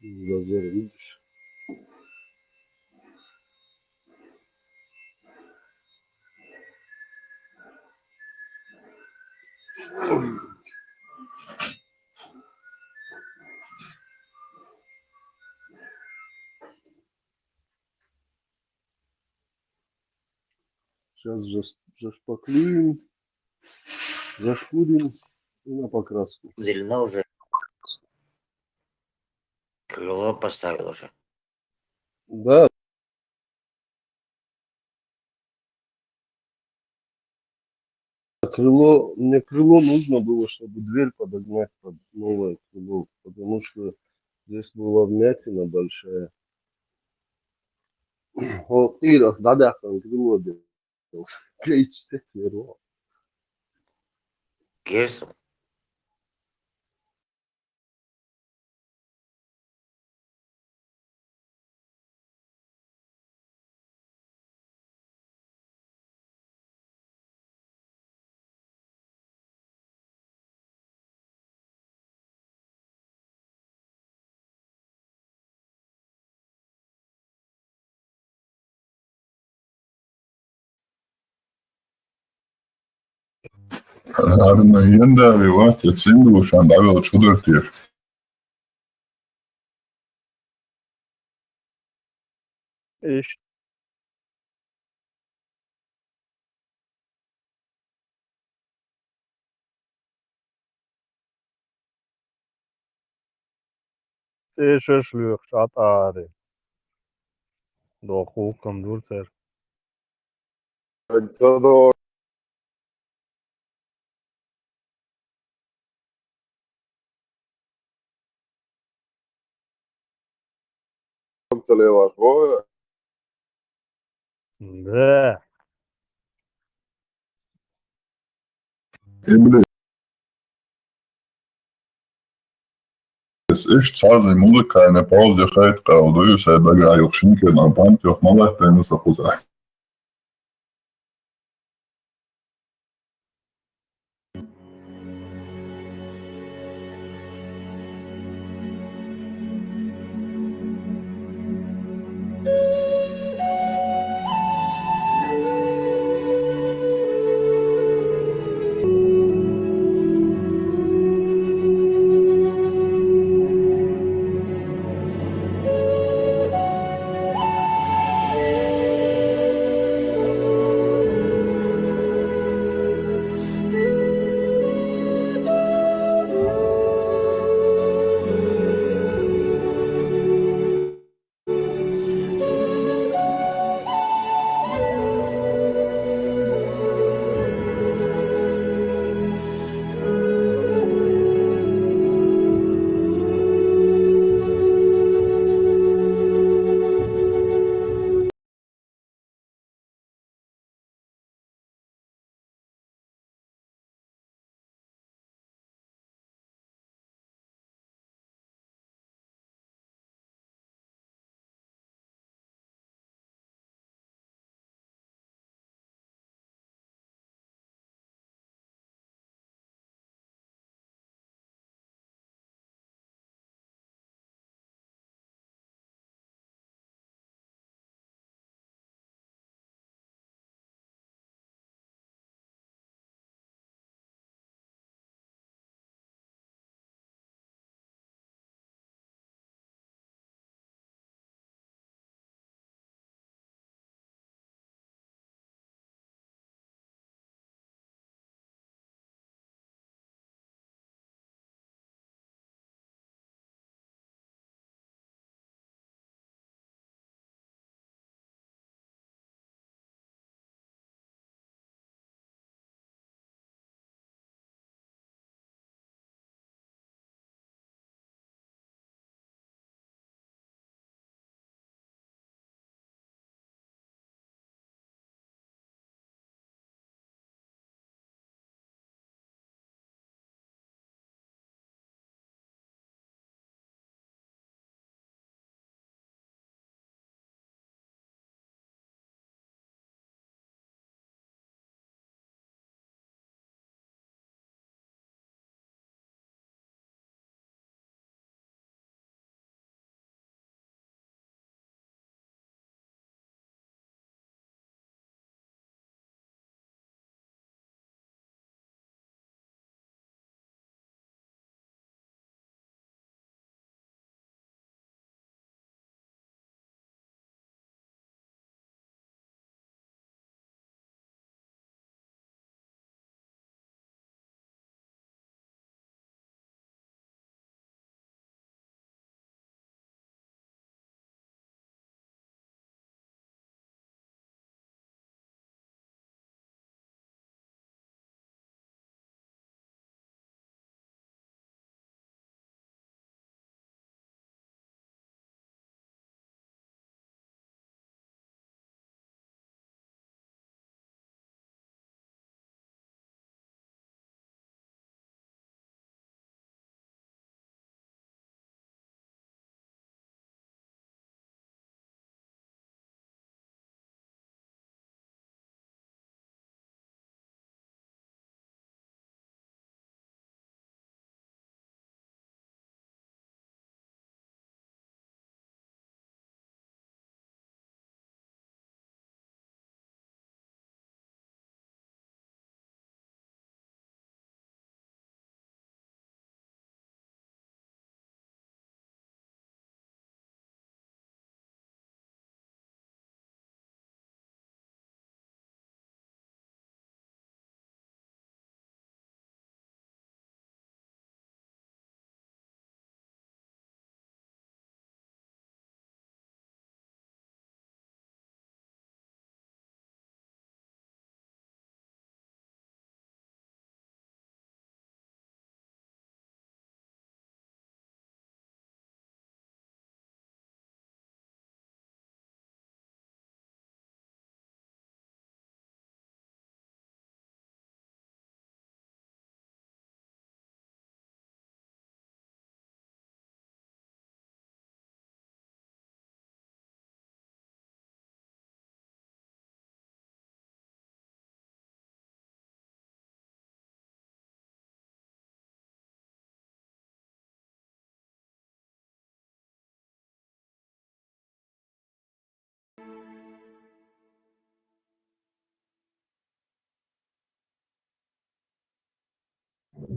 Размер видишь? Сейчас зашпаклюем, зашкурим и на покраску. Зелено уже. Крыло поставил уже. Да. Крыло, мне крыло нужно было, чтобы дверь подогнать под новое крыло, потому что здесь была вмятина большая. Вот и раздадах там крыло делал. Плечи все свернуло. Герсу. Arnhem vāciet simbošana vēl čudotieši. ايش ايش لوخ شاطاري دو خوكم دول سر Todo целевая кровь. ده Es ist cazī muzikāļa pauze šeit kaldujusi, dagājuši šinkienā pantjoh malētēnas apuzē.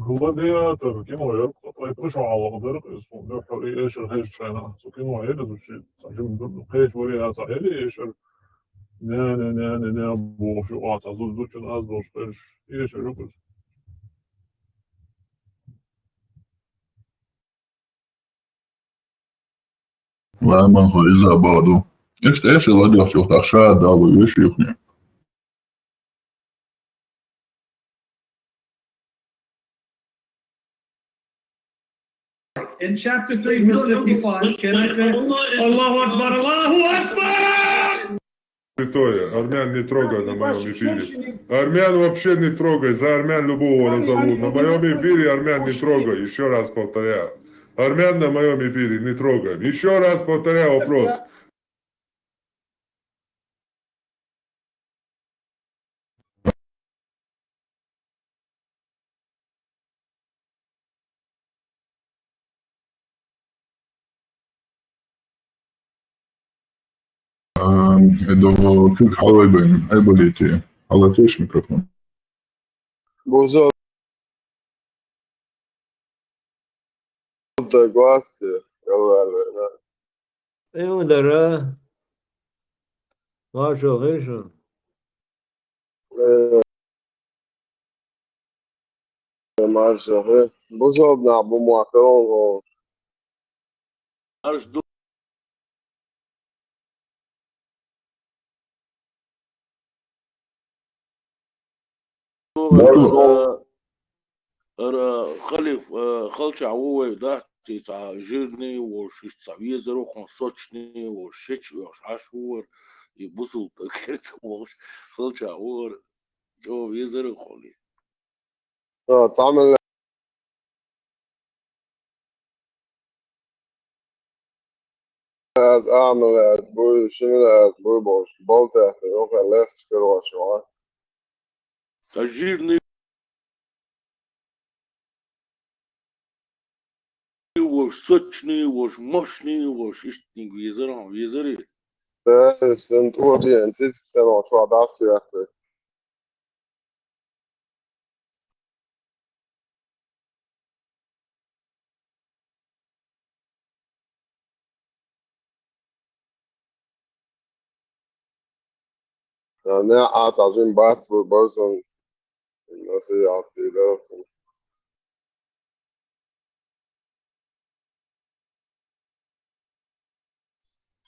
Гладиатор, кино, я пришел, я еще хешчена, so кино, это звучит, сажим хеш вариация, или еще не, больше, звучит нас больше, еще любит. למה איזה הבעדו? יש לרדיו שלך עכשיו, דאבו, יש יוכני. In chapter 3, verse 55, can I say, Allahu Akbar, Allahu Akbar! Территория. Армян не трогай на моем эфире. Армян вообще не трогай. За армян любого назову. На моем эфире армян не трогай. Еще раз повторяю. Армян на моем эфире не трогаем. Еще раз повторяю вопрос. До кик халайбен, айболите. Халатеш микрофон. Бузо da goste, galera. Eu dará. Macho, vejo. Mas Buzzo na bomo akron. Аж до خلف خلش عووي ده تسع جرني وش تسعية زرو خمسطني وشش وش عشور يبصوا كرت وش خلش عور جو يزرو خلي تعمل اعمل بوي شنو بوي بوش بولتا روح لفت كرو شوي تجيرني وش سوتشني وش مشني وش اشتني ويزرو يزري ده سنت ودي انت سنه شو داسي اخر ne atacın bat bu bozun nasıl yaptı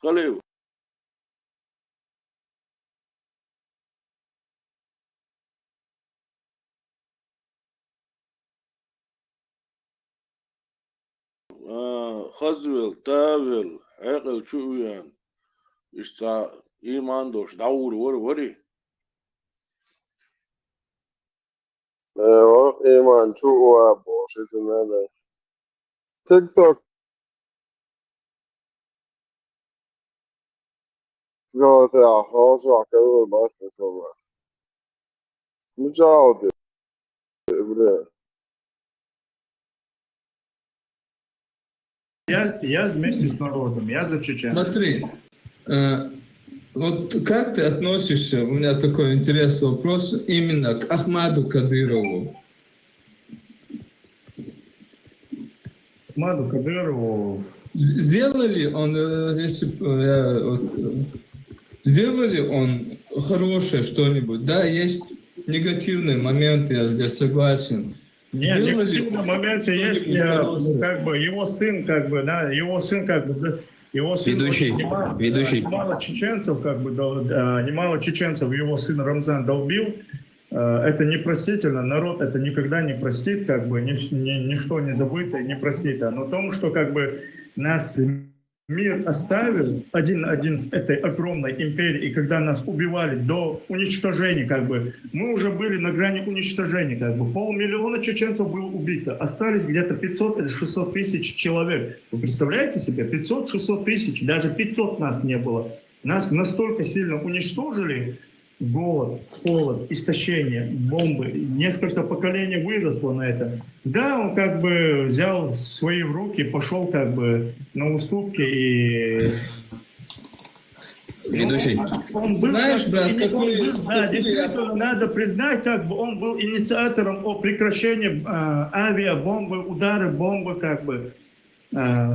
خليو خزول تابل عقل شويان اشتا ايمان دوش دور وري iman çoğu boş etmeli. TikTok zaten hoş akıllı başlasın. Mücadele bile. Я вместе с народом, я за чеченцев. Смотри, вот как ты относишься, у меня такой интересный вопрос, именно к Ахмаду Кадырову? Ахмаду Кадырову. Сделали он, если сделали он хорошее что-нибудь? Да, есть негативные моменты, я здесь согласен. Нет, негативные моменты есть, как бы его сын, как бы, да, его сын, Ведущий. Немало чеченцев, как бы, немало чеченцев его сын Рамзан долбил. Это непростительно, народ это никогда не простит, как бы, ничто не забыто, не простит. Но том, что, как бы, нас мир оставил один с этой огромной империи, и когда нас убивали до уничтожения, как бы, мы уже были на грани уничтожения, как бы, 500 000 чеченцев было убито, остались где-то 500 или 600 тысяч человек. Вы представляете себе, 500-600 тысяч, даже 500 нас не было. Нас настолько сильно уничтожили, голод, холод, истощение, бомбы, несколько поколений выросло на это. Да, он как бы взял свои в руки, пошел как бы на уступки и... Ведущий. Он был, Знаешь, брат, он какой- был, да, действительно, надо признать, как бы он был инициатором о прекращении авиабомбы, удары бомбы, как бы.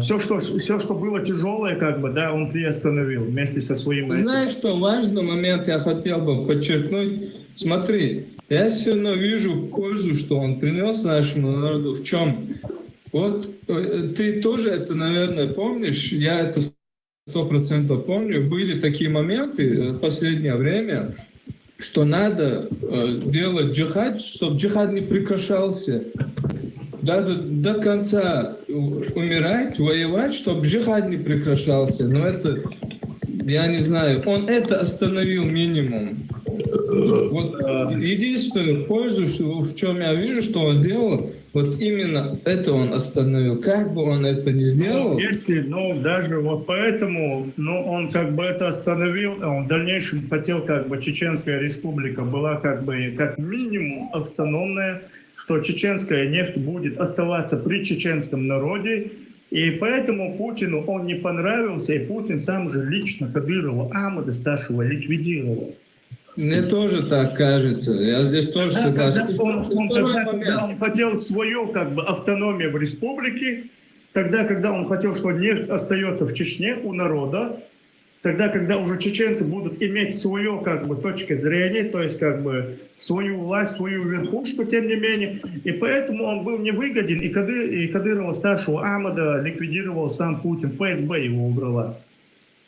Все, что было тяжелое, как бы, да, он приостановил вместе со своим... Знаешь, что важный момент я хотел бы подчеркнуть? Смотри, я все равно вижу пользу, что он принес нашему народу. В чем? Вот ты тоже это, наверное, помнишь, я это 100% помню. Были такие моменты в последнее время, что надо делать джихад, чтобы джихад не прекращался. До конца умирать, воевать, чтобы джихад не прекращался. Но это, я не знаю, он это остановил минимум. Вот единственную пользу, что, в чем я вижу, что он сделал, вот именно это он остановил. Как бы он это не сделал... Даже вот поэтому, он как бы это остановил, он в дальнейшем хотел, как бы, Чеченская республика была как бы как минимум автономная, что чеченская нефть будет оставаться при чеченском народе, и поэтому Путину он не понравился, и Путин сам же лично Кадырова, Ахмада старшего ликвидировал. Мне тоже так кажется. Я здесь тоже согласен. Когда он хотел свою как бы автономию в республике, тогда, когда он хотел, что нефть остается в Чечне у народа, тогда, когда уже чеченцы будут иметь свою как бы точку зрения, то есть как бы свою власть, свою верхушку, тем не менее, и поэтому он был невыгоден, и Кадырова старшего Ахмада ликвидировал сам Путин, ФСБ его убрала.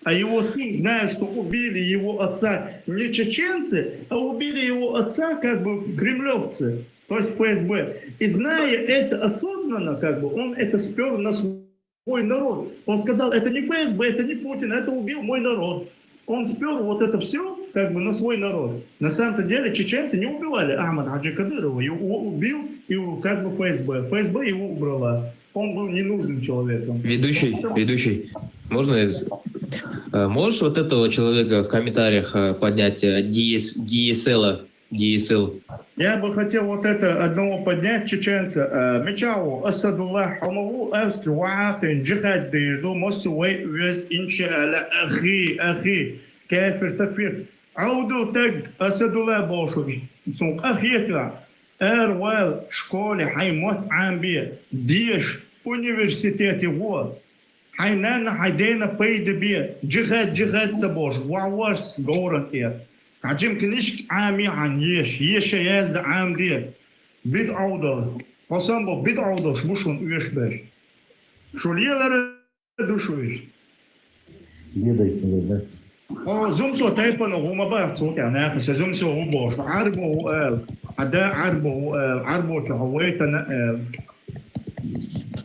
А его сын, зная, что убили его отца не чеченцы, а убили его отца как бы кремлевцы, то есть ФСБ. И зная это осознанно, как бы, он это спер на свой народ. Он сказал, это не ФСБ, это не Путин, это убил мой народ. Он спер вот это все как бы на свой народ. На самом-то деле чеченцы не убивали Ахмада Хаджи Кадырова, его убил и как бы ФСБ. ФСБ его убрала. Он был ненужным человеком. Ведущий, можно я... Можешь вот этого человека в комментариях поднять, DSL? Я бы хотел вот это одного поднять, чеченца. Мечау, Асадуллах, Алмаву, Австрвахин, Джихад, Дирду, Мосуэй, Вез, Инша'Алла, Ахи, Кафир, Такфир. Ауду так, Асадуллах, Бошуш, Сунг, Ахиетра, Эрвал, школе, Хаймот, Амби, Диш, университет его. Хайнана, Хайдена, Пейдебе, Джихад, Табош, Вауарс, Горантия. عجم كنيش عامي عن يش يازد عام دي بيد عوضة قسم بيد عوضة شبوشون ويش باش شو ليه لردو شويش زمسو تايبان وما بعرفوا يعني اخس زمسو هو باش عربو قال عدا عربو تهويتا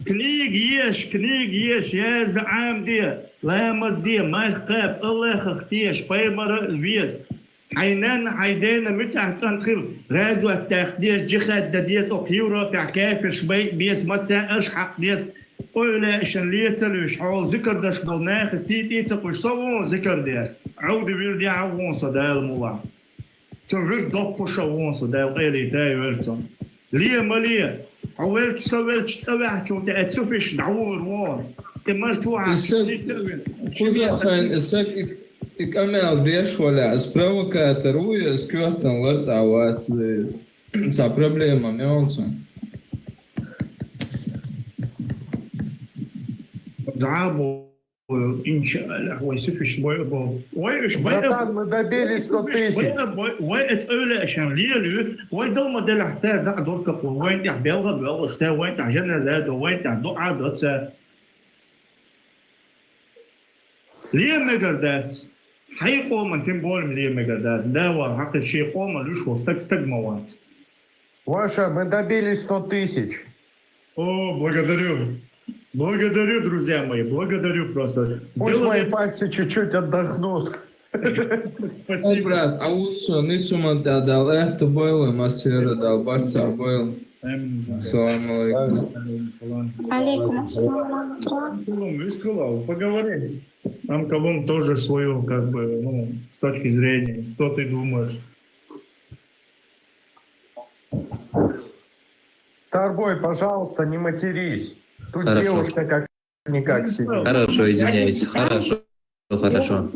كنيج يش يازد عام دي لا مزدي ما يخاب الله خختيش بايمر الفيز عيدانا متى تنخل غازو التخديس جخد ديس أخيورا كعكافر شبي بيس مسا أشحق ديس أولا شنليتلوش حول ذكر داش بولناخ سيت إيتقوش صوون ذكر ديس عود بيردي عوون صدال مولا تنفر دفو شوون صدال قيلي تاي ورسون ليه ماليه عوالك سوالك تسويح شو تأتسوفش دعور وان تمر شو Ik amel dešvaļās provokātorujas, kjostan latavāts sa problēmām jaunsam. Дабо, иншаллах, ويسفش بيضو ويش Братан, мы добились 100 тысяч. ويت أولى عشان ليه ويدو ما دل حساب ده دور كفو وين تع بيلغ استا وين تع جنازات وين تع دعاء دوتسا ليه مقردات حيقوم من تنبول ليه مقردات داوا حق الشيء قوم ليش وستك موات. Ваша, мы добились 100 тысяч. О, благодарю. Благодарю, друзья мои, благодарю просто. Пусть мои пальцы чуть-чуть отдохнут. Спасибо. Брат, а лучше несума дал это было, масера дал, башца был. Салам алейкум. Алейкум ассалам. Колумн, поговорим. Там Колумн тоже свою, как бы, с точки зрения, что ты думаешь? Старбой, пожалуйста, не матерись. Тут Хорошо. девушка как-никак сидит. Хорошо, извиняюсь. Хорошо. хорошо.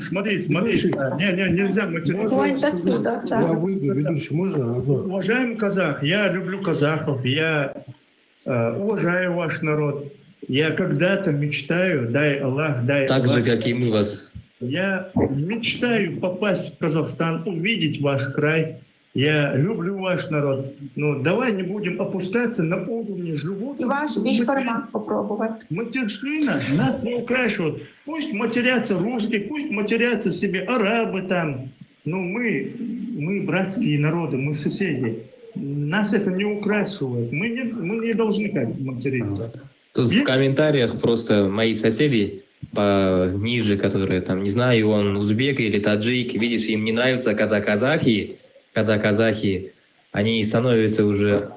Смотрите. Нельзя материться. Ой, отсюда, да. Я выйду, ведущий, можно одно? Уважаемый казах, я люблю казахов, я уважаю ваш народ. Я когда-то мечтаю, дай Аллах, Так же, как и мы вас. Я мечтаю попасть в Казахстан, увидеть ваш край. Я люблю ваш народ. Но давай не будем опускаться на уровне животных. И ваш бишбармак попробовать. Матершина нас не украшивает. Пусть матерятся русские, пусть матерятся себе арабы там. Но мы братские народы, мы соседи. Нас это не украшивает. Мы не должны как материться. Тут в комментариях просто мои соседи пониже, которые там, не знаю, он узбек или таджик, видишь, им не нравится, когда казахи, они становятся уже,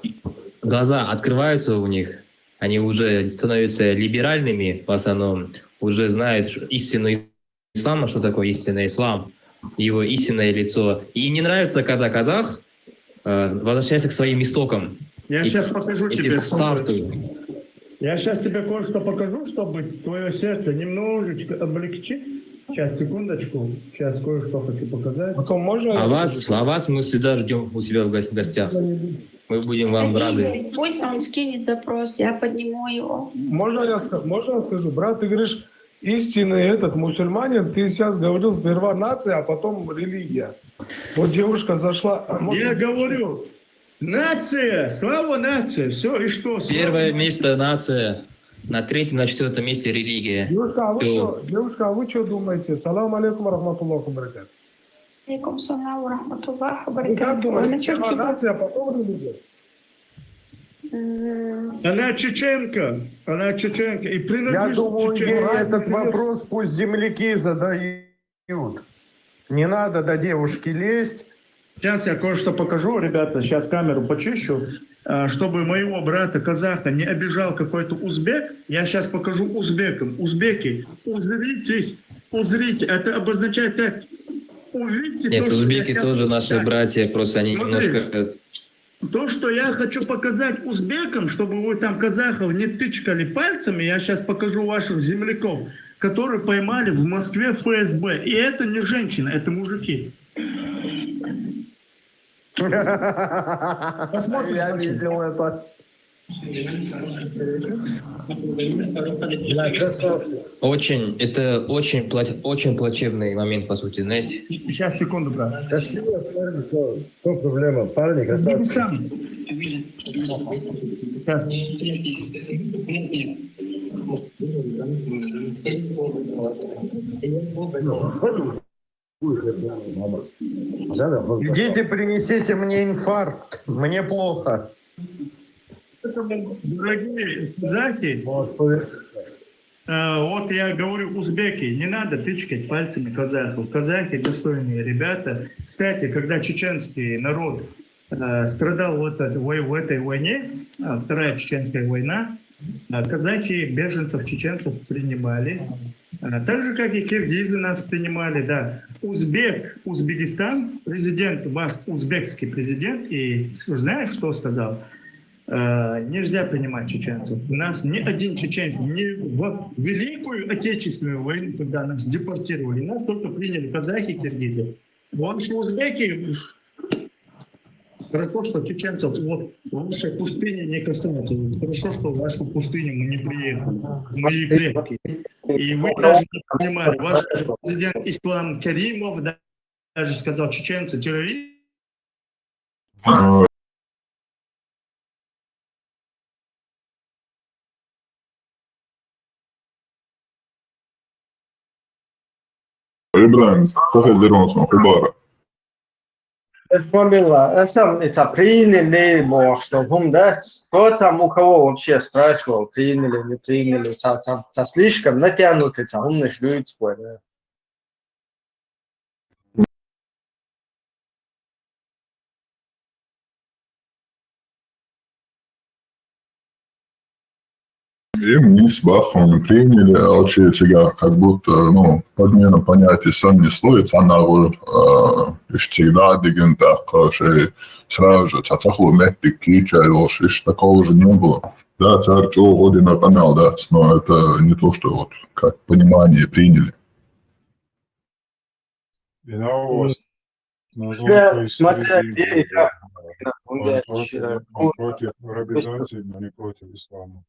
глаза открываются у них, они уже становятся либеральными в основном, уже знают истину ислама, что такое истинный ислам, его истинное лицо. И им не нравится, когда казах возвращается к своим истокам. Я сейчас покажу тебе старты. Я сейчас тебе кое-что покажу, чтобы твое сердце немножечко облегчить. Сейчас, секундочку. Сейчас кое-что хочу показать. Потом можно... А вас мы всегда ждем у себя в гостях. Мы будем вам рады. Пусть он скинет запрос, я подниму его. Можно я скажу? Брат, ты говоришь, истинный мусульманин, ты сейчас говорил сперва нация, а потом религия. Вот девушка зашла... Я говорю... Нация! Слава нация! Все, и что? Первое место нация, на третьем, на четвертом месте религия. Девушка, а вы что думаете? Салам алейкум рахматуллаху баракат. Алейкум салам рахматуллаху Вы как баракат. думаете, сперва нация, а потом религия? Она чеченка. И принадлежит Я думаю, ей чеченке. этот вопрос пусть земляки задают. Не надо до девушки лезть. Сейчас я кое-что покажу, ребята, сейчас камеру почищу, чтобы моего брата казаха не обижал какой-то узбек. Я сейчас покажу узбекам. Узбеки, узрите. Это обозначает как? Увидьте. Нет, то, узбеки тоже наши братья, просто они немножко... То, что я хочу показать узбекам, чтобы вы там казахов не тычкали пальцами, я сейчас покажу ваших земляков, которые поймали в Москве ФСБ. И это не женщины, это мужики. Посмотрим. Я видел это. Это очень плачевный момент, по сути, знаете. Сейчас, секунду, брат. Что проблема? Парни, красавцы. Сейчас. Идите, принесите мне инфаркт. Мне плохо. Дорогие казахи, вот я говорю, узбеки, не надо тычкать пальцами казахов. Казахи достойные ребята. Кстати, когда чеченский народ страдал в этой войне, Вторая чеченская война, казахи беженцев, чеченцев принимали. Так же, как и киргизы нас принимали, да. Узбекистан, президент, ваш узбекский президент, и знаешь, что сказал? Нельзя принимать чеченцев. Нас ни один чеченец, ни в Великую Отечественную войну, когда нас депортировали, нас только приняли казахи и киргизы. Ваши узбеки, хорошо, что чеченцев вот в вашей пустыне не касаются. Хорошо, что в вашу пустыню мы не приехали. Мои предки. И вы даже не понимали, ваш президент Ислам Каримов даже сказал, чеченцы террористы. Ibrahim, تخيل خبارة. Это приняли, может, кто там у кого вообще спрашивал, приняли, не приняли, это слишком натянуто, это умно ждут споры. Им не с Бахом приняли, отчего как будто, подмена понятий сам не стоит, она вот всегда деген так, сразу же цацахло метик кичайлош, такого же не было. Да, царь година канал, да, но это не то, что вот как понимание приняли. И на вас, на Все, золотой смотря середине. где и как. Он против арабизации, но не против ислама.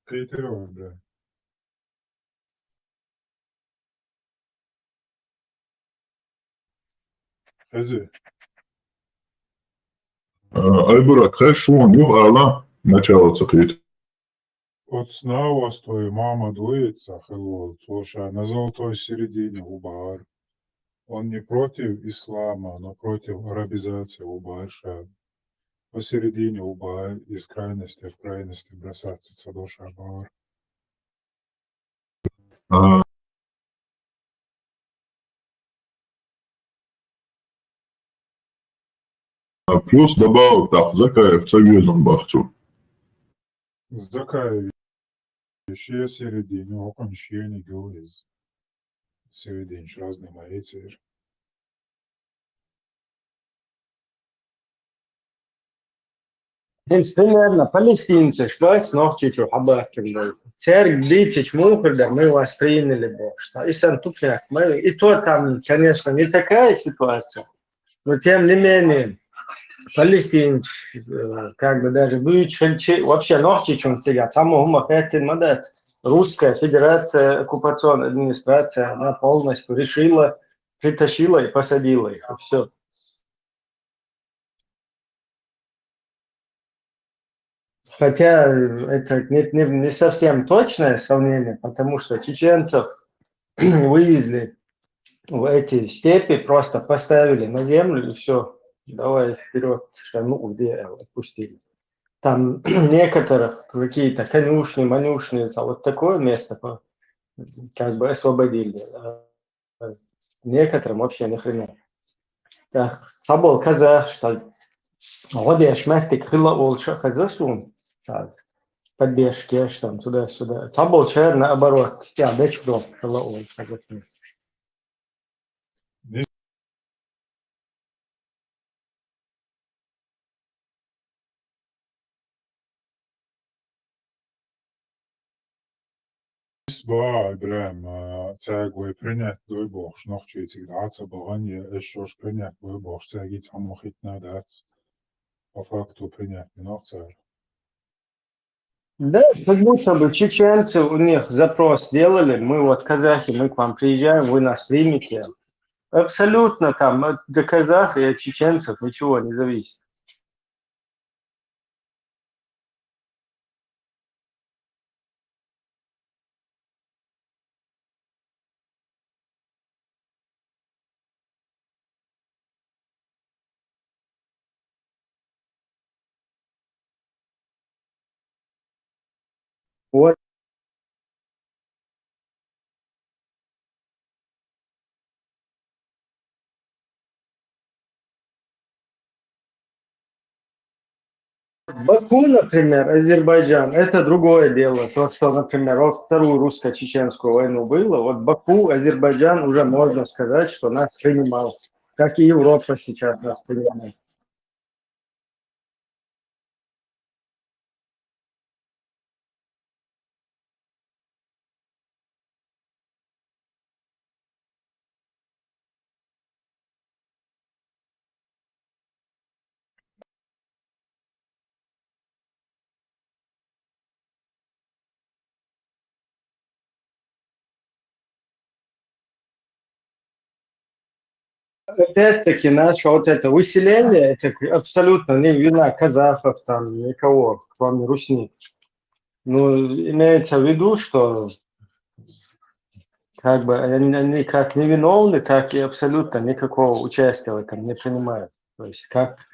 Кейтеровый, бля. Хези. Айбурак, хэшун, юг ала, начало цикит. От сна у вас твоя мама дуется, хело, слушай, на золотой середине Убаар. Он не против ислама, но против арабизации Убааша. Посередине Убаар, из крайности в крайности бросаться Цадоша Абаар. Плюс добавок, так, Закаев, Цавизом Бахцу. Закаев, еще середине, окончание говорит. Середине, разные мои церкви. Примерно палестинцы, что это ночью хабаким. Церковь дитич мухрда, мы вас приняли Бог. И сам тупняк. И то там, конечно, не такая ситуация, но тем не менее, палестинцы, как бы даже бывшие, вообще ночью чем тягать, самого махетин мадать. Русская Федерация, оккупационная администрация, она полностью решила, притащила и посадила их. И все. Хотя это не совсем точное сравнение, потому что чеченцев вывезли в эти степи, просто поставили на землю и все, давай вперед, ну где отпустили. Там некоторых какие-то конюшни, манюшни, вот такое место как бы освободили. А некоторым вообще ни хрена. Так, Фабол казах, что Годя шмехтик хила олша хазасун. Подбежки, что там, туда-сюда. Фабол чер наоборот. Я дечь дом хила олша. Ба, играем цягвай принять дой бог, шнохчи цигдаца баганье, эшош принять дой бог, цягит самохит надац. По факту принять минох царь. Да, как будто бы чеченцы у них запрос сделали, мы вот казахи, мы к вам приезжаем, вы нас примете. Абсолютно там от казахов и от чеченцев ничего не зависит. Вот. Баку, например, Азербайджан, это другое дело. То, что, например, во Вторую русско-чеченскую войну было, вот Баку, Азербайджан уже можно сказать, что нас принимал, как и Европа сейчас нас принимает. Опять-таки, наше вот это выселение, это абсолютно не вина казахов, там, никого, кроме русских. Ну, имеется в виду, что как бы они как невиновны, так и абсолютно никакого участия в этом не принимают. То есть как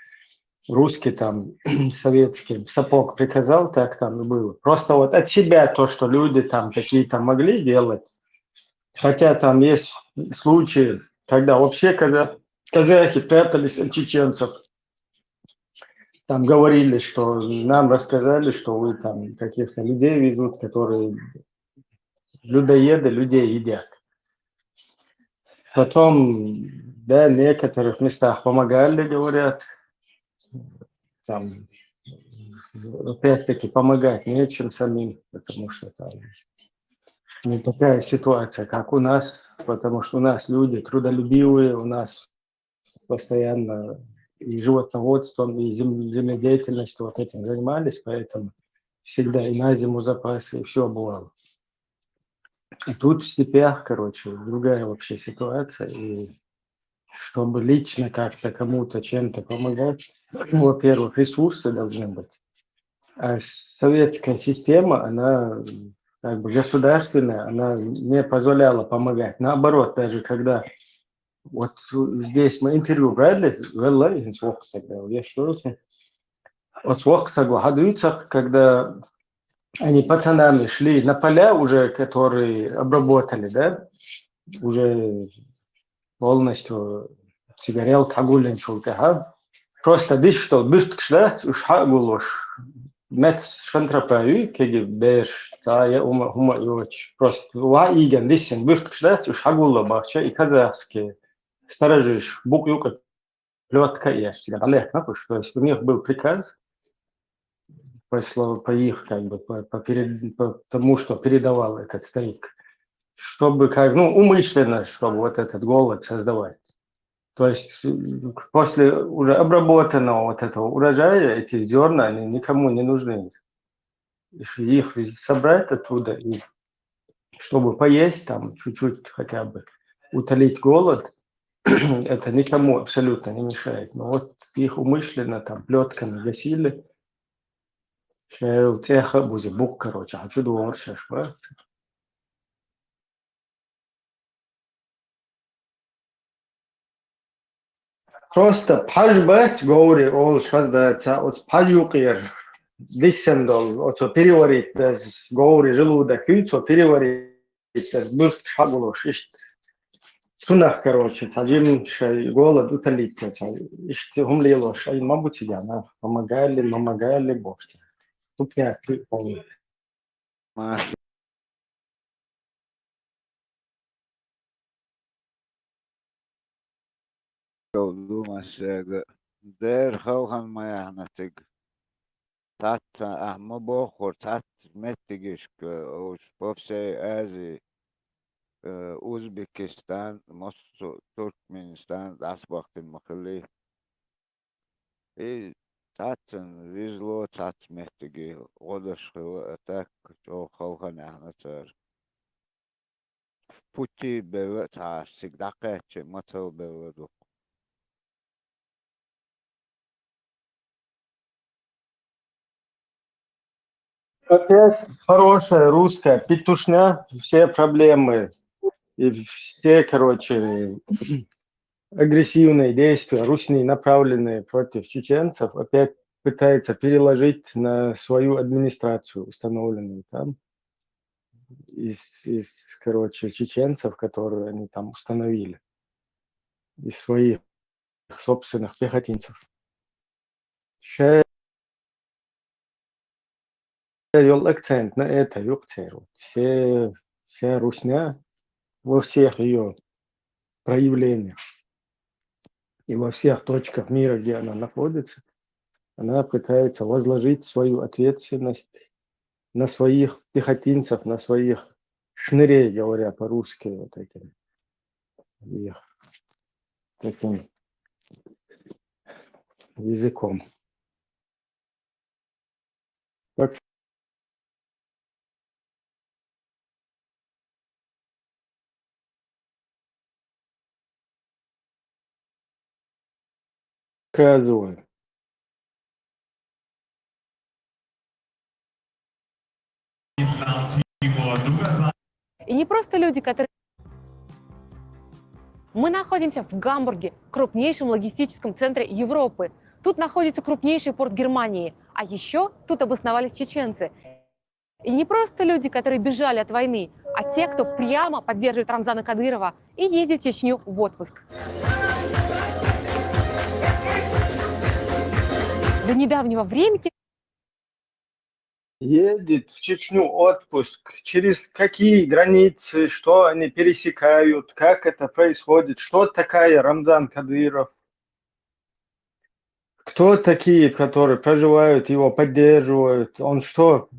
русский там советский сапог приказал, так там и было. Просто вот от себя то, что люди там какие-то могли делать, хотя там есть случаи, когда вообще казахи прятались от чеченцев, там говорили, что нам рассказали, что вы там каких-то людей везут, которые людоеды людей едят. Потом, да, в некоторых местах помогали, говорят, там, опять-таки, помогать нечем самим, потому что там не такая ситуация, как у нас, потому что у нас люди трудолюбивые, у нас постоянно и животноводством, и земледеятельностью вот этим занимались, поэтому всегда и на зиму запасы, и все бывало. И тут в степях, короче, другая вообще ситуация, и чтобы лично как-то кому-то чем-то помогать, во-первых, ресурсы должны быть. А советская система, она как бы государственная, она не позволяла помогать. Наоборот, даже когда вот здесь мы интервью брали, я что вот когда они пацанами шли на поля уже, которые обработали, да, уже полностью сигарел тагулен шултага. Просто диш что бюст кшлят уж хагулош. Мет шантрапаю, кеги беш, тая ума юч. Просто ва иген дисен бюст кшлят уж хагула бахча и казахские. Сторожишь, буквюка плетка есть. Олег, напуш, то есть у них был приказ по их, как бы, по тому, что передавал этот старик, чтобы как, ну, умышленно, чтобы вот этот голод создавать. То есть после уже обработанного вот этого урожая эти зерна, они никому не нужны. Их собрать оттуда, и чтобы поесть там чуть-чуть хотя бы, утолить голод, это никому абсолютно не мешает. Но вот их умышленно там плетками гасили. У тех бузи бук, короче, хочу думать, что просто пажбать, говори, ол шаздается, от пажукир, диссендол, от переварить, без говори, желудок, то переварить, без бюст шагулош, сунах, короче, таджим, голод утолить, ишь, умлилош, ай, мабуть, я, помогали, бошки. Тупняк, полный. Думасega der halgan mayahnateg tat ahmo bokhor tat mettigish os povse azi Uzbekistan mosso Turkmenistan asbaqtin makhli e tatsen vizlo tat mettigi godash atak o halgan ahnatar puti bevet ha sigdaqach mato bevedo. Опять хорошая русская петушня, все проблемы и все, короче, агрессивные действия русни, направленные против чеченцев, опять пытается переложить на свою администрацию, установленную там, короче, чеченцев, которые они там установили, из своих собственных пехотинцев. Вел акцент на это, юкцеру. Вся русня во всех ее проявлениях и во всех точках мира, где она находится, она пытается возложить свою ответственность на своих пехотинцев, на своих шнырей, говоря по-русски, вот этим, их, таким языком. Так рассказываю. И не просто люди, которые... Мы находимся в Гамбурге, крупнейшем логистическом центре Европы. Тут находится крупнейший порт Германии. А еще тут обосновались чеченцы. И не просто люди, которые бежали от войны, а те, кто прямо поддерживает Рамзана Кадырова и ездит в Чечню в отпуск. До недавнего времени... Едет в Чечню отпуск. Через какие границы, что они пересекают, как это происходит, что такая Рамзан Кадыров, кто такие, которые проживают, его поддерживают, он что,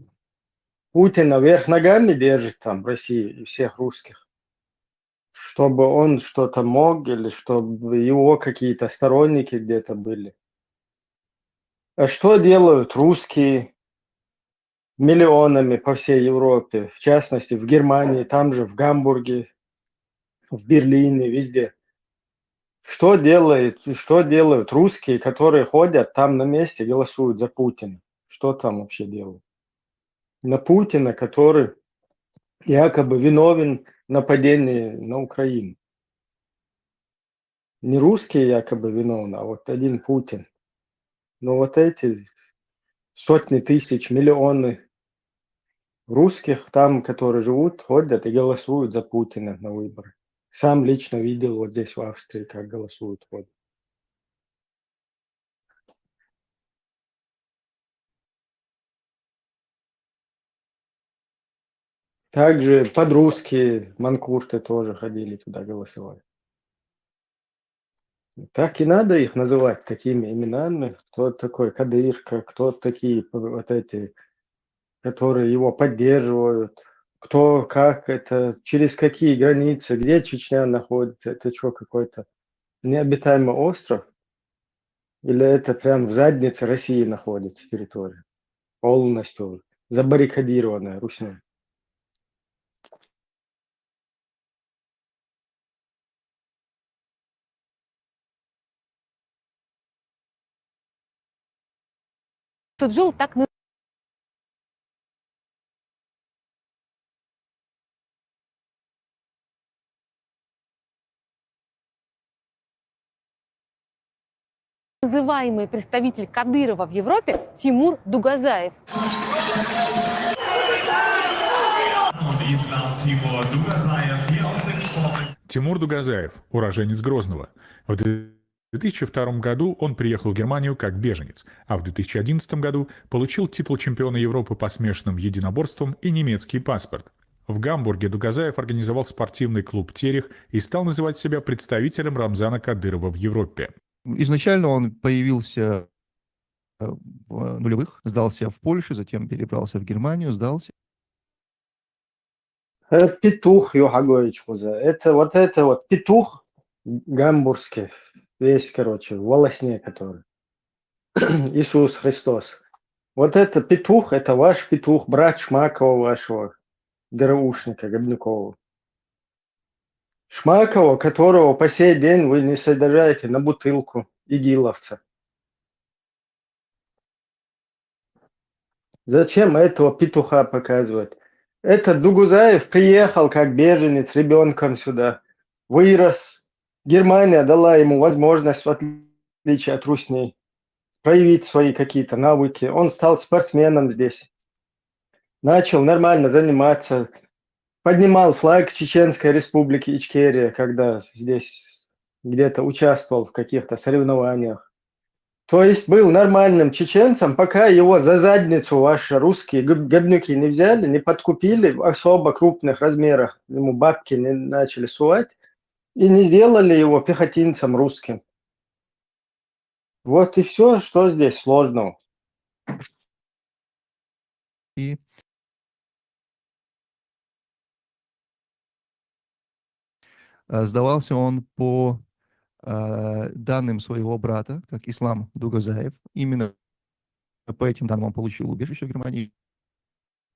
Путина вверх ногами держит там в России и всех русских, чтобы он что-то мог или чтобы его какие-то сторонники где-то были. А что делают русские миллионами по всей Европе, в частности в Германии, там же в Гамбурге, в Берлине, везде? Что делают русские, которые ходят там на месте, голосуют за Путина? Что там вообще делают? На Путина, который якобы виновен в нападении на Украину. Не русские якобы виновны, а вот один Путин. Но вот эти сотни тысяч, миллионы русских там, которые живут, ходят и голосуют за Путина на выборы. Сам лично видел вот здесь в Австрии, как голосуют, ходят. Также подрусские манкурты тоже ходили туда голосовать. Так и надо их называть такими именами. Кто такой Кадырка, кто такие вот эти, которые его поддерживают, кто, как это, через какие границы, где Чечня находится. Это что, какой-то необитаемый остров? Или это прям в заднице России находится территория? Полностью забаррикадированная Русью. Тут жил так называемый представитель Кадырова в Европе Тимур Дугазаев. Тимур Дугазаев, уроженец Грозного. В 2002 году он приехал в Германию как беженец, а в 2011 году получил титул чемпиона Европы по смешанным единоборствам и немецкий паспорт. В Гамбурге Дугазаев организовал спортивный клуб «Терех» и стал называть себя представителем Рамзана Кадырова в Европе. Изначально он появился в нулевых, сдался в Польшу, затем перебрался в Германию, сдался. Петух Йохагович Муза. Это вот петух гамбургский, весь, короче, в волосне который. Иисус Христос. Вот это петух, это ваш петух, брат Шмакова вашего, ГРУшника Гобнюкова. Шмакова, которого по сей день вы не содержаете на бутылку игиловца. Зачем этого петуха показывать? Этот Дугузаев приехал как беженец ребенком сюда, вырос. Германия дала ему возможность, в отличие от русней, проявить свои какие-то навыки. Он стал спортсменом здесь. Начал нормально заниматься. Поднимал флаг Чеченской республики Ичкерия, когда здесь где-то участвовал в каких-то соревнованиях. То есть был нормальным чеченцем, пока его за задницу ваши русские говнюки не взяли, не подкупили в особо крупных размерах, ему бабки не начали сувать и не сделали его пехотинцем русским. Вот и все, что здесь сложного. И сдавался он по данным своего брата, как Ислам Дугазаев. Именно по этим данным он получил убежище в Германии.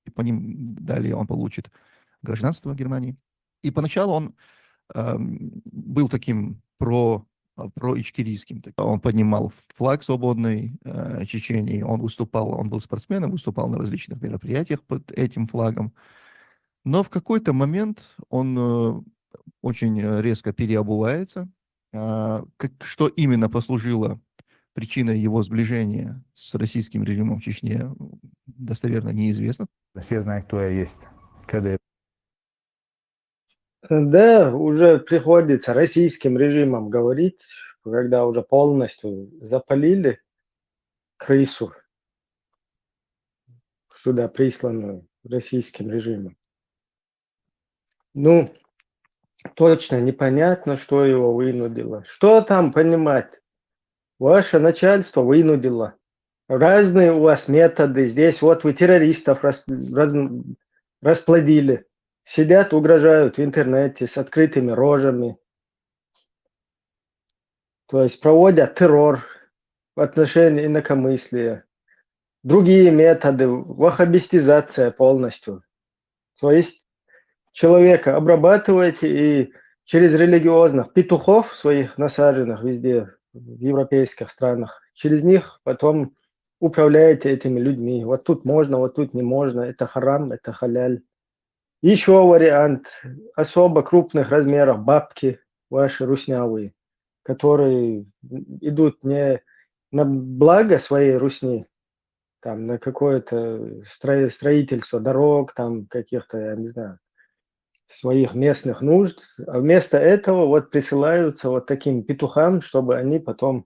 И по ним далее он получит гражданство Германии. И поначалу он был таким про-ичкерийским. Он поднимал флаг свободной Чечении, он выступал, он был спортсменом, выступал на различных мероприятиях под этим флагом. Но в какой-то момент он очень резко переобувается. Что именно послужило причиной его сближения с российским режимом в Чечне, достоверно неизвестно. Все знают, кто я есть. Кадыров. Да, уже приходится российским режимом говорить, когда уже полностью запалили крысу сюда присланную российским режимом. Ну, точно непонятно, что его вынудило. Что там понимать? Ваше начальство вынудило. Разные у вас методы. Здесь вот вы террористов расплодили. Сидят, угрожают в интернете с открытыми рожами. То есть проводят террор в отношении инакомыслия. Другие методы, ваххабистизация полностью. То есть человека обрабатываете и через религиозных петухов своих насаженных везде, в европейских странах, через них потом управляете этими людьми. Вот тут можно, вот тут не можно, это харам, это халяль. Еще вариант особо крупных размеров бабки ваши руснявые, которые идут не на благо своей русни, там, на какое-то строительство дорог, там, каких-то, я не знаю, своих местных нужд, а вместо этого вот присылаются вот таким петухам, чтобы они потом,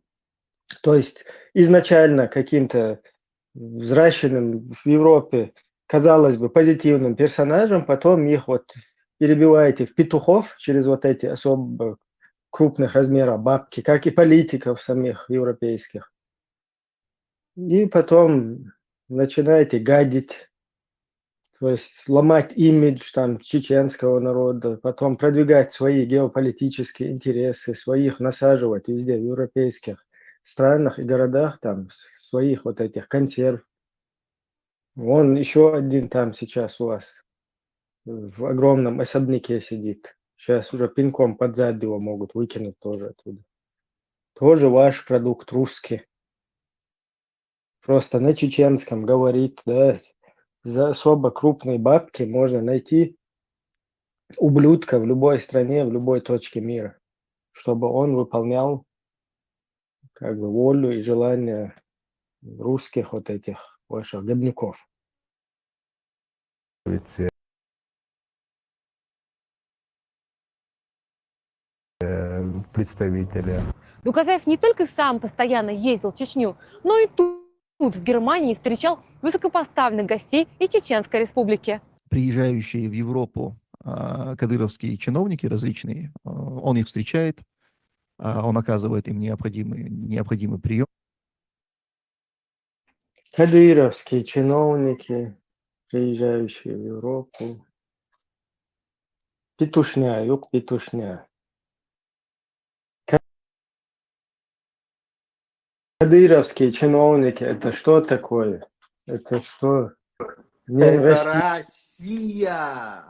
то есть изначально каким-то взращенным в Европе, казалось бы, позитивным персонажем, потом их вот перебиваете в петухов через вот эти особо крупных размеров бабки, как и политиков самих европейских. И потом начинаете гадить, то есть ломать имидж там чеченского народа, потом продвигать свои геополитические интересы, своих насаживать везде в европейских странах и городах, там своих вот этих консерв. Вон еще один там сейчас у вас в огромном особняке сидит. Сейчас уже пинком под зад его могут выкинуть тоже оттуда. Тоже ваш продукт русский. Просто на чеченском говорит, да, за особо крупные бабки можно найти ублюдка в любой стране, в любой точке мира, чтобы он выполнял как бы волю и желания русских вот этих ваших говнюков. Представителя. Дугазаев не только сам постоянно ездил в Чечню, но и тут, в Германии, встречал высокопоставленных гостей и Чеченской Республики. Приезжающие в Европу кадыровские чиновники различные, он их встречает, он оказывает им необходимый прием. Кадыровские чиновники, приезжающие в Европу. Петушня, юг петушня. Кадыровские чиновники, это что такое? Это что? Не Это Россия. Россия!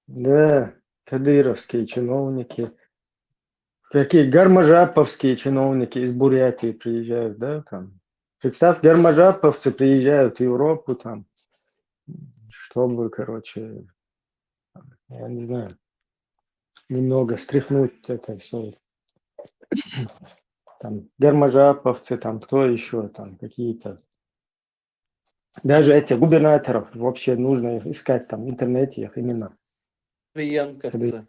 Да, кадыровские чиновники. Какие гарможаповские чиновники из Бурятии приезжают, да, там. Представь, гарможаповцы приезжают в Европу, там, чтобы, короче, я не знаю, немного стряхнуть это все. Там гарможаповцы, там кто еще, там какие-то. Даже этих губернаторов вообще нужно их искать там в интернете, их имена. Венковцы.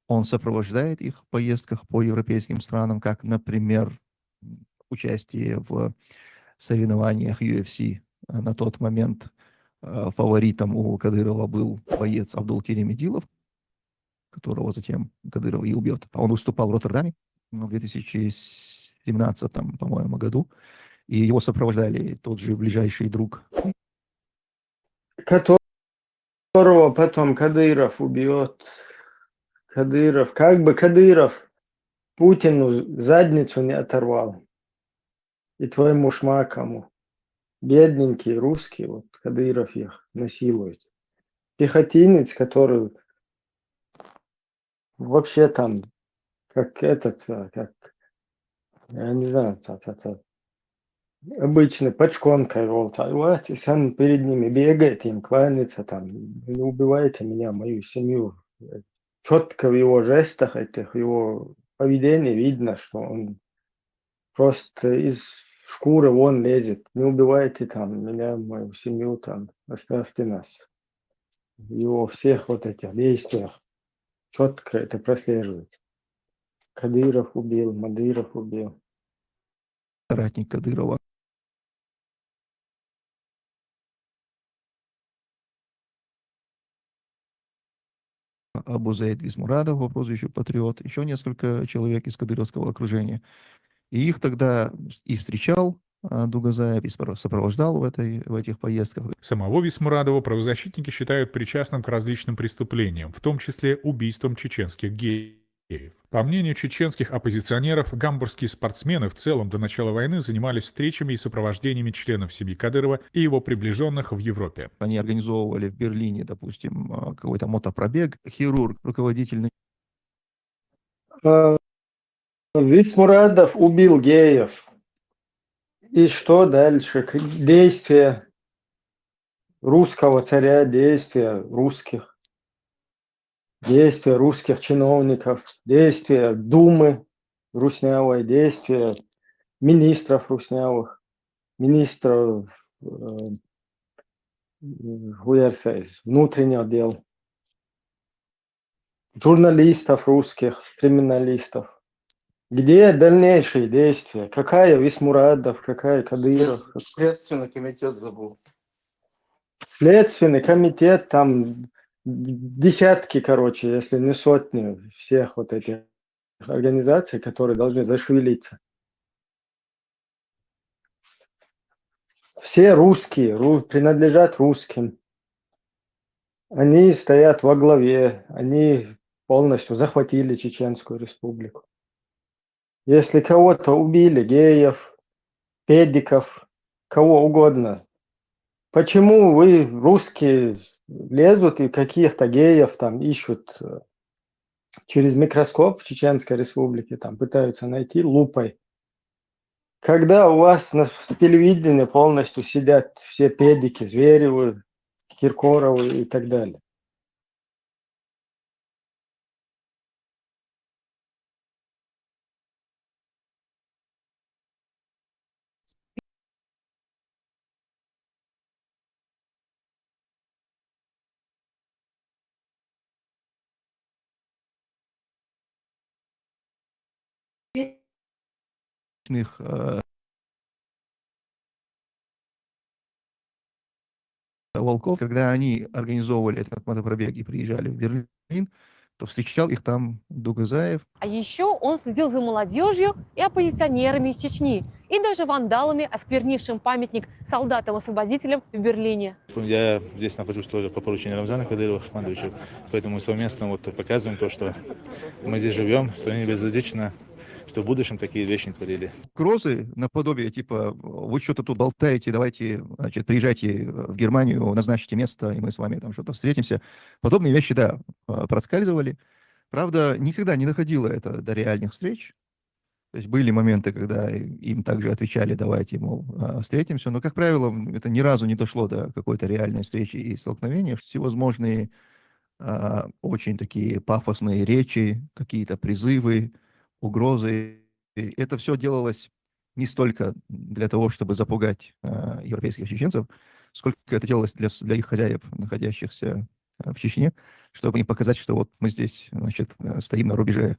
Он сопровождает их в поездках по европейским странам, как, например, участие в соревнованиях UFC. На тот момент фаворитом у Кадырова был боец Абдулкерим Идилов, которого затем Кадыров и убьет. Он выступал в Роттердаме в 2017, по-моему, году, и его сопровождали тот же ближайший друг. Которого потом Кадыров убьет. Кадыров, как бы Кадыров Путину задницу не оторвал. И твоему шмакому. Бедненькие русские, вот Кадыров их насилует. Пехотинец, который вообще там, как этот, как, я не знаю, обычный пачконкой вот, и сам перед ними бегает, им кланяется, там, не убивайте меня, мою семью. Четко в его жестах, этих, его поведении видно, что он просто из шкуры вон лезет. Не убивайте там меня, мою семью, там, оставьте нас. В его всех вот этих действиях четко это прослеживается. Кадыров убил, Мадыров убил. Соратник Кадырова. Абу Зейд Висмурадов по прозвищу Патриот, еще несколько человек из кадыровского окружения. И их тогда и встречал Дугазаев, и сопровождал в этих поездках. Самого Висмурадова правозащитники считают причастным к различным преступлениям, в том числе убийствам чеченских геев. По мнению чеченских оппозиционеров, гамбургские спортсмены в целом до начала войны занимались встречами и сопровождениями членов семьи Кадырова и его приближенных в Европе. Они организовывали в Берлине, допустим, какой-то мотопробег. Хирург, руководитель... Висмурадов убил геев. И что дальше? Действия русского царя, действия русских чиновников, действия Думы руснявой, действия министров руснявых, министров внутренних дел, журналистов русских, криминалистов. Где дальнейшие действия? Какая Висмурадов, какая Кадыров? Следственный комитет забыл. Следственный комитет, там десятки, короче, если не сотни всех вот этих организаций, которые должны зашевелиться. Все русские, принадлежат русским. Они стоят во главе, они полностью захватили Чеченскую республику. Если кого-то убили, геев, педиков, кого угодно, почему вы, русские, лезут и каких-то геев там ищут через микроскоп в Чеченской республике, там пытаются найти лупой? Когда у вас на телевидении полностью сидят все педики, Зверевы, Киркоровы и так далее. Волков, когда они организовывали этот мотопробег и приезжали в Берлин, то встречал их там Дугазаев. А еще он следил за молодежью и оппозиционерами из Чечни, и даже вандалами, осквернившим памятник солдатам-освободителям в Берлине. Я здесь нахожусь тоже по поручению Рамзана Кадырова, Ахмадовича, поэтому мы совместно показываем то, что мы здесь живем, что не безразлично, что в будущем такие вещи не творили. Угрозы наподобие типа вы что-то тут болтаете, давайте, значит, приезжайте в Германию, назначите место, и мы с вами там что-то встретимся. Подобные вещи, да, проскальзывали. Правда, никогда не доходило это до реальных встреч. То есть были моменты, когда им также отвечали, давайте, мол, встретимся. Но, как правило, это ни разу не дошло до какой-то реальной встречи и столкновения. Всевозможные очень такие пафосные речи, какие-то призывы, угрозы. И это все делалось не столько для того, чтобы запугать европейских чеченцев, сколько это делалось для их хозяев, находящихся в Чечне, чтобы им показать, что вот мы здесь, значит, стоим на рубеже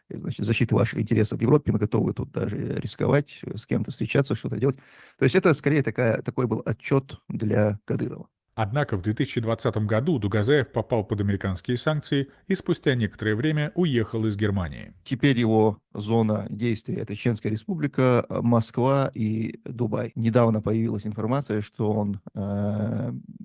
значит, защиты ваших интересов в Европе, мы готовы тут даже рисковать, с кем-то встречаться, что-то делать. То есть это скорее такой был отчет для Кадырова. Однако в 2020 году Дугазаев попал под американские санкции и спустя некоторое время уехал из Германии. Теперь его зона действия — это Чеченская республика, Москва и Дубай. Недавно появилась информация, что он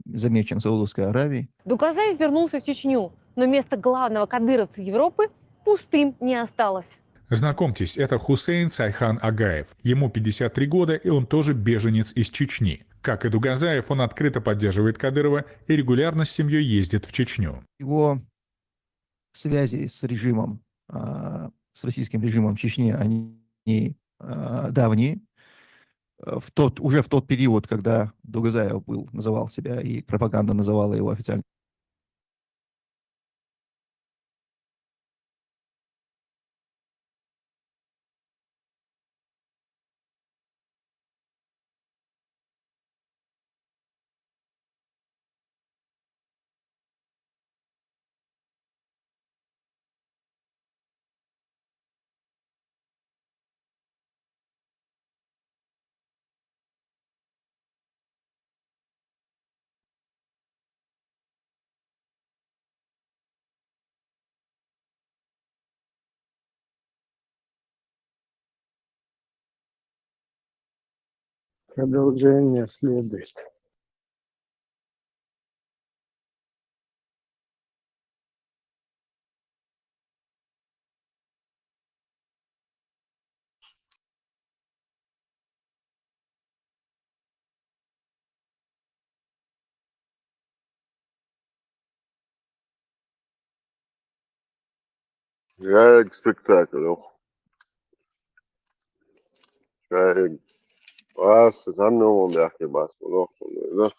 замечен в Саудовской Аравии. Дугазаев вернулся в Чечню, но место главного кадыровца Европы пустым не осталось. Знакомьтесь, это Хусейн Сайхан Агаев. Ему 53 года, и он тоже беженец из Чечни. Как и Дугазаев, он открыто поддерживает Кадырова и регулярно с семьей ездит в Чечню. Его связи с режимом, с российским режимом в Чечне, они давние. Уже в тот период, когда Дугазаев называл себя, и пропаганда называла его официально Продолжение следует. Şahik spektakl, yok. Şahik. بس همهم بيحكي بس ونروح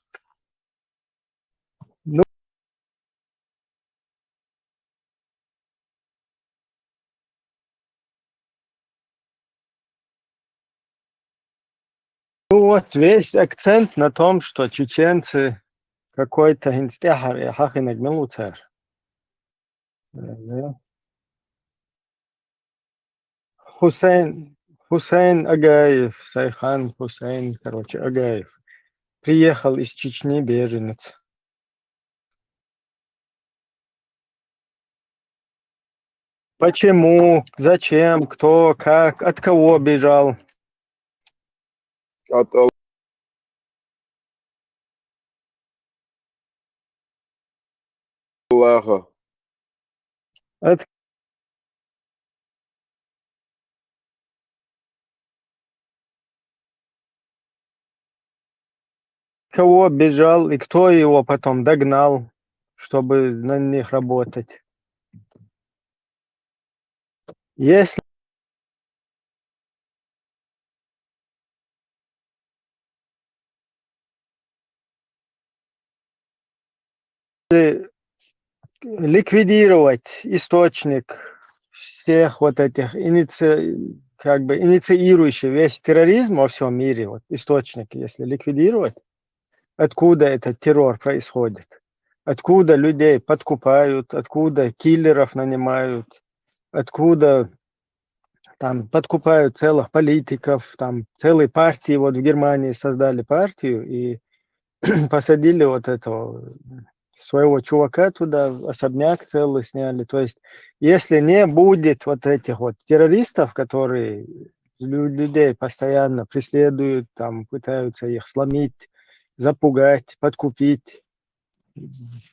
Ну вот весь акцент на том, что чеченцы какой-то инстяхар и хахинек милуцер. Хусейн Агаев, Сайхан Хусейн, короче, Агаев. Приехал из Чечни беженец. Почему, зачем, кто, как, от кого бежал? От Аллаха. От кого бежал и кто его потом догнал, чтобы на них работать? Если ликвидировать источник всех вот этих инициирующих весь терроризм во всем мире, вот источник, если ликвидировать, откуда этот террор происходит, откуда людей подкупают, откуда киллеров нанимают, откуда там подкупают целых политиков, там целые партии, вот в Германии создали партию и посадили вот этого своего чувака туда, особняк целый сняли. То есть, если не будет вот этих вот террористов, которые людей постоянно преследуют, там пытаются их сломить, запугать, подкупить,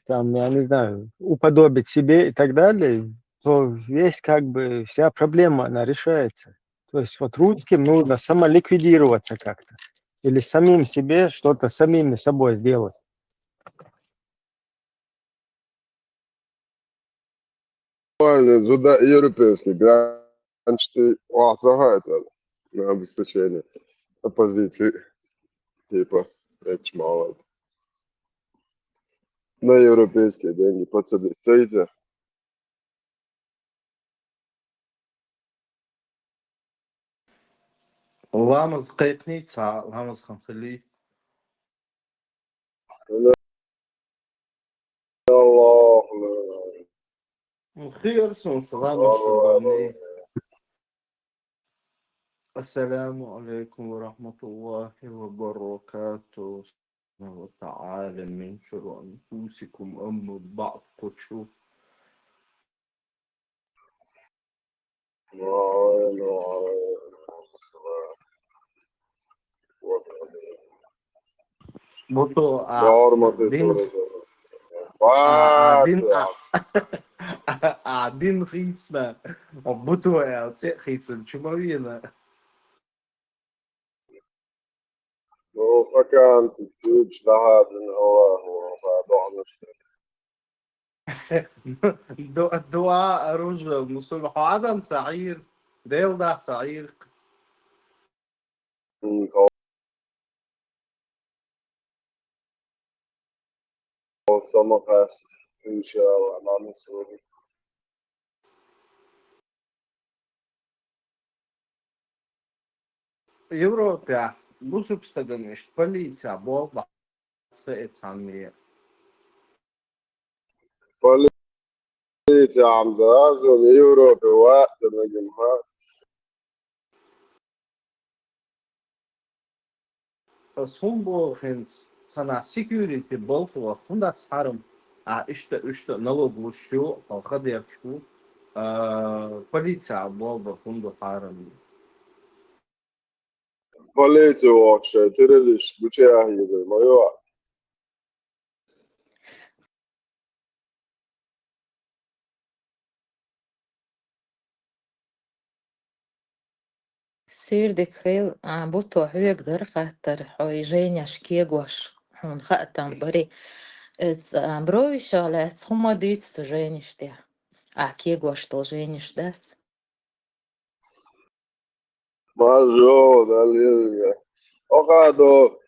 там, я не знаю, уподобить себе и так далее, то весь как бы вся проблема, она решается. То есть вот русским нужно самоликвидироваться как-то или самим себе что-то самими собой сделать. Сюда европейский гранчатый загается на обеспечение оппозиции, типа, это мало. На европейские деньги подсадите. لامز قيقنيتها لامز خنخلي الله خير سون شغال الشرباني. السلام عليكم ورحمة الله وبركاته وتعالى من شر أنفسكم أم بعض قدشو بطو قاعدين قاعدين خيسنا بطو يا خيسن شو ما بينا فكانت تجيبش لها من الله وفادوها الدعاء رجل مصلح عدم سعير ديل ده سعير سمقاس إن شاء الله مع مسؤولي Европе bu substăgănești, poliția, boba, să-ți amie. Poliția am dat în Europa, وقت ما جمعها Sfumbo fins sana security bolfo fundas harum a işte налоговую şu alxadı şu poliția boba fundu harum. Quality watch, Tirilish, Buchahi, Mayo. Syrdik heel buto hyök dörqahtar hoi žēņaš kiegoš un hātam bari. Es brojušā lēc huma dīts tu žēņištie. Kiegoš to žēņištēs. Majo, Dalia. Ogado,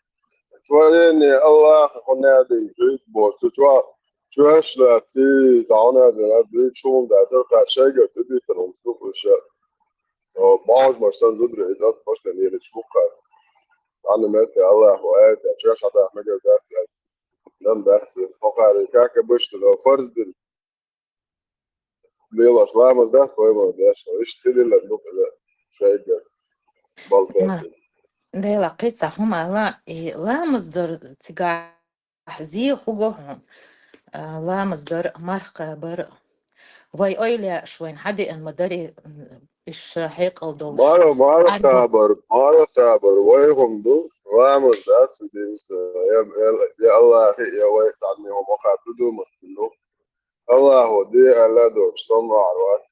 Twarene, Allah, Honadi, Great Board, to try. Trash that is on a big chum that are shagger to different super shot. بعض مرسان زدر إذا فشل نيل شوكا أنا مت الله وقت أشوف هذا مجال ذات لم بحث فقار كاك بشت لو فرز دل بيلا سلام ذات قوي ما بيش إيش تدل لنوك ذا شيء بالتالي ده لقيت سهم لا مصدر تجاه زي خوجهم لا مصدر مرق بر وي أيلة شوين حدي المدري إيش هيك الدولش مارو خبر ويهم دو رامز ذات سديس يا الله يا ويت عني هم قابلوا مسلو الله ودي على دو صنع روات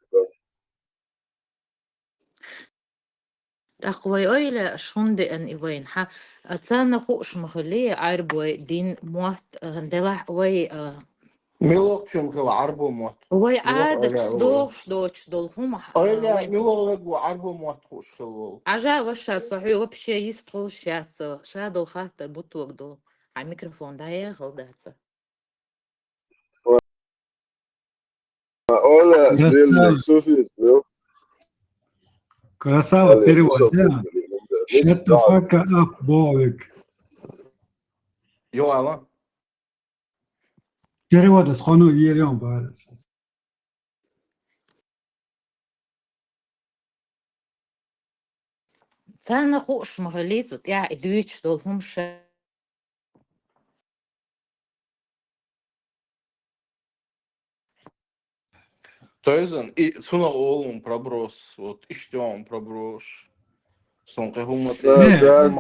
أخوي أيلة شوندي أن إيوين أتسانا خوش مخليه عربوي دين موت دلح وي ميلوكشم في العرب وموت وي عادك دوش دولهم أيلا ميلوك وعرب موت خوش خلو عجا وشا صحيح وبشي يستخل شاتسو شادو خاطر بطوك دو على الميكروفون ده ياخل داتسا Hola, Bill, Sophie, bro. Красава, перевод, да? Shut the fuck up, Bolek. يلا Перевод с хону ерем барас. تسانا خوش مخليتو تيا إدويتش دولهم شا Toizan, suna oğlum probros, вот iştiyom probros. Son kehumma Sen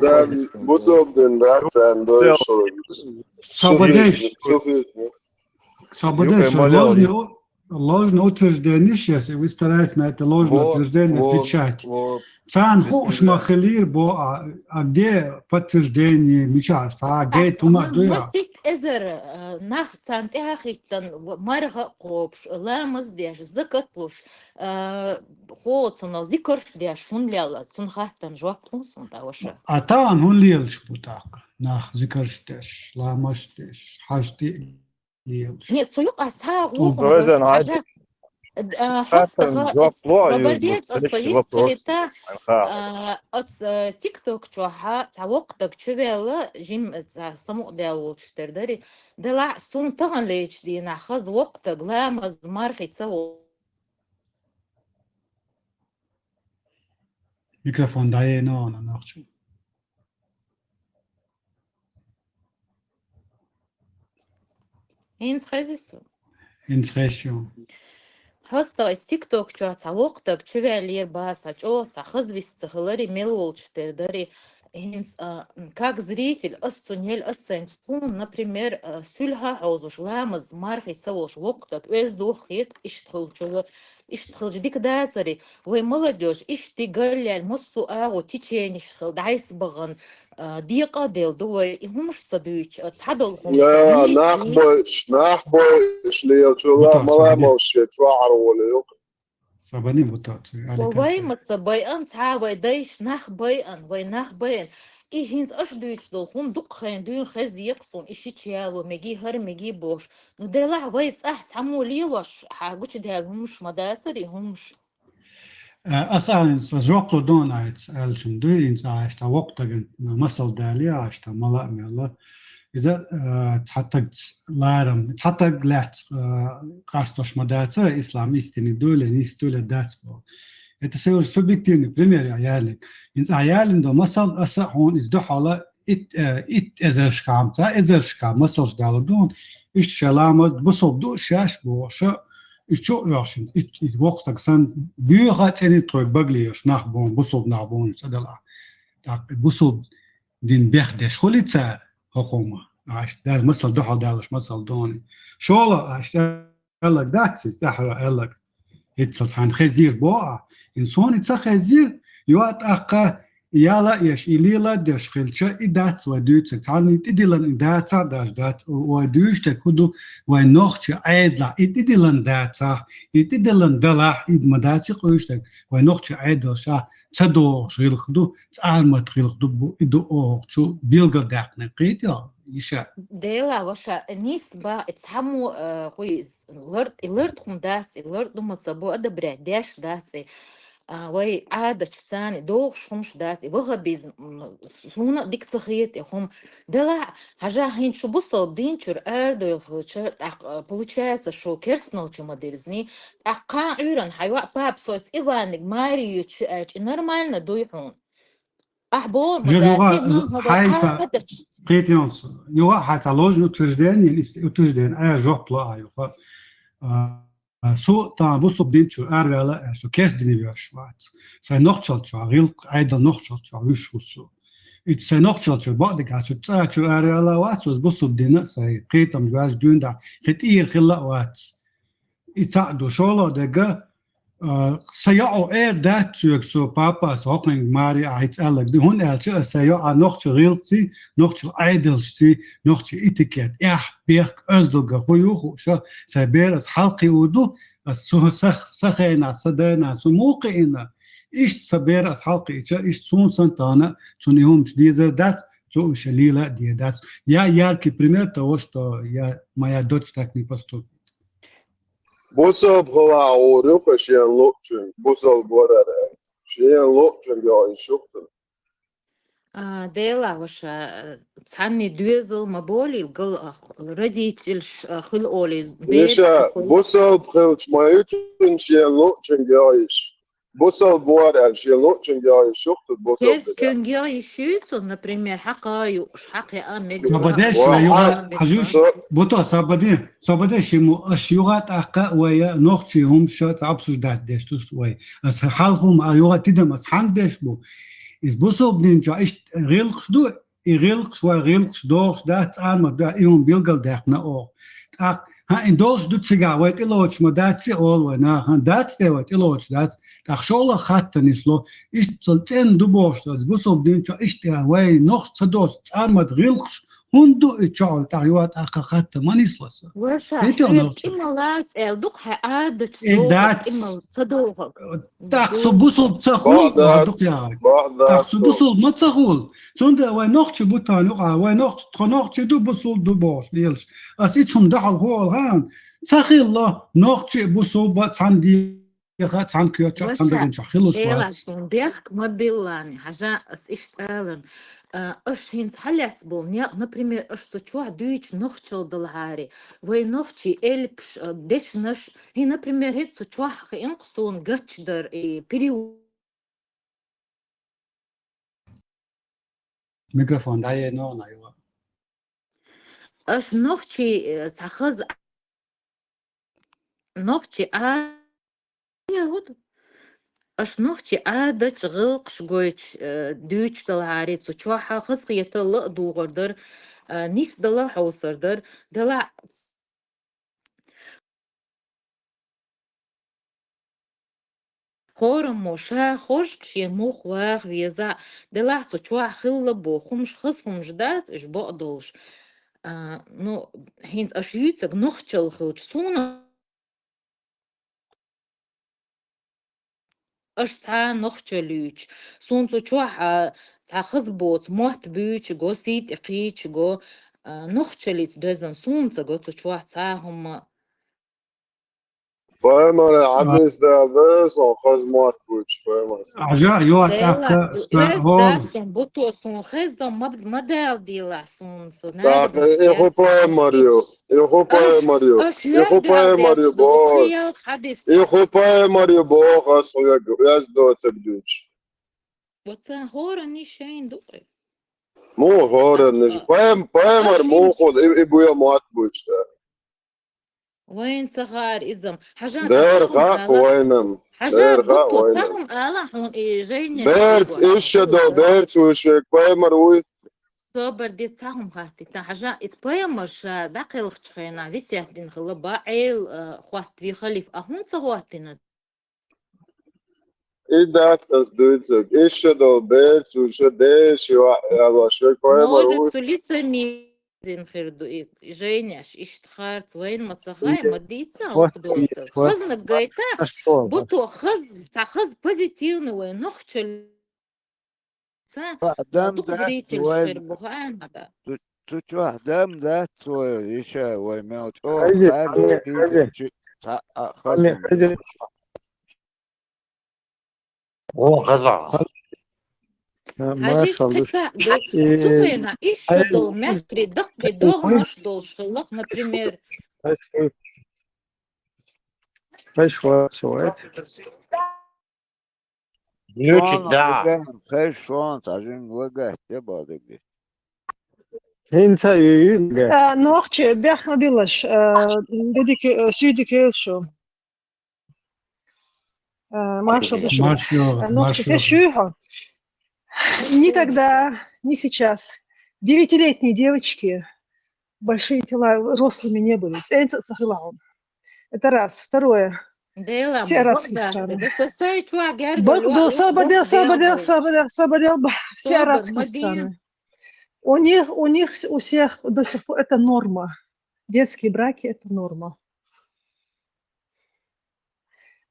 bu sordun da sen de Свободен, ложное утверждение сейчас, и вы стараетесь на это ложное утверждение отвечать. Цан хуш махалир бо, а где подтверждение меча? Где тума дуя? مسيت إزر ناخ سانت إخيتن مرغ قوبش لامز ديش زكتلوش خوصنا ذكرش ديش هون ليلا تون خاتن جواب تونسون تاوشا Атан он лелш бутак, нах зикрштеш, ламаштеш, хашти лелш. нет суюк асаа Зоэден, عجا Габардец остаюсь целита от тик ток чуаха тавоктак чувела жим саму деалчтердари дела сун таган леч дина хаз вокта гламаз мархи цаво Микрофон дае но на нахчу. инс хазису Инсрешио. Хоста TikTok чуа цавоктак чувелир баса чо цахазвис цахлари мелолчтердари инс как зритель ассунель оценцун например сюльха хаузуш ламаз мархи цавош воктак эздухит اشتغل ديك داسري وي молодежь اشتغل مصو او تيچينش دايس بغن ديقا ديل دوي همش صدويش تحدلهم لا نحبش ليل شو ما مش يتوعر ولا يوك Sabani butat. وي متصبيان صحابي دايش نخبيان وي نخبيان إيهنز أشدوش دولهم دقخين دون خزي يقصون إشي تشيالو ميجي هر ميجي بوش نو دلع ويتس أحت عمو ليوش حاجوش دهالهمش مداتري همش أسأل زوقلو دون عيتس ألشم دوي إنس عاشتا وقتا مسل دالي عاشتا ملأمي الله إذا تحتاج لارم تحتاج لات قاستوش مداتر إسلاميستيني دولة نيس دولة داتبو Это совершенно субъективный пример عيالك. إنس عيالين دو مثل أسا هون إز دو حالة إت إزرشكام تا إزرشكام مثلش دالو دون إش شلامت بصوب دو شاش بوشا إش شو ياشن إت وقتك سن بيوغا تاني تروي بغليش نخبون بصوب نخبون سدلا بوصل دين بيخدش خليتsa حكومة عش دار مثل دوحة دارش مثل دوني شولا عش قالك داتس استحرى قالك اتسل عن خزير بوع إنسان اتسل خزير يوات أقا يالا يش إليلا دش خلشة إدات ودوت تعني تدلن إدات داش دات ودوش تكودو ونوخش عيدلا إدلن دات إدلن دلح إد مداتي قوشتك ونوخش عيدل شا تدو شغلقدو تعلمت خلقدو إدو أوه شو بيلغر داقنا قيتيا يشا ديلا وشا نسبة اتحمو خويز الارد خم داتي الارد متصبو أدبرع داش داتي وي عادة ثاني دوغش خمش داتي بغبيز سونا ديك تخيط هم دلع حاجة هين شو بصل دينشر اردو يلخلشر получается что керснал чума дерзни ака уран хайва пап соц иваник марию чэрч нормально дуйхун أحبور مداتي من هذا حيث قيتيونس يوا حتى لوج утверждение أي جوبلا أيوة سو تا بوسو بدينشو أرجع سو كيس دنيا شوات سي نوختشل شو غيل عيدا نوختشل شو وش وسو سي نوختشل شو بعدك عشان تساعد أرجع واتس بوسو بدينا سي قيتم جواز دون دا خطير خلا واتس يتعدو شولا دقة سياو دات سو بابا سوكن ماري عيت ألك دي هون ألشة سياو نوختش غيلتي نوختش عيدلشتي نوختش إتيكيت بيرك أزلقة هو شو سيبيرس حلقي ودو سو سخينا صدينا سو موقعنا إيش سبيرس حلقي إيش سون سنتانا سونيهم ديزر دات سو شليلة دي دات يا ياركي بريمير توشتو يا ما دوتش تكنيك بستو بوصل بخلا عوريو شيئا لوكشن بوصل بورا شيئا لوكشن بيا يشوفتن ديلا وشا تعني دوزل مبولي القل رديتل خل أولي نشا بوصل بخلش ما يمكن شيئا لوكشن بيايش بوصل بورا شيئا لوكشن بيا يشوفتن بوصل كيف تنجا يشيتو например حقايو حقي أمك سبدش يوغا حجوش بوتو سبدش مو أشيوغات أقا ويا نوختي هم شات عبسوش دات ديش توست ويا أس حالهم أيوغا تدم أس حندش بو إز بوصو بدين جا إيش غيلقش دو غيلقش وغيلقش دوغش دات عالم دا إيهم بيلقل داقنا أو ها إن دوغش دو تسيقا ويت إلوش ما داتسي أول ونا ها داتس دي ويت إلوش داتس تخشولا خاطة نسلو إيش تلتين دو بوش داتس بوصو بدين جا إيش تيها وي نوخش تدوش عالم غيلقش هندو إتشعل تعيوات أخا خاطة ما نسلسا ورشا حريت إما لاس دوق عادة داتس إما صدوغ تاقصو بوصل تسخول وعدوك ياك تاقصو بوصل ما تسخول سوندا وي نوخش بوتان يقع وي نوخش تخنوخش دو بوصل دو بوش ليلش أسيتهم دحل هو الغان تسخي الله نوخش بوصل باتساندي يخات عن كيوتشا تساندين شخيلوش واتس بيخ مبيلاني حاجة إشتغلن أش هين حليت بول например أش تشوع دويش نخشل دلعاري وي نخشي إلبش دش نش هي например هيت تشوع إنقصون قتشدر بريو ميكروفون داية نون أيوة أش نخشي تخز نخشي يهود أش نخشي عادة غلقش قويش دويش دلعاري تشوعها خزقية الله دوغردر نيس دلا حوصردر دلا خورم موشا خوش شي موخ واخ ويزا دلا تشوع خلا بوخمش خصهمش دات إش بقدلش نو هينز أشيوتك نخشل خلش سونا أش تا نخشلوش سون تشوع تا خزبوت موت بيوش جو سيت إقيش جو نخشلت دوزن سون تجو تشوع تا هم فاهمة عميس دا بس وخز موت بوش فاهمة عجاء يوات أكا هول بوتو سون خزم ما دال ديلا سون Так, يخوبا ماريو يخوبا ماريو يخوبا ماريو بوس يخوبا ماريو بوس يزدو تبدوش وتسان هورا نيشين دوقي مو هورا نيش فاهم مو خود إبويا موت بوش وين صغار إزم حاجات دير صغم غاق آلا وينم حاجات دير غاق بطو وينم صغم آلا حون جايني بيرت شبيبو إيش دو بيرت وشك بايمر وي صبر دي صغم غاتي تا حاجة إتبايمرش داقل خشخينا فيسيات دين خلبا عيل خوات في خليف أهون صغواتنا إيه دات أس دويتك إيش دو بيرت وش ديش يا شك بايمر وي может улица ميزين خير دوئي جاينيش إشتخارت وين ما تصغاي ما ديتا وقدوتك خزنا قايتا بطو خز позитивный وين نخشل دم دوق ذات زريتل خير وين بوغان هذا تروح دم ذات ويشا ويموت أو حجر خالد حجر كيف حجر خزم حجر هو غزع ما حاجيش شاء الله قطع تخينا إيش دو مخري دق دو مش دو شلق например Ключик, да. خير شلون عشان وقعت تبغى انت يقول نوختي بيخ ما بيلاش ديك سيدك يوشو Маша душу. Ногти фешуха. Ни тогда, ни сейчас. 9-летние девочки, большие тела, рослыми не были. Это раз. Второе. Все арабские страны. Соборел. Все арабские страны. У них у всех до сих пор это норма. Детские браки – это норма.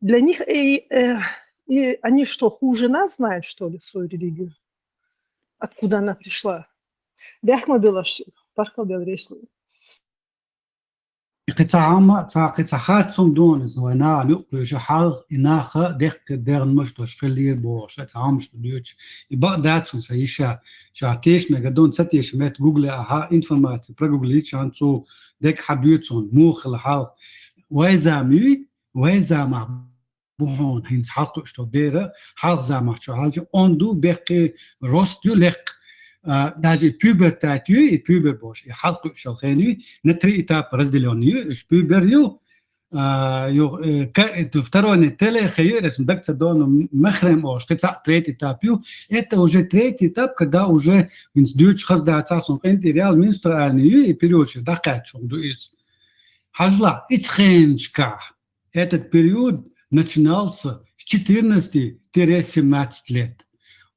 Для них и они что, хуже нас знают, что ли, свою религию? Откуда она пришла? Бяхма Белаши, Паркал Белреслу. قطعات صندون زوانا نقول شو حال إناخ دق درن مش تشخلير بوش تعامش تديوش يبقى داتون سيشا شعتيش نقدون ستيش مات جوجل ها إنفورمات برجوجليت شانسو دق حديوتون موخ الحال وإذا مي وإذا مع بوهون هنس حالتو اشتو ديرة حال زامع شو حالجو أندو بقي روستيو لق даже пубертатью и пубер бош и халку шалхенью на 3 этапа разделенную из пуберью второй неделе хейрес дакца дону махрем ош это третий этап это уже третий этап когда уже институт хаздаться сон реал менструальный и период дакат что из хажла ицхенчка этот период начинался с 14-17 лет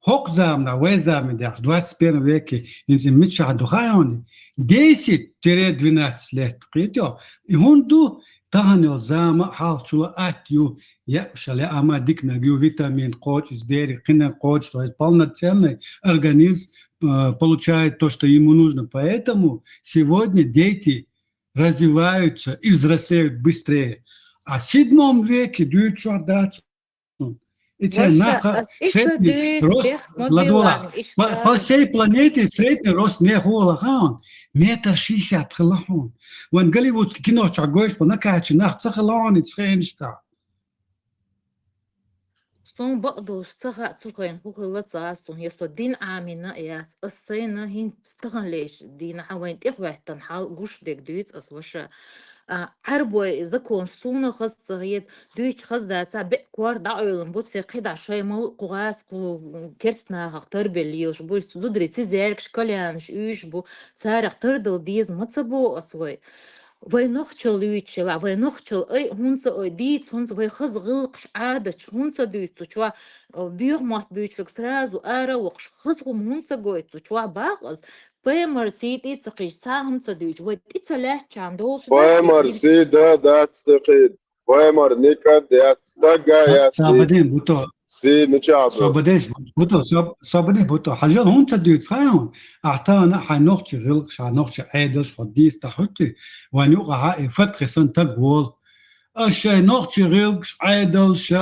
Хок замна, везами, 21 веке, инзим митша духайони, 10-12 лет, критё. И хунду таханил зама, халчула атью, я шале ама дикна гю витамин, коч, избери, кина коч, то есть полноценный организм получает то, что ему нужно. Поэтому сегодня дети развиваются и взрослеют быстрее. А в 7 веке дают чудачу. Это средний рост ладола. По всей планете средний рост не холохан. 1.60 м холохан. Ван голливудский кино чагош по накачи нах цахалан и цхеншка. Сон бaqdol saga tsuqeen huqilata son yeso din aamina yaat asayna hin stagan leesh din hawayn iqwahtan hal gush deg duit aswasha عربوا إذا كون صونا خاص صغير دويش خاص ده تعب كوار دعوة بوتسي قيد شيء مال قواس كرسنا هختار بليوش بوش زودري تزارك شكلانش إيش بو صار هختار دل ديز ما تصبو أصوي وين نخشل يتشلا وين نخشل أي هونس أي ديت هونس وين خاص غلقش عادة هونس دويت شوا بيوم ما بيوش لك سراز وآرا وقش خاص هونس جويت شوا باقز Пэмэр сид и цакиш сам цадуч. Вот и целях чам долш. Пэмэр сид да цакид. Пэмэр никад да цага я. Сабадин буто. Си ничаб. Сабадин буто. Хажал хун цадуч خايون. أعطانا حنوخش غلق شنوخش عادش خديس تحطي ونوقع فترة سنة تقول. الشيء نوخش غلق عادش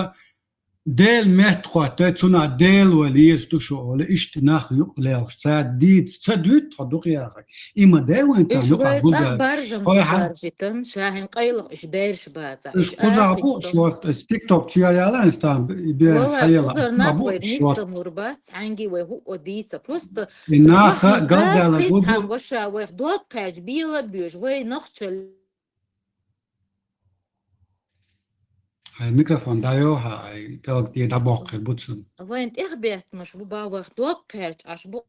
ديل مهتقوات تسونا ديل وليش تشوال اشتناخ يقلق ساد ديت سدوت حدوق يا أخي إما ده وين تنوقع بوجا برجم شاهن قيل إيش بيرش بازا إيش قزع بو شوت تيك توك شيا يلا إنستان بيرس خيلا أبو شوت مربات عنجي وهو وديت بروست إنها قلد على بود وشا ويخدوت قاج بيلا بيوش وين نخشل هاي الميكروفون دايو هاي بيلق دي دابوق البوتسن وين إخبرت مش بباوغ توقعت عش بو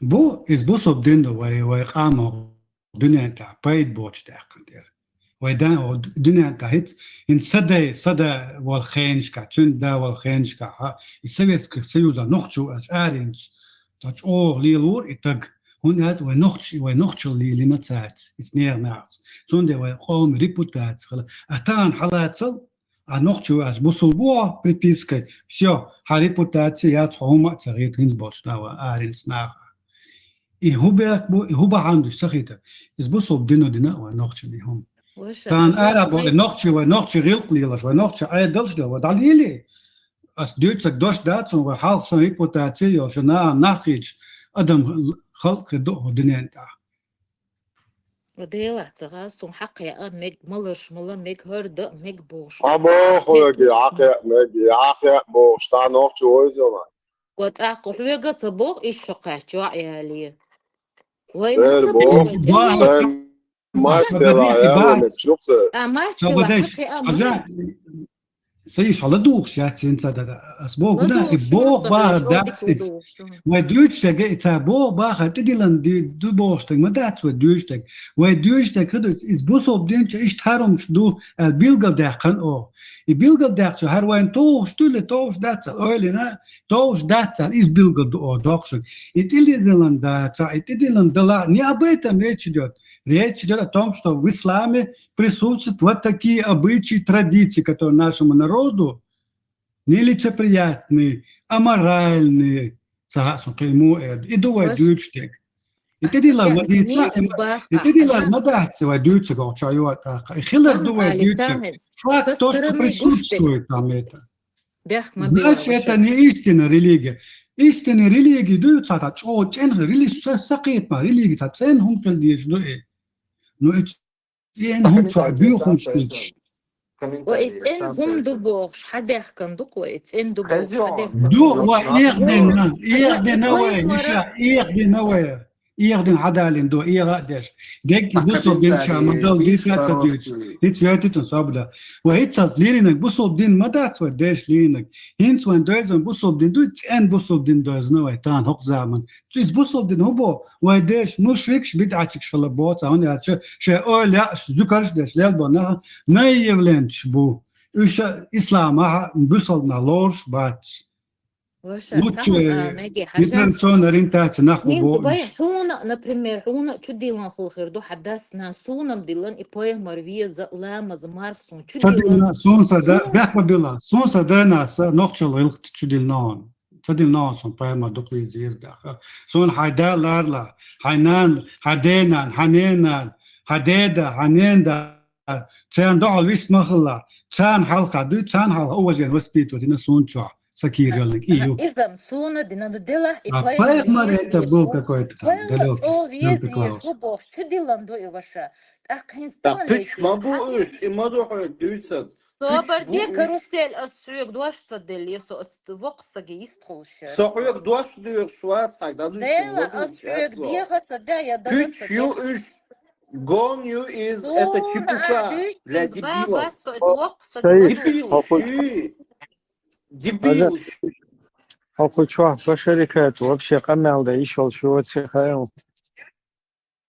بو إز بو صوب دينو وي قامو دنيا تاع بايد بوتش تاعقن دير ويدان دنيا تاع هيت إن صدى والخينش كا تندا والخينش كا السوفيت سيوزا نوختشو أش آرينز تاج أور ليلور إتاق هون هاز ونوختشو لي نتساعد إسنير ناعز زوندي ويقوم ريبوتات أتان حالاتل نوختشو أش بوصلبوع بريبيسكي все репутация هما تغيير هنزبوش داوا آرينز ناخ هو عنده سخيته إز بوصل دينا ونوختشو ليهم وش تان حاجة أرابو نوختشو غيلت ليلاش ونوختشو أيدلش دو وداليلي أس دوتسك دوش داتسون وحالسن ريبوتاتيو شنا ناخيج أدم خلق دو دنيا انتا وديلا تغاسون حقي ميك ملش ملا ميك هرد ميك بوش أبو خويا عاقي مجي عاقي بوش تاع نوختشو ويزونا وتعقو حويقة تبوغ إيش شقات عيالي وين سير بو سير ما استلا يا ولد شو بصير ما استلا حقي حاجة سيش على دوخش يا تنسى دا أسبوع كده بوغ بار داتس ودوشتك إتا بوغ بار تديلن دو بوشتك ما داتس ودوشتك ودوشتك كده إز بوصل دينش إيش تهرم شدو البيلغل داخن أو البيلغل داخل هر وين توش تولي توش داتس أولينا توش داتس إز بيلغل دو داخل إتديلن داتس إتديلن دلا необычно речь идет. Речь идет о том, что в исламе присутствуют вот такие обычаи, традиции, которые нашему народу нелицеприятные, аморальные. И думаю, дючтек. И ты делал мадаться, дючтек, и хилер думает, дючтек. Факт то, что присутствует там это. Значит, это не истинная религия. Истинная религия, дючтек, религия сакитма, религия, ценхум калдиш, Ну, هم شعبيهم شتيش. وإتسنهم دبوغش حداخ كان دوك وإتسن دبوغش حداخ دو وإيغدنا إيغدنا إيغدن عدالين دو إيغدش ديك بوصل دين شامدل دي تاتديش دي تياتيتن صابدا وإتساز لينك بوصل دين مدات وديش لينك هينس وين دوزن بوصل دين دو تسن بوصل دين دوزنا ويتان حق زمن تيز بوصل دين هو وديش مشركش بدعتك شلبوت هون يا شيء لا ذكرش ديش لا بنا نايفلنش بو إيش إسلام بوصلنا لورش باتس нетрадиционная ориентация нахуй حونا например حونا شو ديلان خلخير دو حدثنا سونم ديلان إبويه مرвия за лама за мархсун شو ديلان سونسا دا بيحكوا ديلان سونسا دا ناس نقشل الخت شو ديلان تديلان سون بايما دوكلي زيز بيحكوا سون حيدا لارلا حنان حدينان حنينان حديدا حنيندا تان دعال ويس مخلا تان حلقة دو تان حلقة أول جن وسبيتو دينا سون شو سكير يقولك إيوه. إذا سونا دينا ديلا إبايك مرة تبوك كويت كان دلوك. شو بوش شو ديلان دو إيواشا تأخين ستان ليش ما بوش إما دوح دويتك. صبر دي كروسيل السوق دوش صدل يسو وقت سجي يستخلش. سوق دوش دوش شوات حق دادو. ديلا السوق دي خد صدق يا دادو. Küçüğü Gonyu is это чепуха для дебилов. Дебил. Оку чё, по шарикату вообще камел да ишел шо цехаем.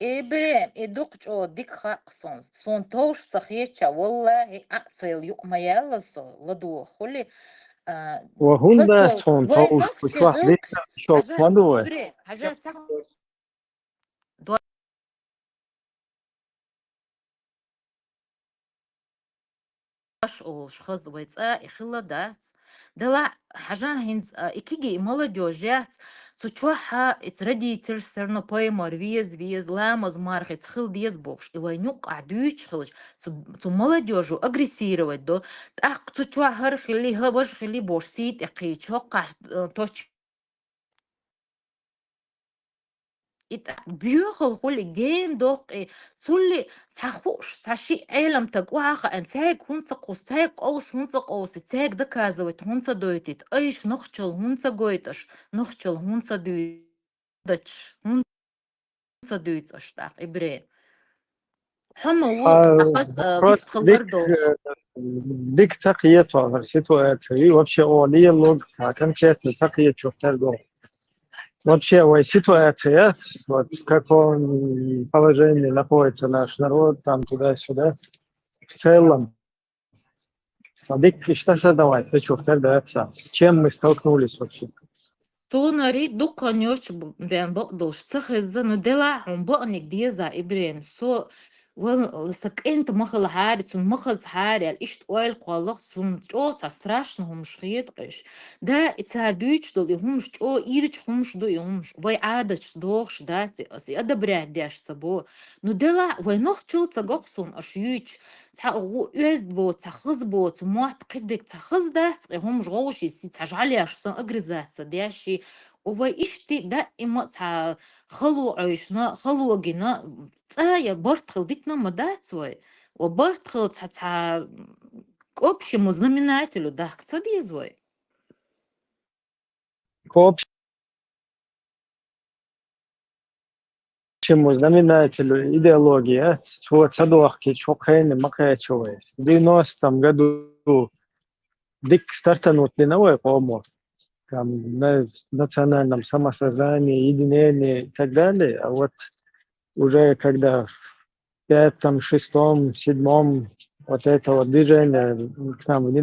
إبراهيم إدوق جو ديك خاقصون صون توش صخيتشا والله أعطيل يوم ما يلصو لدو خلي وهم ده صون توش شو ديك شو مدوه. إبراهيم حاجة سخ أولش خزويت إخلا دات دلا حاجة هنز إكيجي молодежь تشوحها إترديتر سرنا بايمر виз لامز мархет خل ديز بوش إوانيوق عدوش خلش تو молодежь агрессировать до так تشوحها خلي هبش خلي بوش سيت إقيش هقع توش بيوخل خلي جين دوق تولي تخوش تشي علم تقواخ أن تاج هنت قوس تاج قوس هنت قوس تاج دكازوت هنت دويتت أيش نخشل هنت قويتش نخشل هنت دويتش هنت دويتش أشتاق إبراهيم Просто дик цахиет ситуация. И вообще олия лог, конкретно цахиет чуфтергол. Вообще, ситуация, вот в каком положении находится наш народ, там туда-сюда, в целом, что задавать, ты что, с чем мы столкнулись вообще? Сонари дуканёч бен бaqdolш tsakhiza no delahum baqnik diza ibrahim so wal sakent makhal harit sun makhaz hari al isht oil qalaq sun cho страшнохum shkhit qish da itsaduch dol hum cho irch hum shdo hum vai adach doch dati as ada bradash sabo no dela vai noch cho tsagoksun ashyuch tsa uz bo tsakhiz bo tsmat qidik tsakhiz da hum jghoshi si tsajaliash san agrizatsa dashi وفي إشتي دائما تاع خلو عيشنا خلو جينا يا برتخل ديتنا مداتوي وبرتخل تاع общему знаменателю да кцади звой К общему знаменателю идеология, что цадуахки чокхейны макаячовые. В 90-м году дик стартанут леновой помо. Там, на национальном самосознании, единении и так далее. А вот уже когда в 5-м, 6-м, 7-м вот это вот движение к нам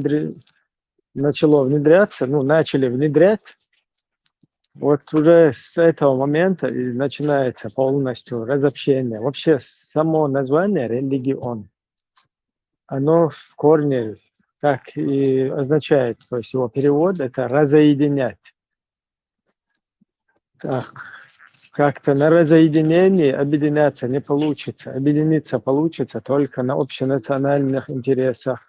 начало внедряться, начали внедрять, вот уже с этого момента и начинается полностью разобщение. Вообще само название «религион», оно в корне как и означает, то есть его перевод – это «разоединять». Так, как-то на разоединении объединяться не получится. Объединиться получится только на общенациональных интересах.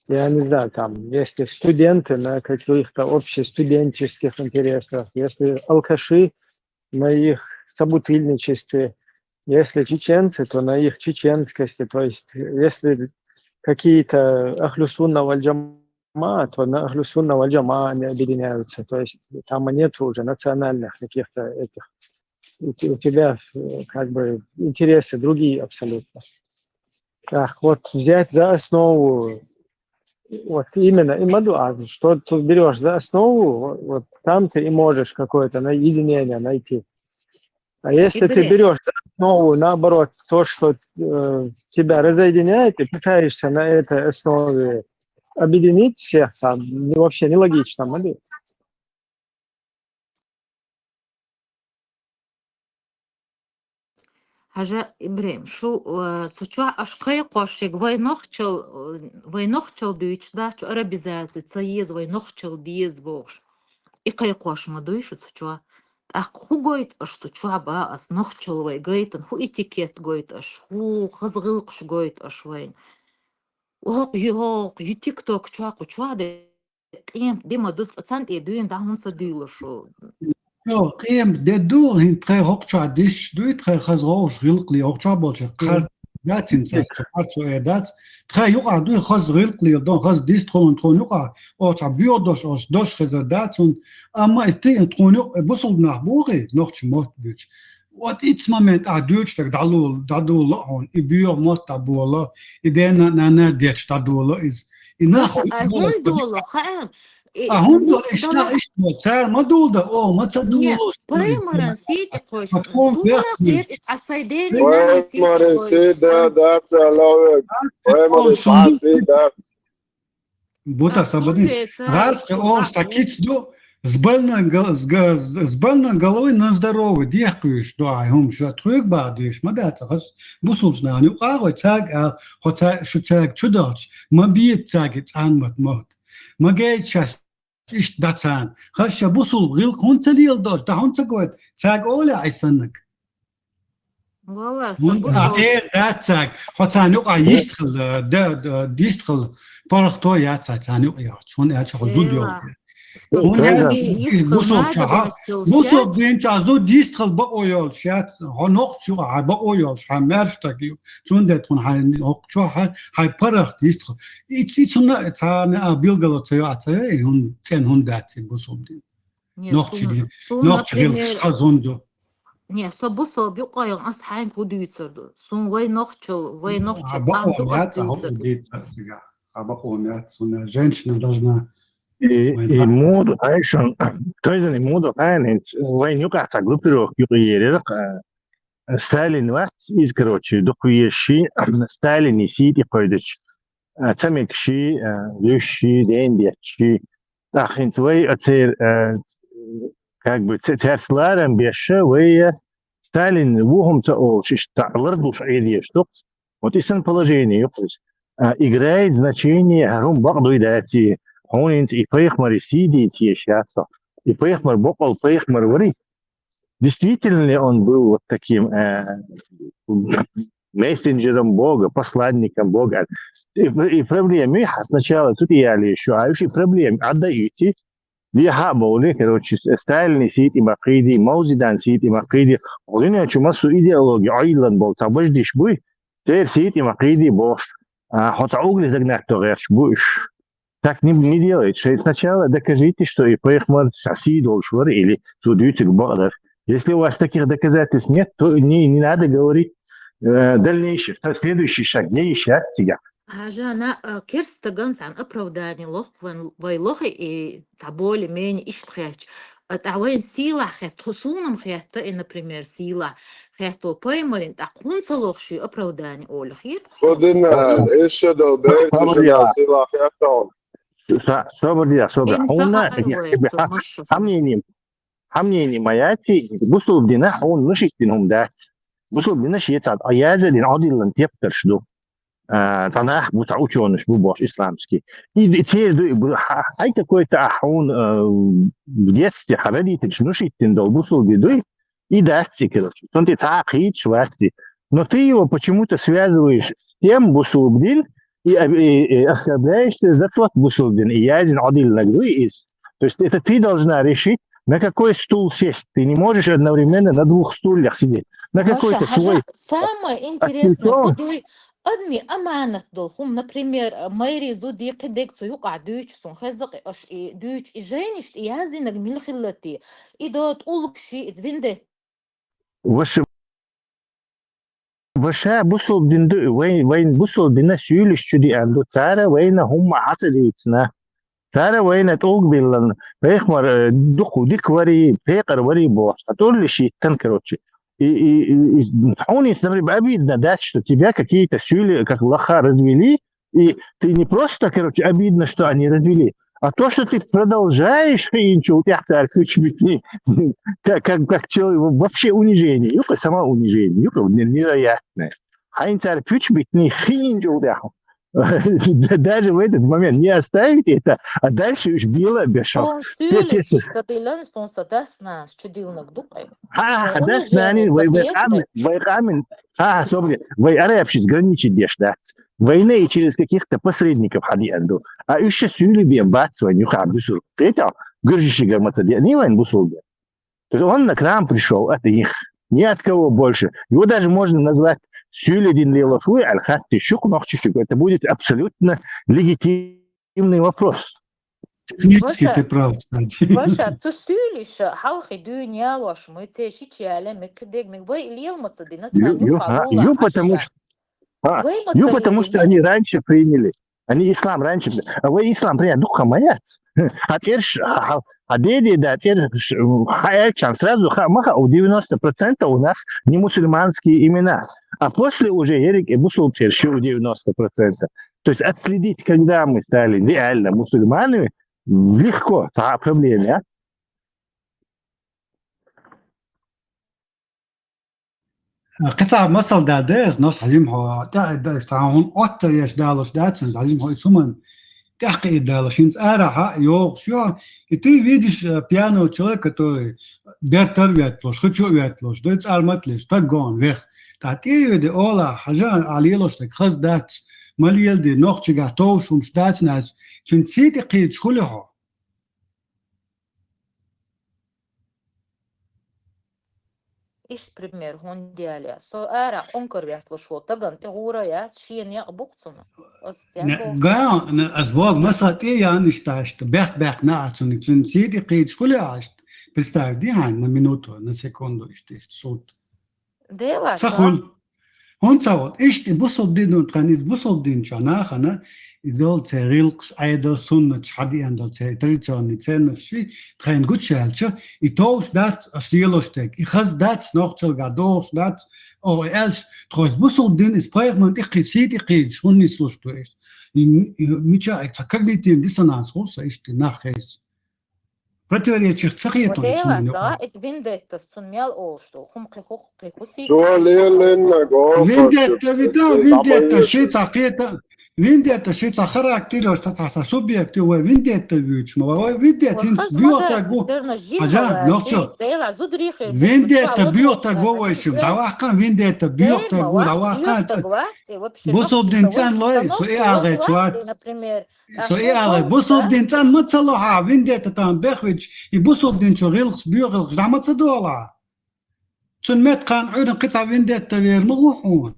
Я не знаю, там, если студенты на каких-то общестуденческих интересах, если алкаши на их собутыльничестве, если чеченцы, то на их чеченскости, то есть если какие-то ахлюсунна валь-джама, то на ахлюсунна валь-джама они объединяются. То есть там нет уже национальных каких-то этих. У тебя как бы интересы другие абсолютно. Так, вот взять за основу, вот именно имадуа, что ты берешь за основу, вот там ты и можешь какое-то единение найти. А если ты берешь за основу, наоборот, то, что тебя разъединяет, и пытаешься на этой основе объединить всех, там вообще нелогично, модель. حاجة إبراهيم شو تشوع أشقي قاشيك وينخشل دويتش دا شو أربي زات تسيز وينخشل ديز بوش إقاي قاش ما دويش تشوع أخو قويت أش تشوع با أس نخشل ويقايتن هو إتيكيت قويت أش هو خزغلقش قويت أش وين وهو يتيك توك تشوع قشوع دي قيم ديما دوت أتسانت إيدوين دا هنسا ديلو شو לא, קיים דדור, הם תחי הוקצ'ה דיש דוי, תחי חזרו, שרילקלי, הוקצ'ה בולצ'ה, חר דאצין צאצ' חרצו דאצ, תחי יוקע דוי חז רילקלי, דון חז דיס תחולון תחון יוקע, הוקצ'ה ביודוש, דוש חזר דאצון, אמה אסתי תחון יוקע, בוסל נחבורי, נוחצ' מות ביץ'. Wat iets moment duurt dat dadul on ibio mot tabula idena na det dadula is ina هندول خان هندول إيش ما دول ده ما تصدقوا بريمر نسيت قوش دولا خيط الصيدين ما نسيت ده تلاوي ما نسيت ده بوتا سبدين раз он сакит до с больной головой на здоровый дехкуешь, да, هم شو تروح بعدش ما ده تخص بوصلنا نقاعد تاج حتى شو تاج شو داش ما بيت تاج عن مت ما جاي شاش إيش داتان خش بوصل غير هون تليل داش ده هون تقعد تاج أولى عيسنك والله ده تاج حتى نقع يستخل ده يستخل فرختو يا تاج نقع شون يا شو زود بوصل بين تعزو ديستخل بقويال شات هنوق شو بقويال شمرش تاكيو شون ده تون هنوق شو هاي فرخ ديستخل إيشنا تانا بيلغلو تياتي هون تين هون داتين بوصل دين نوق شغل خزوندو Не, собусо бюқайын ас хайн кудуйцерду. Сун вай нохчел, вай нохчел, Обо анту ас умят, а дуйцерду. обо умят. Женщина должна И моду, айшон, то есть не моду, вай нюката группировок юкиерер, Сталин вас из, короче, докуеши, Сталин и сити пойдешь. Цамекши, вещи, деньги, ахин твой отцер, как бы царсларом беша, вы Сталин вухом-то шишта, лардуш айдеш, что? Вот и сан положение, играет значение, гарум багдуйдати, он и поехмар сидит сейчас, и поехмар бокал, поехмар варит. Действительно ли он был вот таким мессенджером Бога, посланником Бога? И проблемы сначала тут я еще, а еще проблемы отдаете. Виха боли, короче, Сталин сидит и Макриди, Маузидан сидит и Макриди. Он не чума су идеологию, Айлан был, табаждиш буй, теперь сидит и Макриди бош. Хотя угли загнать то будешь. Так не делайте. Сначала докажите, что и поехмар сосидол швар или судите к Богу. Если у вас таких доказательств нет, то не надо говорить дальнейших. Следующий шаг, где ищать себя. Жана керстаган сан оправдание лох вай лох и цаболи мень иштхач. Тавайн сила хет хусунам хетта и, например, сила хетто поймарин такунца лохши оправдание олхит. Ходина, ايش دلبيت وش سيلا خياتون. صبر همني ماياتي بوصل بدنا هون نشيتهم دات بوصل بدنا شيء تعد أيازة دين عادي لن تيبتر شدو تناح بتعوشون شبو باش إسلامسكي إذا تير دو هاي تكوي تاحون بديتي حبدي تشنوشيتين دول бусул بدوي и дасти, короче. Он ты так швасти. Но ты его почему-то связываешь с тем бусулбдин и оскорбляешься за тот бусулбдин. И язин адил нагдуй. То есть это ты должна решить, на какой стул сесть. Ты не можешь одновременно на двух стульях сидеть. На какой-то свой. Самое интересное, будуй أدمي أمانة دولهم, например, مايري زودي كدك سيوقع دوش سون خزق أش دوش إجانيش إيازي نجميل خلتي إذا تقولك شيء تفندت. وشا بوصل بندو وين بوصل بنا سيولش شدي عنده ترى وين هم عصريتنا ترى وين تقبل بيخمر دخو ديك وري بيقر وري بوح هتقول لي شيء تنكروتشي и он смотри, обидно, да, что тебя какие-то сюли, как лоха, развели, и ты не просто, короче, обидно, что они развели, а то, что ты продолжаешь, как человек, вообще унижение, юка, сама унижение, юка, невероятное. Хайнцар пючбитни хинджу, даже в этот момент не оставить это, а дальше уж било бешал. Вы арабщик граничит дешдать. Войны через каких-то посредников ходил. А еще сюли бем бацва нюха бусул. Это гржище гармата не войн бусул. То есть он к нам пришел, это их. Ни от кого больше. Его даже можно назвать Сюледин Лилофуй, Аль-Хатти Шукнохчишик. Это будет абсолютно легитимный вопрос. Технически ты прав, кстати. Ваша цусюлиша, халхи дюня лош, мы те щичали, мы кдег, мы вой лил мацадина, потому что они раньше приняли. Они ислам раньше. А вы ислам приняли, духа маяц. А теперь деди, да, теперь хаячан сразу хамаха, у 90% у нас не мусульманские имена. А после уже Ерик и Бусул терщу у 90%. То есть отследить, когда мы стали реально мусульманами, легко, та проблема, а? قطع مصل دادس نص حزيم هو تعاون أكتر يش دالوش داتسنز حزيم هو يسمن تحقيق دالوشين أراها يو شو ты видишь пьяного человека, который бертер ветлош, хочу ветлош, дойц арматлиш, так гон вех. Татию де ола хажан алилош так хаз датс малиел де нохчига тоушум штатснас чун сити қид шхулехо. Иш пример он диалия. Со ара онкор ветлош вот таган те гура я шин я буксуна. Ган أسباب مسات إيه يعني اشتاشت بيخ ناعتون تون سيدي قيد شكل عشت Представь, на минуту, на секунду, что суд. Дела, Сахул. Он цавод, ишти бусолдин und tranis бусолдин чанах, она идол церилкс айдол сунна чхади андол традиционный ценности, трен гучалча, и то уж дац аслилоштек, и хаз дац нохчел гадош дац, о эльш, трос бусолдин из проекмент, их кисит, их кис, он не слушает. Мича, это когнитивный диссонанс, also ишти нахес. Противоречие цахету. Дела, زائد فينديتا سنميال أولشتو خم قلقوسي Vendetta شيء Vendetta شيء خاراكتير وشتاع سوبيكتير وفندetta بيوش ما vendetta هنس بيوتا جو أجا نوتشو ديلا زودريخي vendetta بيوتا جو ويشو دواقا vendetta بيوتا جو دواقا بوصل دينتان لوي سو إيه على شوات سو إيه على بوصل دينتان ما تصلحها vendetta تام بخويش يبوصل دين شو غيلقس بيوغلقس دعمت صدولا سنمت كان عودن قطع vendetta بير مغوحون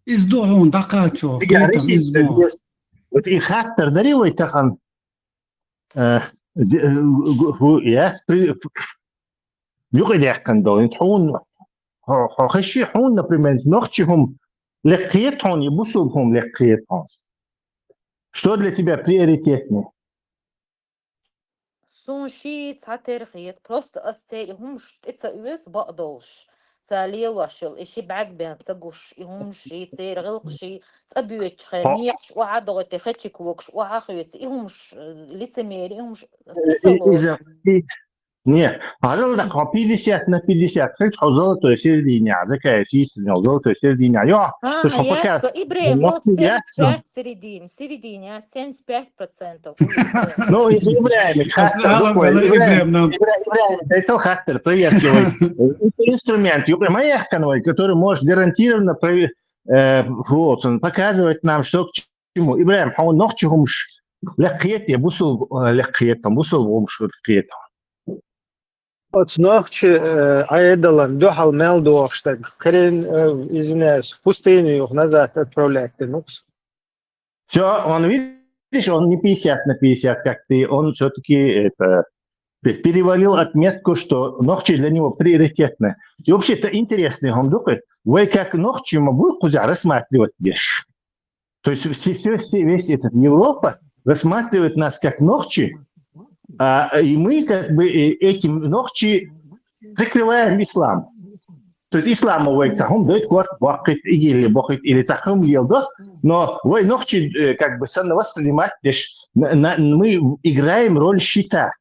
إزدوعون دقاتشو قيتم إزبوع وتي خاطر دري ويتخن هو ياس يقعد يحكن دول تحون خشي حون например نختهم لقيتهم يبصوهم لقيتهم что для тебя приоритетнее سونشي تعترخيت بروست أسي همش تتسألت بقدوش تالي واشل إشي بعق بين تقوش همشي تصير غلقشي تأبيوش خميش وعدغت خشك وكش وعخيت همش لتميري همش إذا не alors da quand 50 на 50 хоть золото середине а такая чистая золото середине я то что пока Ибрем вот 75 середине 75% ну Ибрем это хактер проверки инструмент Ибрем который может гарантированно вот показывать нам что к чему Ибрем он нохчумш легкиет я бусул легкиет там бусул вомш легкиет Ночи айдалан дохал мелдуах, что Карин, извиняюсь, в пустыню их назад отправлять. Все, он видишь, он не 50 на 50, как ты, он все-таки это перевалил отметку, что ночи для него приоритетны. И вообще-то интересный он думает, вы как ночи могу рассматривать вещь. То есть весь этот Европа рассматривает нас как ночи. И мы как бы этим ночи прикрываем ислам. То есть ислам говорит, он дает кварт бахит или цахам елда, но вы ночи как бы воспринимать, мы играем роль щита.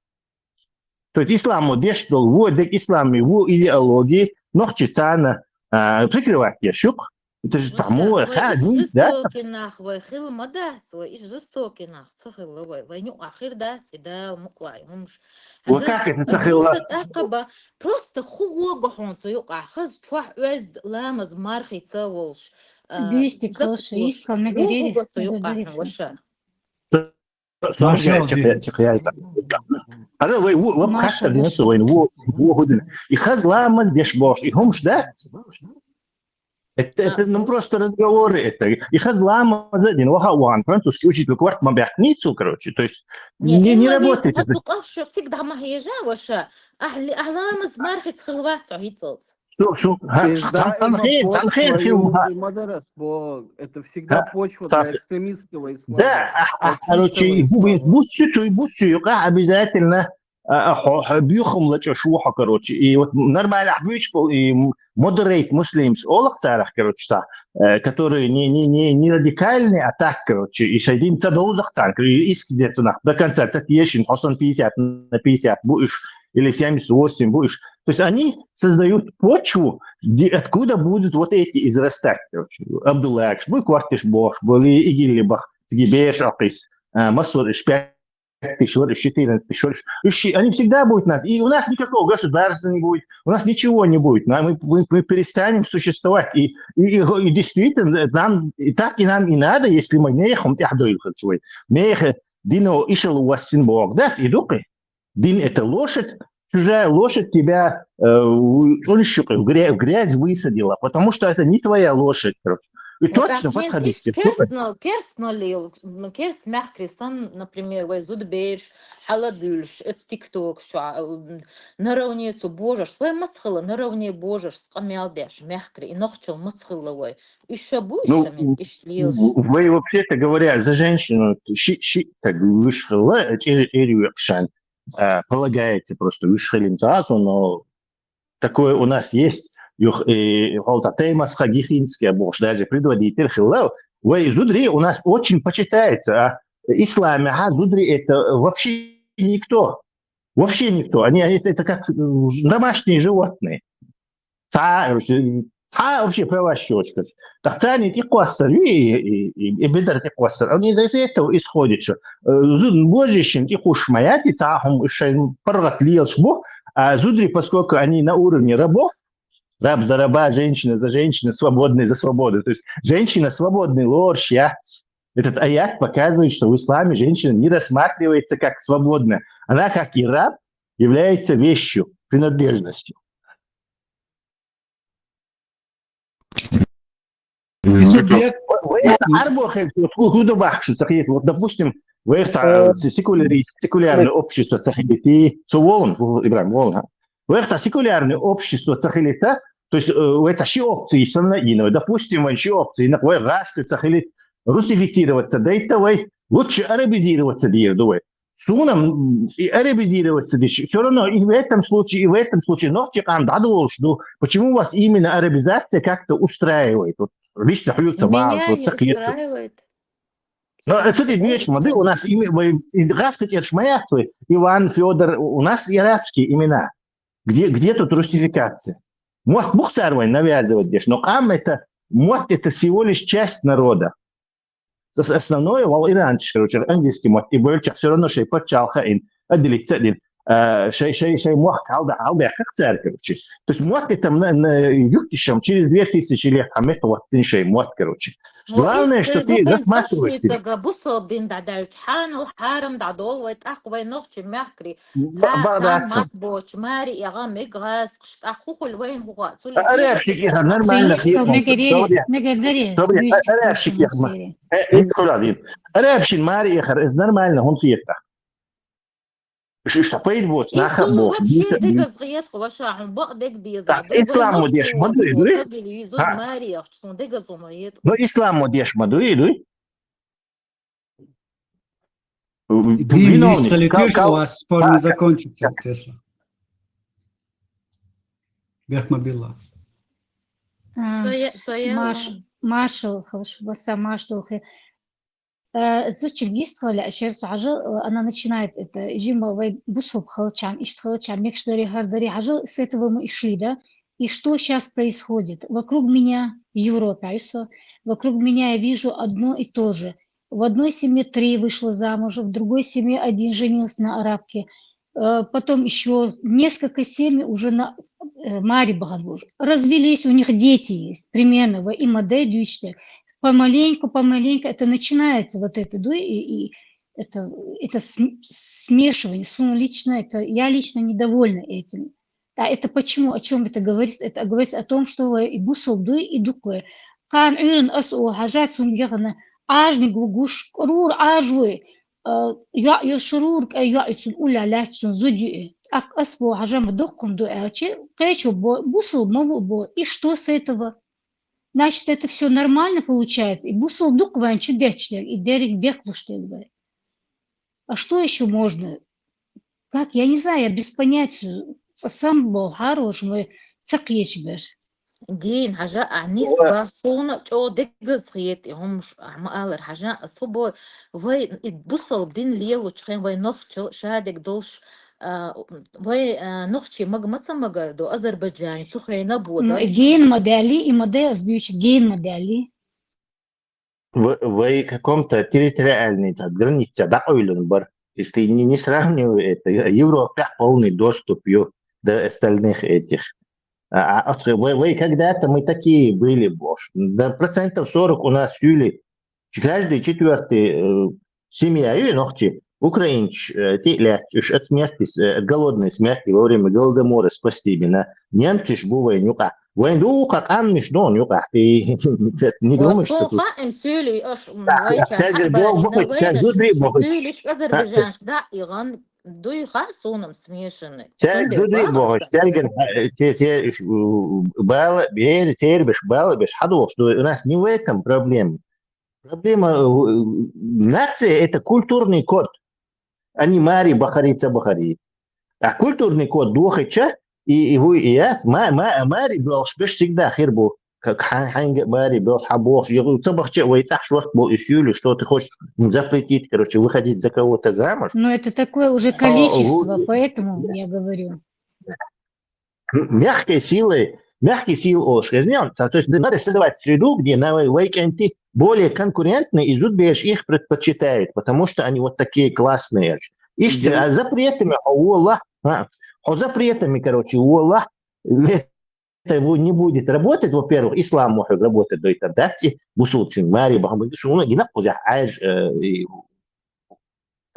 То есть ислам дешдал, вот ислам его идеологии, ночи цана прикрывать ешук. Это же самое ходить, да? жестокий وخيل مداس وإيش жестокий صخيل وينو آخر داس ده مقلاي همش وكاك تخيل عقبة просто خوجحون سيقع خز تروح وزد لامز مارخي تسولش بيشتي كلش يسكن مدريري سيقع وشا هذا هو خاطر الناس وين هو هدنا يخز لامز ديش и همش да? Это ну, просто разговоры. Это. И хазлама один, вахауан, французский учитель кварт мабяхницу, короче. То есть не работает. всегда ما هي جاوشة أهلام زمارخت خلوات عيطت. شو تنخير Мадерас, это всегда почва для экстремистского ислама. Да, короче, будь обязательно بيخم لك شوحه كروتش и вот нормально beautiful и moderate muslims олах царах короче которые не радикальные а так короче и шайдин цадоузах цар иски где-то до конца цатьешин хосан 50 на 50 будешь или 78 будешь то есть они создают почву откуда будут вот эти израстать короче Абдуллах бу квартиш бош боли игилибах гибеш акис масур шпя 14 они всегда будут нас. И у нас никакого государства не будет, у нас ничего не будет. Мы перестанем существовать. И действительно, нам и так и нам и надо, если мы не ехом тяхдой хочу. Не дино ишел у вас синбог. Да, и дупы. Дин это лошадь, чужая лошадь тебя в грязь высадила, потому что это не твоя лошадь. И Вот точно ахин иш подходите. керс мягкрисан, например, вай зудбеш, халадульш, это тикток, наравне цу божаш, свой мацхала, наравне божаш, скамялдеш, мягкри, и нохчел мацхала вай. Еще больше, иш лилш. Вы вообще-то говоря, за женщину так вышла, полагается просто вышхалим тазу, но такое у нас есть. Холтатейма схагихинский обош, даже предводитель хиллау. Вы зудри у нас очень почитается. А исламе, зудри это вообще никто. Вообще никто. Они это как домашние животные. Вообще права щечка. Так цани тиквастер и бедер тиквастер. Они из этого исходят, что божищем тихуш маяти цахум еще паргат лилшбу, а зудри, поскольку они на уровне рабов, раб за раба, женщина за женщину, свободный за свободу. То есть женщина свободный лорш, яц. Этот аят показывает, что в исламе женщина не рассматривается как свободная. Она, как и раб, является вещью, принадлежностью. Вот, допустим, вы секулярное общество цахилити, секулярное общество цахилита, то есть это щи опции, допустим, щи опции, на кой раз цахилит русифицироваться, да и давай лучше арабизироваться, думаю. Сунам и арабизироваться, все равно и в этом случае, но почему вас именно арабизация как-то устраивает? Вот, лично хьются Меня не устраивает. Ну, это вещь, моды у нас арабские шмаяцы, Иван, Федор, у нас и арабские имена. Где тут русификация? Может, бухцарвай навязывать здесь, но это всего лишь часть народа. Основное, иранче, короче, английский мот, и больше все равно шей подчалха ин, отделить один, шей мох калда как царь, короче. То есть мот это на югтишем через 2000 лет, а это вот шей мот, короче. Главное, что ты рассматриваешь. Арабщин Мария из нормально, он фиета. Что поедет нахаб бог. Ислам мудеш мадуиду. Ну ислам мудеш мадуиду. Если у вас спор не закончится, Тесла. Бехмабилла. Маршал, Зучилист хала шерс ажил, она начинает это жимбалвай бусуб халчан, ишт халчан, мекшдари хардари ажил, с этого мы и шли, да? И что сейчас происходит? Вокруг меня Европа, вокруг меня я вижу одно и то же. В одной семье 3 вышло замуж, в другой семье 1 женился на арабке, потом еще несколько семей уже на Мари Багадвуж. Развелись, у них дети есть, примерно, в Имаде Дючте. Помаленьку это начинается вот это, да, и это смешивание, я лично недовольна этим. А это почему, о чем это говорит? Это говорит о том, что и бусул, да, и дукое. Кан ирн асу хажат сумгехана ажни гугуш рур ажуй я шурур я ицун уля лячун зуди ак асву хажам духкум до ачи кайчу бусул мову и что с этого? Значит, это все нормально получается. И бусул дук ванчу дечлер, и дерек бехлуштельбер. А что еще можно? Как? Я не знаю, я без понятия. Сам был хорош, мы цакечбер. دين حاجة عنيس بارسونا جو دقز خياتي هم مقالر حاجة أصبو وي بوصل دين ليل وشخين وي نفط شادك دولش وي نختي مجمع مجردو أذربيجان سخينا بودا Ген модели и модель сдвиж ген модели. В каком-то территориальной границе, да, Ойленбар, если не сравнивать это, Европа полный доступ до остальных этих. Вы когда-то мы такие были, Бош. До 40% у нас жили. Каждый 4-й семья или ногти украинч от смерти, от голодной смерти во время Голодомора спасти именно. Немцы ж бывают, وين دوقك عن مش دون يقعتي ندومش وصون قائم سولي اش تقول ويكان تاجر حبا بيو لنا بخش وينش تاجر بخش سوليش أذربيجان دا إيغان دوي خاصون مسميشن تندر تاجر بخش باغسا تاجر تي بال بير تير بش بال بش حدوش у нас не в этом проблема. Проблема нации это культурный код. Они мари бахарица бахари. А культурный код духача и вы и я мари должен быть всегда хербу как ханга мари был хабош я собах че вы так что был исюли что ты хочешь запретить короче выходить за кого-то замуж. Но это такое уже количество, поэтому я говорю. Мягкой силой ошибки. То есть надо создавать среду, где на вейкенте более конкурентные, и зудбеш их предпочитает, потому что они вот такие классные. И а запретами, короче, Аллах, это не будет работать, во-первых, ислам может работать до этого дати, бусулчин, мари, бахамадишуна, и напузя, аж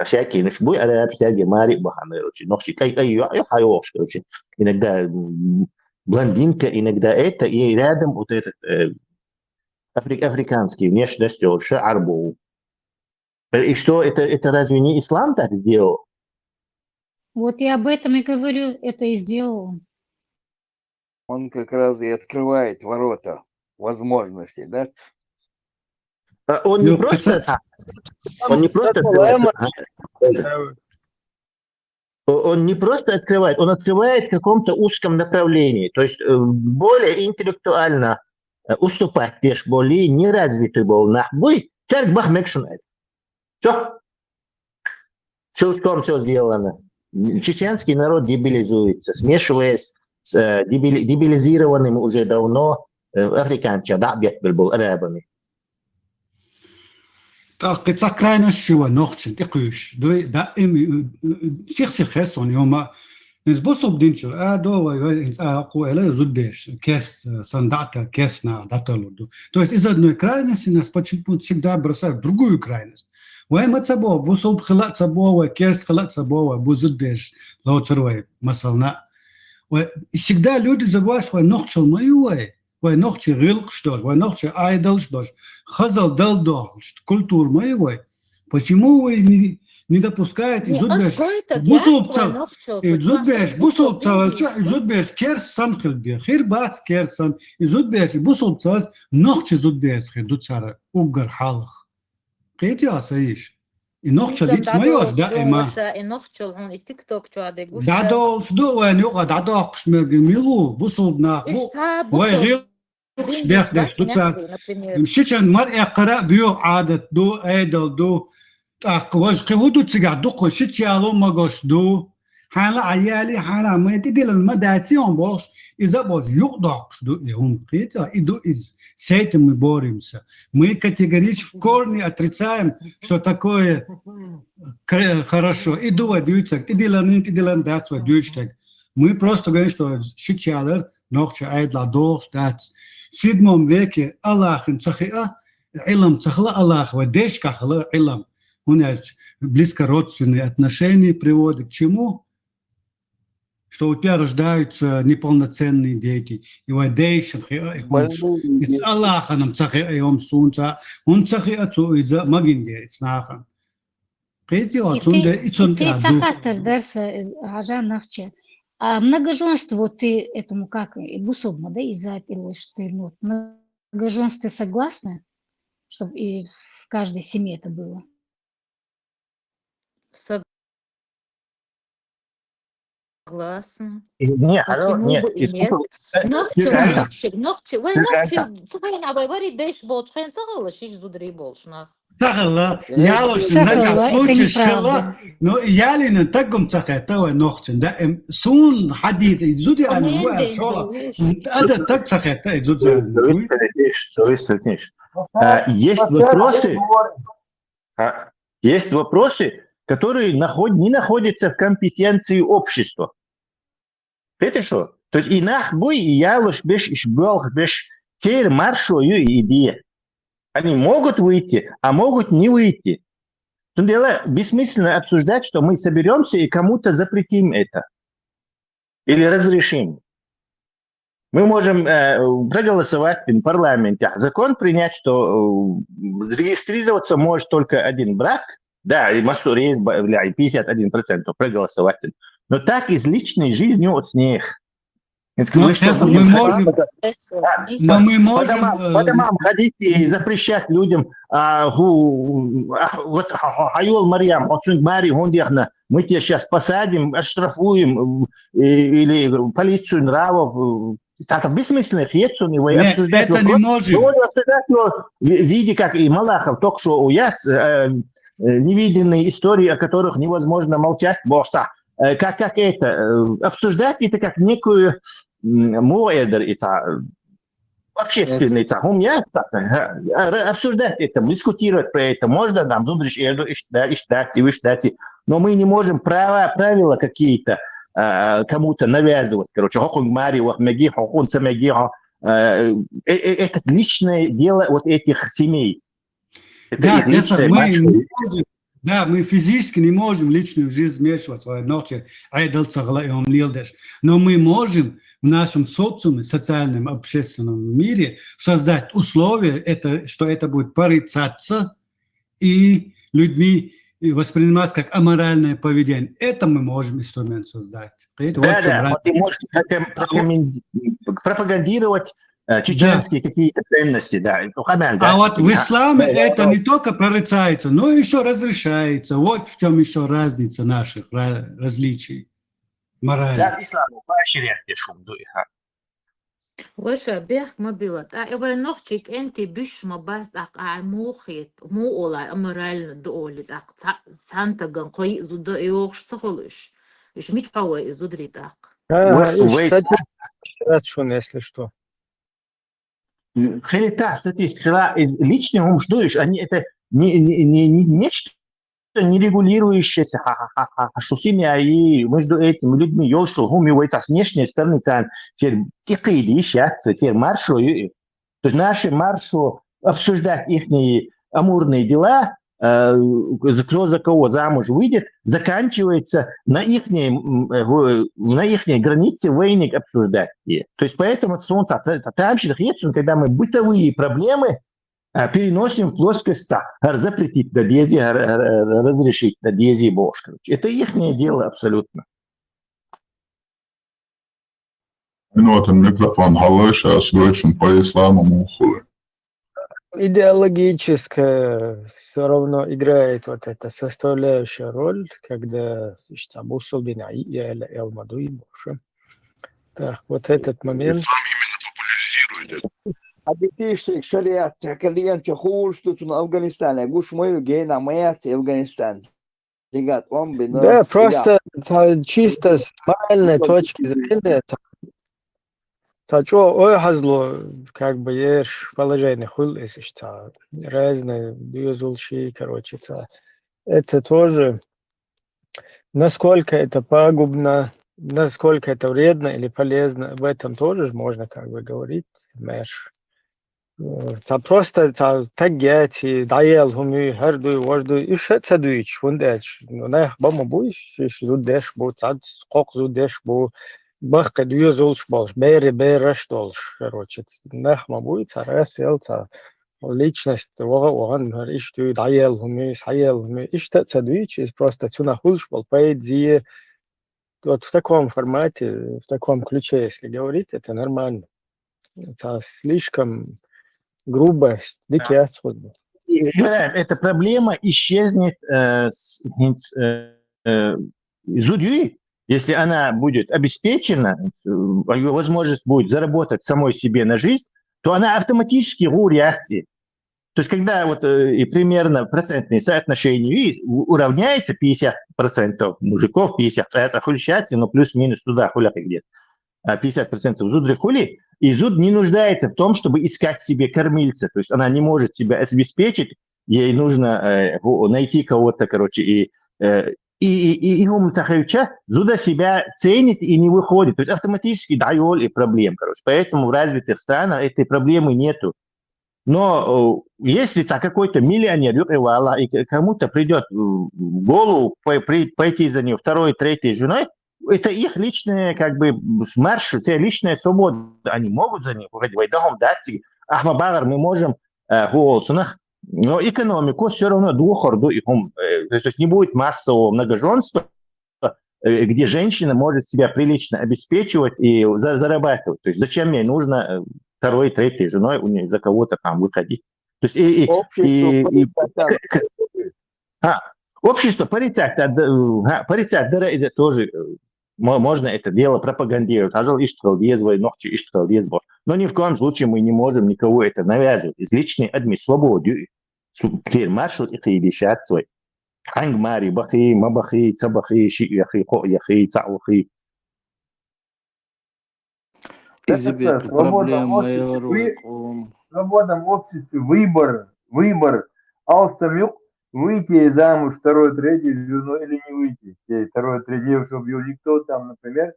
всякие, значит, бой араб, всякие мари, бахамадишуна, ногши, хайош, короче, иногда блондинка, иногда это, и рядом вот этот африканский внешность, арбу. И что, это разве не ислам так сделал? Вот я об этом и говорю, это и сделал. Он как раз и открывает ворота возможностей, да? Он не просто открывает. Он не просто открывает, он открывает в каком-то узком направлении. То есть более интеллектуально уступать лишь более неразвитый был нахбой, царь Бахмекшинает. Все. Щелчком все сделано. Чеченский народ дебилизуется, смешиваясь с дебилизированным уже давно африканцем, да, был арабами. Так, это крайне шува ночь, такуш, да им всех хесон يوم نسبوسو بدينشو ادو اقو الا زودبش كاس сандата кесна даталуду. То есть из одной крайности нас почему-то всегда бросают в другую крайность. وما تصبوا بوصل خلق تصبوا وكيرس خلق تصبوا بوزدش لو تروي مثلا وвсегда люди забывают что ночью моюе ونوخشي غلق شدوش ونوخشي айдал شدوش خزал дал дохш культур моюе почему вы не допускаете зудбеш бусулца зудбеш бусулца зудбеш керс санхил би хир бац керсан зудбеш бусулца нохчи зудбеш хедуцара угар халх قيت يا سيش النقطة اللي تسميوش دائما النقطة هون تيك توك شو عادي قول دادول شدو وين يقعد عداقش ميلو بصوبنا وين غيرش بيخدش دوتسا مشيشن مرء قرأ بيو عادة دو ايدل دو تاقواج قهودو تسيقع دوقو شيتش يالو ماقوش دو حالا عيالي حالا ما يتدي للمداتيون بوش إذا بوش يقضعش دو يهم قيتا إدو إز سيتم боремся. Мы категорически отрицаем, что такое хорошо. И доводятся, и делаем дату, мы просто говорим, что шичалер, нохче айдла дол, штац. В 7 веке Аллах цахиа, илам цахла Аллах, вадеш кахла илам. У нас близко родственные отношения приводят к чему? Что у тебя рождаются неполноценные дети. И вадейшн, и Аллах нам цахиа, он цахиа цуидза магиндерец нахан. И ты цахатер дерса ажан нахче. А многоженство ты этому как бусобно, да, из-за этого, что ты многоженство согласна, чтобы и в каждой семье это было? Согласна. Нет, почему бы и нет? Нохчи, وين عباي وري ديش болш, хен сагала, шиш зудри болш нах. Сагала, ялош, нага случай шхала, но яли на тагом цахета ва нохчен, да, сун хадис, зуди ануа шола, ада так цахета, зуди ануа. Есть вопросы, которые не находятся в компетенции общества. Это что? То есть и нахбой, и ялош беш, и шбелх беш, теперь маршую идея. Они могут выйти, а могут не выйти. Но дело бессмысленно обсуждать, что мы соберемся и кому-то запретим это. Или разрешим. Мы можем проголосовать в парламенте, закон принять, что зарегистрироваться может только один брак, да, и Масур есть 51% проголосовать, но так из личной жизни от них. Но мы можем по домам ходить и запрещать людям, вот Айол Марьям, мы тебя сейчас посадим, оштрафуем, или полицию нравов. Это бессмысленно, это не можем. В виде, как и Малахов только что уяд, невиденные истории, о которых невозможно молчать, как это, обсуждать это как некую моэдер, общественный, обсуждать это, дискутировать про это, можно нам, но мы не можем правила какие-то кому-то навязывать, короче, это личное дело вот этих семей. Да, мы физически не можем в личную жизнь вмешиваться, но мы можем в нашем социуме, социальном, общественном мире создать условия, что это будет порицаться и людьми воспринимать как аморальное поведение. Это мы можем инструмент создать. Ты можешь пропагандировать чеченские какие-то ценности, да. А вот в исламе это не только порицается, но еще разрешается. Вот в чем еще разница наших различий морали. Да, ислам поощряет шумду. وش بيخ ما بيلت أبغى نحكيك أنت بيش ما بس موخيت مو ولا أمرالنا دولة سانتا جن قوي زود يوش سخلش إيش مش قوي زود ريتاق Шо, если что. Та статистика личный ум, что они это не нечто не регулирующееся, что семья и между этими людьми, что гумивается с внешней стороны, теперь теперь маршу, то есть наши маршу обсуждать их амурные дела, кто за кого замуж выйдет, заканчивается на их границе войник обсуждать. То есть поэтому когда мы бытовые проблемы переносим в плоскость запретить добези, разрешить добези Бож. Это их дело абсолютно. Микрофон Халыша с Deutschen по исламу Мухулы. Идеологическая все равно играет вот эта составляющая роль, когда так, вот этот момент. Ислам именно популяризирует это. Обитишек шариат, калиян чахуш тут на Афганистане, гуш мою гейна маят Афганистан. Да, просто чисто с моральной точки зрения, как бы есть положение хуль, разные движущие, короче, это тоже, насколько это пагубно, насколько это вредно или полезно, об этом тоже можно как бы говорить, знаешь. Просто тагяти, даел, хуми, харду, вожду, и шеца дуич, фундач, но бама буиш, зудеш бу, цад, скок зудеш бу, бахка две зулш болш, береш долш, короче, нахма будет, царасел, личность, воган, иш ты даел, хуми, саел, хуми, и шеца дуич, просто цуна хулш бол, поэзия, вот в таком формате, в таком ключе, если говорить, это нормально. Это слишком грубость, дикий отход. Эта проблема исчезнет зудью, если она будет обеспечена, ее возможность будет заработать самой себе на жизнь, то она автоматически реакции. То есть когда вот и примерно процентные соотношения уравняется 50% мужиков, 50% хулищатся, но плюс-минус туда хуляки где-то. 50% зуд хули, и зуд не нуждается в том, чтобы искать себе кормильца. То есть она не может себя обеспечить, ей нужно найти кого-то, короче, и зуда себя ценит и не выходит. То есть автоматически дает и проблем, короче. Поэтому в развитых странах этой проблемы нету. Но если какой-то миллионер и кому-то придет в голову пойти за нее второй, третьей женой, это их личная, как бы, марш, это личная свобода. Они могут за них выходить. Ахмабагар мы можем голосунах, но экономику все равно двухорду ихом. То есть не будет массового многоженства, где женщина может себя прилично обеспечивать и зарабатывать. То есть зачем мне нужно второй, третьей женой за кого-то там выходить? То есть общество паритет, это тоже можно это дело пропагандировать. Но ни в коем случае мы не можем никого это навязывать. Из личной свободы. Теперь маршал и решать свой. Ангмари, бахи, мабахи, цабахи, шияхи, хояхи, цаухи. Свобода в обществе, выбор. Алсамюк, выйти замуж второй, третий жену или не выйти. Второй, третий, чтобы никто там, например,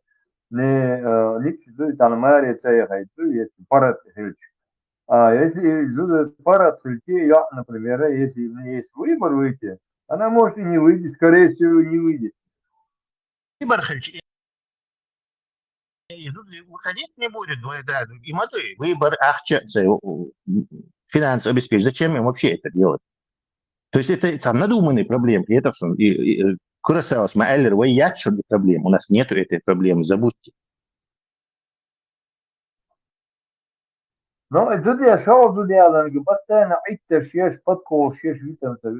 не танымария цаяхайту, если парад хильч. А если парад хильчи, я, например, если у меня есть выбор выйти, она может и не выйти, скорее всего, не выйдет. Выбор хильчи. Выходить не будет, да, и моды. Выбор, финансовый обеспечение. Зачем им вообще это делать? То есть это там надуманные проблемы. И это Курасаус, Маэллер, Вайячо проблем. У нас нету этой проблемы, забудьте. Но тут я шел туда, постоянно идти, шеш, подкол, шеш, витамся.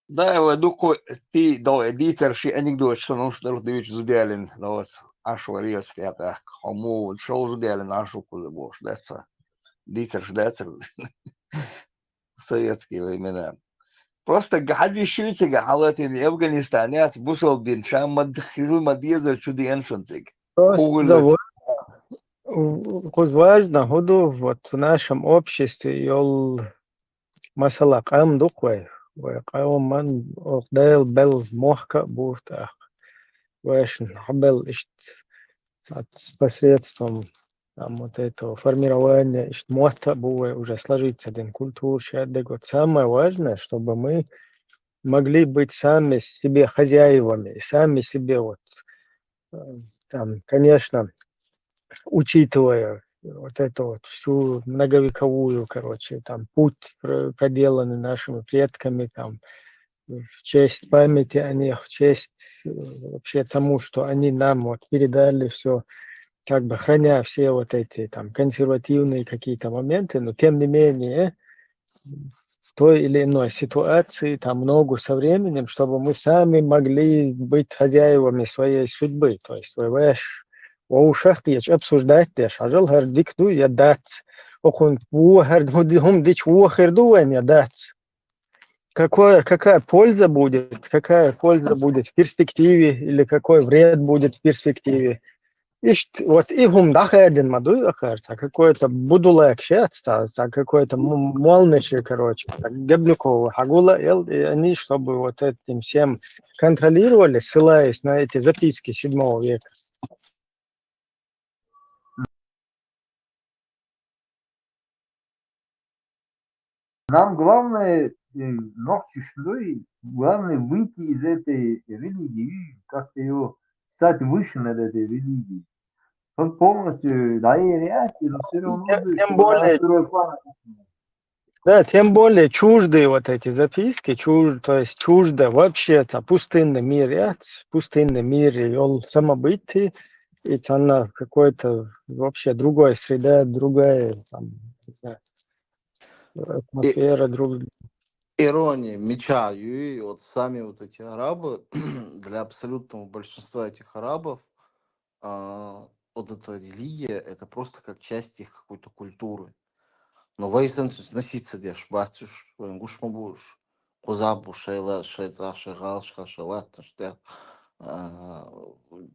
Да, я думаю, ты, да, дитер, ши анекдот, что нужно родить зудялин, да, вот, ашу рез, я так, хому, шел зудялин, ашу куда бош, дается, дитер, советские времена. Просто гади швейцага, халатин, Афганистане, бусал бин, шам мадьезер чуди эншенциг. Просто важно, вот в нашем обществе, масала, кам дуквай. ويقاوم من أقدال بل محكة بوفتах. Вэшн Хабел посредством там, вот этого формирования можта будет уже сложиться один культур. Самое важное, чтобы мы могли быть сами себе хозяевами, сами себе вот там, конечно, учитывая вот эту вот всю многовековую, короче, там путь проделанный нашими предками, там в честь памяти о них, в честь вообще тому, что они нам вот передали все, как бы храня все вот эти там консервативные какие-то моменты, но тем не менее в той или иной ситуации там много со временем, чтобы мы сами могли быть хозяевами своей судьбы, то есть وشخص обсуждать też, а жил гардикту я дать, окон хум дич уахердуэн я дать. Какая польза будет в перспективе или какой вред будет в перспективе? Вот игум дахеден маду ахарца, какой-то будулек счастья, какой-то молничий, короче, Геблюкова, Хагула, и они, чтобы вот этим всем контролировали, ссылаясь на эти записки 7 века. Нам главное, главное выйти из этой религии, как-то его стать выше над этой религией. Он полностью доверять, но все равно... Тем более чуждые вот эти записки, то есть чуждо вообще-то пустынный мир, он самобытный, и она какой-то вообще другой среда, другая там, не знаю, атмосфера, другая. Ирония меча Юи, вот сами вот эти арабы, для абсолютного большинства этих арабов, вот эта религия, это просто как часть их какой-то культуры. Но вейсен носиться деш, батюш, венгуш мабуш, кузабу шейла, шейца, шегал, шхашалат, штя,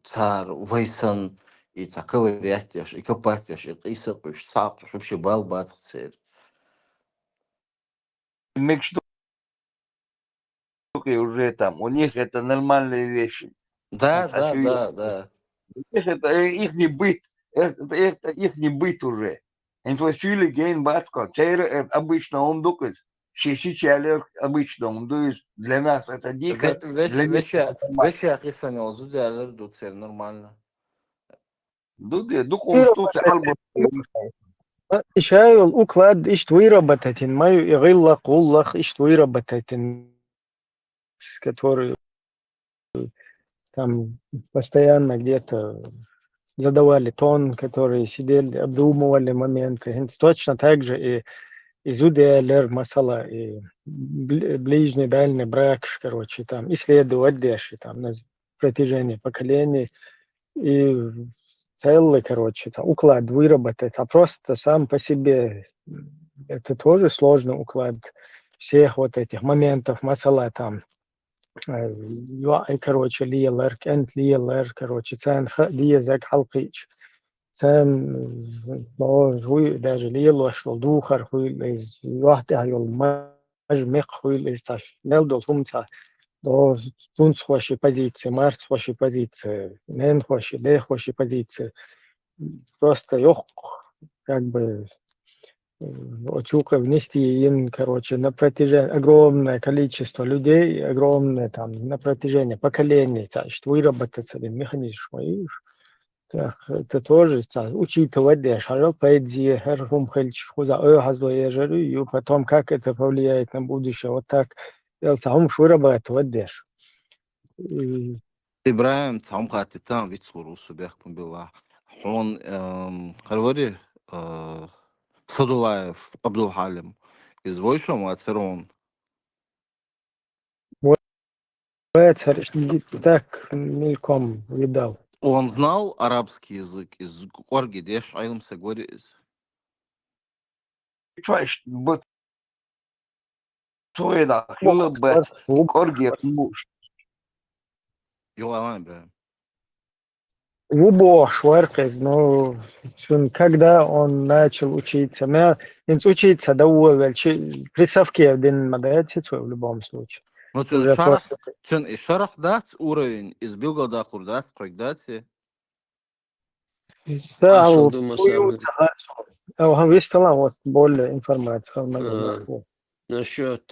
цар, вейсен, и таковый рятеш, и копатеш, и кисакуш, цапуш, вообще бал батцер. Уже там, у них это нормальные вещи. Да. Это их не быт, это их не быт уже. Они твой сюли гейн батко, цейр обычно он дукас, человек обычному. То есть для нас это дико, для них это нормально. Вещи Хисанёзу derler Dutsel нормально. Конституция Альбо. إشاي الأوكلاد إيش تويرة بتاتين ما يغلق قلق إيش تويرة بتاتين который там постоянно где-то задавали тон, которые сидели, обдумывали моменты. Точно так же и изуделер масала, и ближний, дальний брак, короче, там, исследовать дальше, там, на протяжении поколений. И целый, короче, там, уклад выработать, а просто сам по себе это тоже сложный уклад всех вот этих моментов, масала там, короче, лиелер, кент лиелер, короче, цен лиезек халкич, цен, هو даже лиело шел духар, хуй из вахте айол мажмек, хуй из таш, нелдол хумца. До тунц ваши позиции, марс ваши позиции, нен ваши, лех ваши позиции. Просто как бы очука внести им, короче, на протяжении огромное количество людей, огромное там на протяжении поколений, значит, выработать один механизм. И это тоже учитывать, да, шарал поэзия, херхум хельч, хуза хазуэжеру, и потом как это повлияет на будущее, вот так. هم выработать, да. Ибраим там хати там вицурусу бяхпун била. Он харвари Садулаев Абдулхалим из Войшома Ацерон. Так мельком видал. Он знал арабский язык из Орги, деш айлам сагори из. Вот то это хлебет, орги, Юлан, Ибраим. Вубо шваркает, но когда он начал учиться, учиться довольно, при совке один модельте в любом случае. Ну, шарах дац уровень из Билгода Хурдац, Койдати. Да, он выставил вот более информацию. Насчет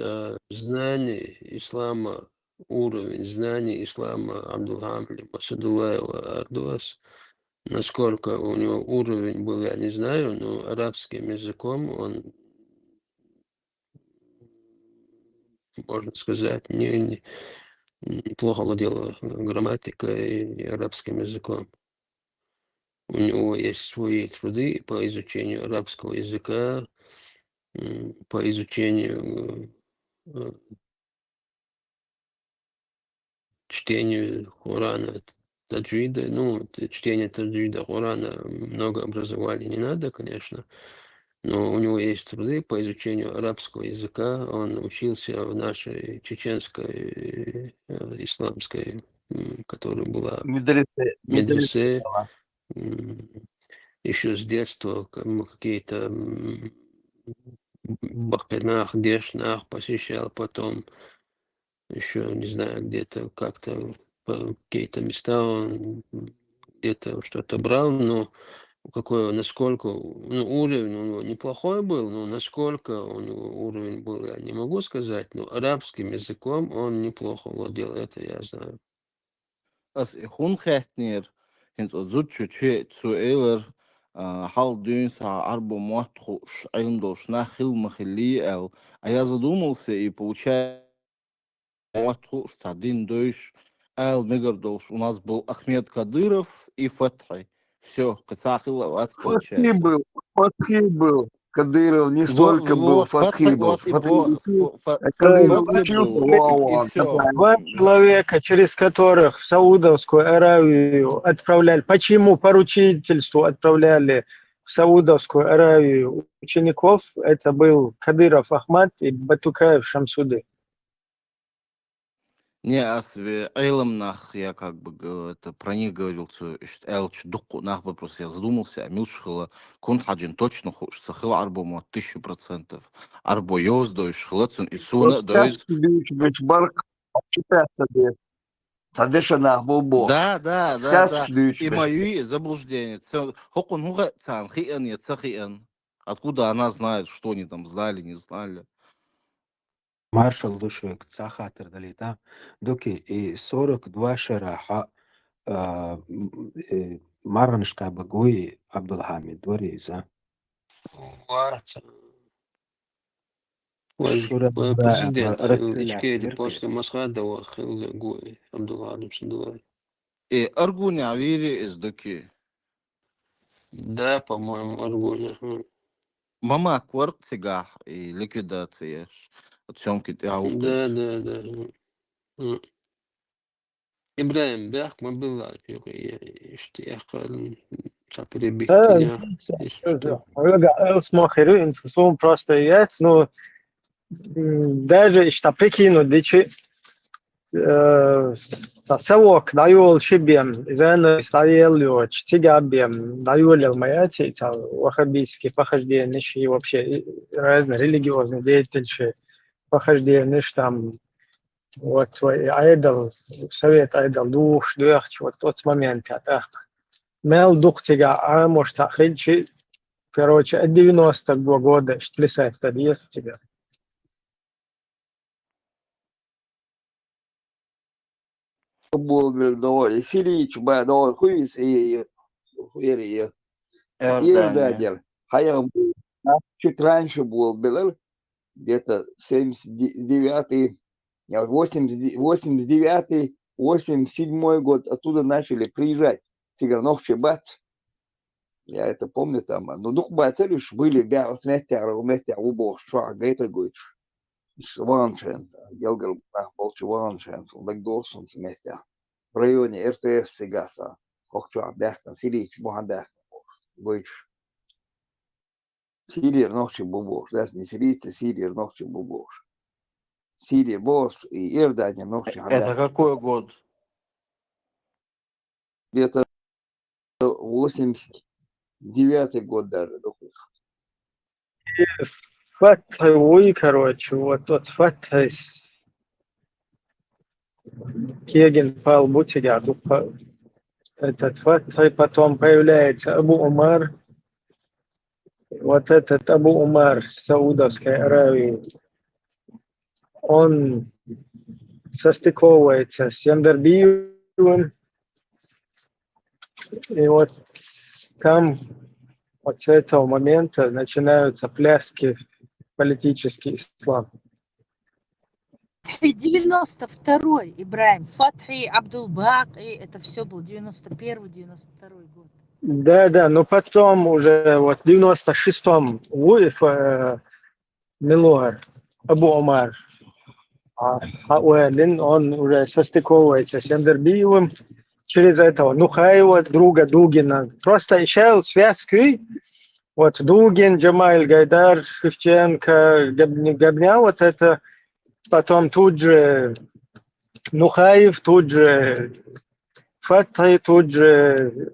знаний ислама, уровень знаний ислама Абдулхамида Масадулаева Ардуас, насколько у него уровень был, я не знаю, но арабским языком он, можно сказать, неплохо владел грамматикой и арабским языком. У него есть свои труды по изучению арабского языка, по изучению чтению Корана таджвида. Ну, чтение таджвида Корана много образования не надо, конечно, но у него есть труды по изучению арабского языка. Он учился в нашей чеченской исламской, которая была медресе. Еще с детства какие-то Бахпинах, Дешнах посещал, потом еще, не знаю, где-то как-то какие-то места он где-то что-то брал, но насколько, уровень у него неплохой был, но насколько у него уровень был, я не могу сказать, но арабским языком он неплохо владел, это я знаю. Хун хэтнер, хинс озучу цуэлэр, хал дюнса арбу муатху шайндош на хил махилиэл. А я задумался и получаю муатху стадин дойш эл мегардош. У нас был Ахмед Кадыров и Фатхи. Все, Касахила вас получается. Фатхи был. Кадыров не столько был, Фатхи был. Два человека, через которых в Саудовскую Аравию отправляли, почему поручительству отправляли в Саудовскую Аравию учеников, это был Кадыров Ахмад и Батукаев Шамсуды. Не, Эйлом нах, я как бы это про них говорил, что Элч духу нах бы просто я задумался, а Милшхила Кунхаджин точно хочется хила арбому 1000%. Арбо йоз дойш хилацун и суна дойш. Да. И мои заблуждения. Хокун хуга цан хиэн я цахиэн. Откуда она знает, что они там знали, не знали? маршал душек цахатер далита доки и 42 шараха марншка багуи Абдулхамид двориза Варца. шура Президент расстрелять Ичкери меркой. после Масхадова Гуи Абдулладом Шадулай. И Аргуни Авири из Дуки. Да, по-моему, Аргуна. Мама Кворк Тигах и ликвидация. Съемки Да, Тиаукас. да. М. Ибраим Бях мы была, что я перебить тебя, если что. Смотрю, инфузом просто есть, ну, даже что прикинуть, дичи, совок даю шибем, изначально стоял, чтигабем, даю маяти, ваххабистские похождения, и вообще разные религиозные деятельности, похождения, там, вот твой айдол, совет айдол, дух, вот тот момент, мел дух тига, а может, ахильчи, короче, от 90-го года, что плясать тогда есть у тебя. Был довольно сирич, довольно хуис и хуери. Иордания. Ирдадер. Хаям чуть раньше был, где-то 79-й, 89-й, 87-й год. Оттуда начали приезжать. Цыганов бац. Я это помню там. Но дух бацелюш были бял сметя, убо, шва, гейта гуч. Ваншенс, Гелгал, Болчу Ваншенс, Лагдорсон сметя. В районе РТС Сигаса. Хохчуа, Бяхтан, Сирич, Бухан Бяхтан, Гуч. Сирия ночи бубош, да, не сирийцы, Сирия ночи бубош. Сирия босс и Иордания ночи Это хадак. какой год? Где-то 89-й год даже. Фатхай, короче, вот тот Фатхай, Кеген пал Бутига, этот Фатхай, потом появляется Абу Умар, вот этот Абу Умар Саудовской Аравии, он состыковывается с Яндербиевым, и вот там вот с этого момента начинаются пляски политический ислам. 92-й, Ибраим, Фатхи, Абдулбак, и это все был 91-92 год. Да, но потом уже вот в 96-м Вульф Милуар, Абу Омар, Хауэлин, он уже состыковывается с Яндербиевым, через этого Нухаева, друга Дугина. Просто ищал связки, вот Дугин, Джамайль Гайдар, Шевченко, Габня, вот это, потом тут же Нухаев, тут же Фатхи, тут же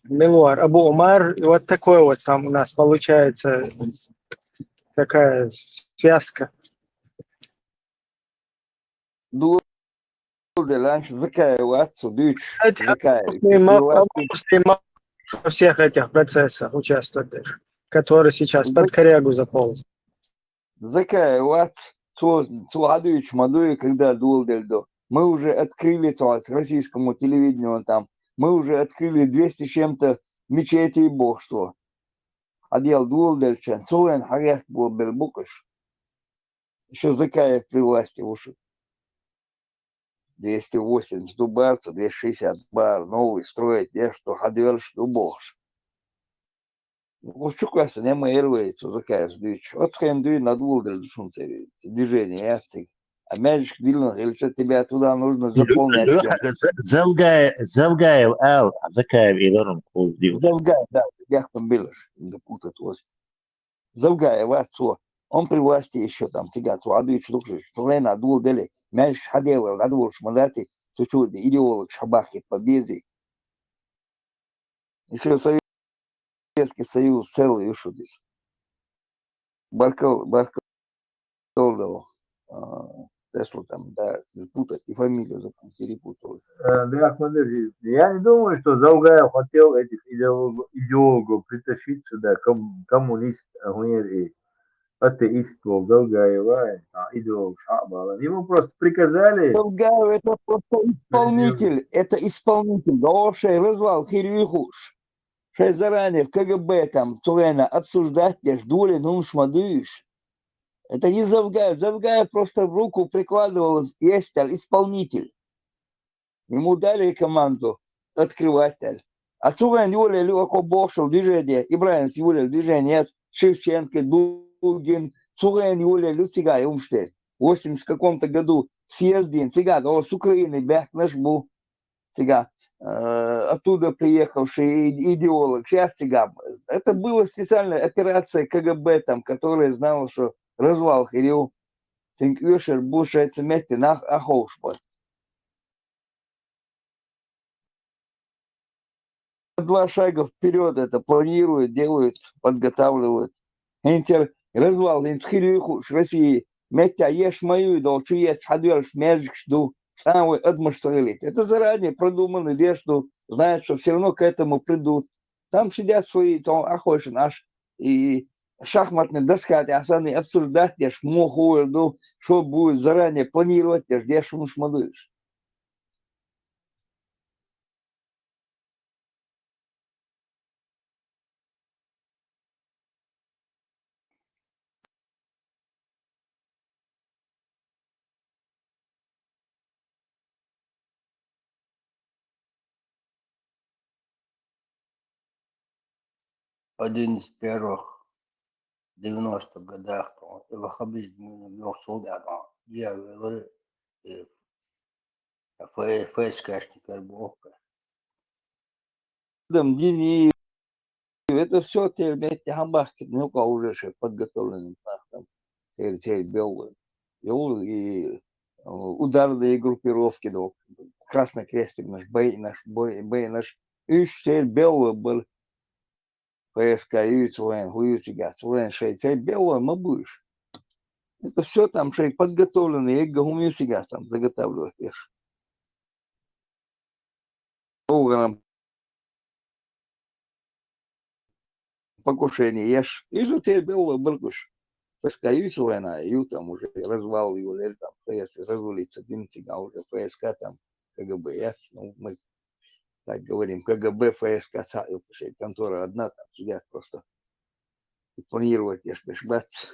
Милуар, Абу Умар, и вот такой вот там у нас получается такая связка. Раньше Закаев, отцу, дыч, Это Закаев. во всех этих процессах участвует, который сейчас под корягу заполз. Закаев, отц, Цуадович, Мадуи, когда дул дельдо. Мы уже открыли российскому телевидению там, мы уже открыли 200 с чем-то мечетей божества. Одел дул дельчан, Цуэн Харях был Бельбукаш. Еще Закаев при власти ушел. 280 дубарцу, 260 бар, новый строить, я что, ходил, что бож. Вот что касса, не мои рвейцы, Закаев сдвич. Вот схем дуй над Вулдер, шумцы, движение, яцик. А мячик дильно, или что тебя туда нужно заполнять. Завгаев Ал, Закаев Илором Кулдив. Завгаев, да, я там билаш, допутать вас. Завгаев, отцу. Он при власти еще там тягаться, адуич лучше, что лена дул дели, мяч ходил, надул шмадати, сучуди, идеолог шабахи победы. Еще Советский Союз целый еще здесь. Баркал дал, Тесла там, да, запутать, и фамилию перепутал. Я не думаю, что Заугаев хотел этих идеологов притащить сюда, коммунист, атеист был, Долгаева, идеолог Шабала. Ему просто приказали. Долгаев это просто исполнитель, это исполнитель. Доошей развал хирюхуш. Шей заранее в КГБ там Цурена обсуждать, ждули, ну шмадыш. Это не Завгаев. Завгаев просто в руку прикладывал, есть исполнитель. Ему дали команду открыватель. А Цурен Юлия Люако Бошел движение, Ибраим Юлия движение, Шевченко, Дугин, Цурен Юлия Люцигай умштель. В 80 каком-то году съездин, цыган, он с Украины, бях наш был, цыган, оттуда приехавший идеолог, сейчас цыган. Это была специальная операция КГБ, там, которая знала, что развал Хирю, Цинквишер, Бушается вместе на Аховшпот. 2 шага вперед это планируют, делают, подготавливают. Интер развал инсхирюху с России. Метя ешь мою, долчу ешь хадверш межик жду. Самый отмашсалит. Это заранее продуманно, что знают, что все равно к этому придут. Там сидят свои, охочи наш и шахматные доска, асаны обсуждать, ешь моху, что будет заранее планировать, ешь мушмадыш. Один из первых 90-х годах, ваххабизм был солдат, я говорю, ФСКшник был. Это все теперь вместе гамбахки, ну уже подготовлены там, теперь белые. И ударные группировки, да, Красный Крестик наш, бей наш, и теперь белые был, ФСК, Юцуэн, Хуюцигас, Суэн, Шей, теперь белые мы будешь. Это все там, шей, подготовлены, и Гумюсигас там заготавливают, ешь. Покушение, ешь. И же теперь белые бургуш. ФСК война, и там уже развал его, там ФС развалится, Димцига, уже ФСК там, КГБ, ну, мы так говорим, КГБ, ФСК, контора одна, там сидят просто и планировать, бац,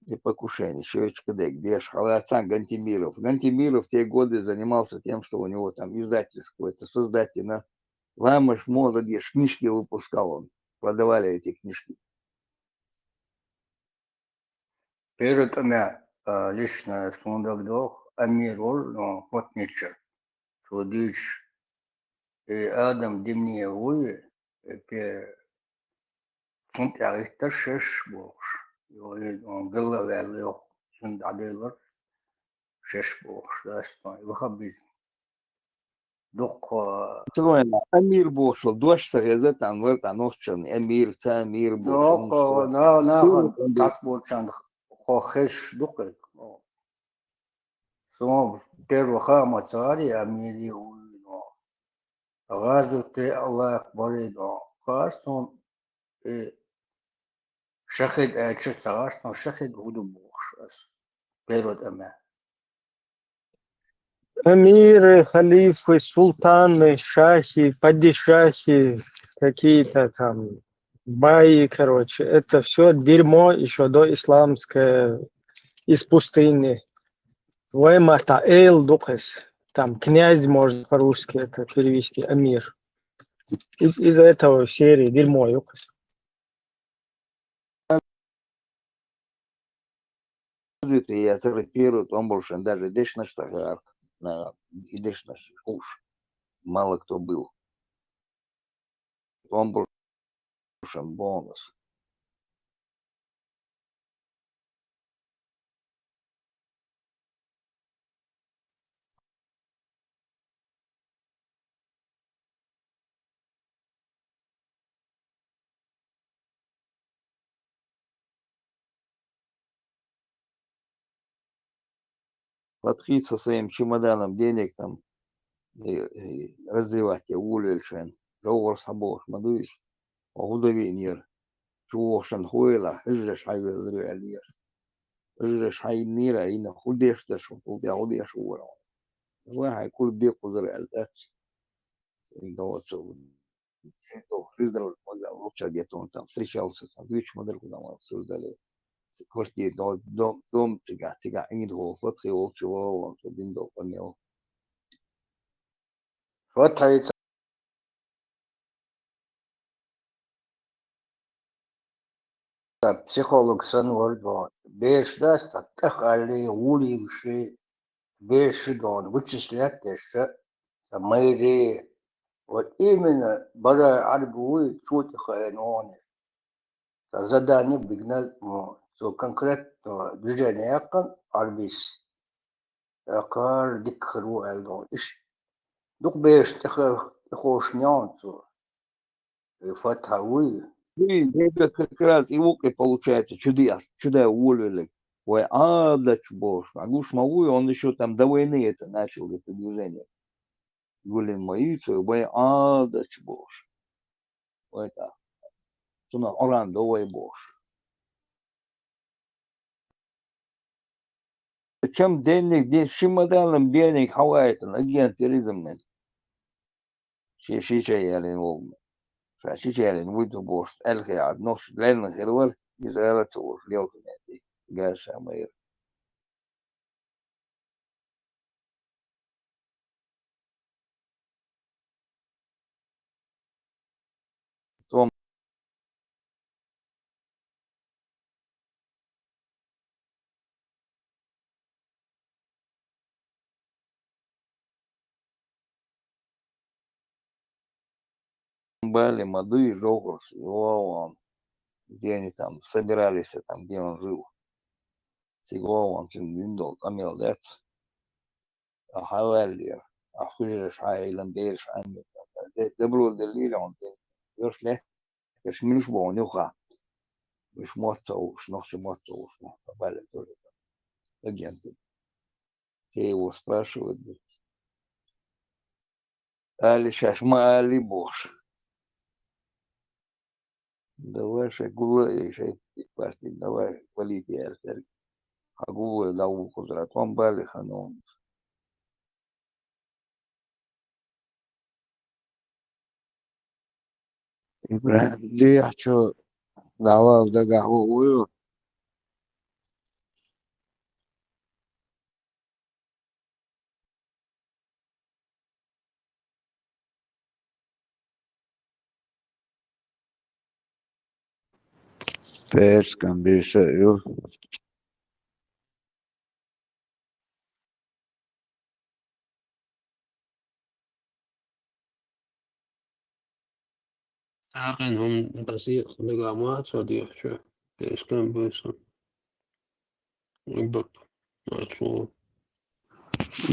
и покушение, щелочка дек, где Халацан Гантимиров. Гантимиров в те годы занимался тем, что у него там издательство, это создатель, на Ламыш, молодежь, книжки выпускал он, продавали эти книжки. Перед меня лично фундагдох Амирол, но вот ничего. Судыч и Адам Демния Вуи, фунт ярихта шеш бохш. Он гылла вялых, сюнд адылар шеш бохш, да, что вахабиз. Док Амир бошел, дождь сагазет, там в это ночен, Амир, Амир бошел. док на так болчан хохеш докай. Сон первый хама цари Амири уйно. Газу те Аллах боридо. Касон шахид читагаштон шахид худу бухш. Перед аме. Амиры, халифы, султаны, шахи, падишахи, какие-то там баи, короче. Это все дерьмо еще до исламское, из пустыни. Ваймата эйл духес. Там князь можно по-русски это перевести, амир. Из этого серии дерьмо, юкас. Я царапирую, он больше даже идешь на штагар, идешь на уж. Мало кто был. Он больше бонус. Подходить со своим чемоданом денег там и развивать, я уволился, договор с обоих, мадуис, огудовеньер, شوشن خويلا حجرش حي الريالير حجرش حي نيرا إن خديش تشوف ودي شو واحد كل بيقو زرع الأت إنه سو إنه فيزر ولا روتشا ديتون تام سريش أو ساندويتش مدر كنا ما سوزله كورتي دوم تيجا إنه فتحي وشو وانتو دو قنيو فتحي психолог сан вольво беш даст тахали уливши беш дон вычислять еще самые вот именно бара арбуи чуть хайноны задание бигнал so конкретно движение якан арбис якар дикхру элдон иш дук беш тахош нянцу фатауи это как раз и окей получается чудо уволили. Ой, да чбош. А гуш мауи, он еще там до войны это начал, это движение. Гулин Маицу, ой, да чбош. Ой, так. Туна оран, ой, бош. Чем денег, здесь шимаданом денег хавает, агентуризм. Ши ялин волна. Ши ялин выйду бош. Элхи однош, лен хервар, из элатур, лелка нети. Гаша мэйр. Том Бали, Маду и Жогурс, его где они там собирались, там, где он жил. Всего он Диндол, Амел Дец, Хавалия, Ахуиш Хайлан Бейш Амел. Добро делили он, ёш лех, ёш минуш бо нюха. Миш моца уж, ночи моца уж, Бали тоже агенты. Те его спрашивают, Али Шашма Али Бош. Давай шагула и шай партий, давай валите артель. Агула дау кузрат, он Бали ханон. Дي أحشو دعوة ده قهوة ويو بس كان بيسأيو عاقل هم بسيط لقامات صديق شو إيش كان بيسون يبقى مشهور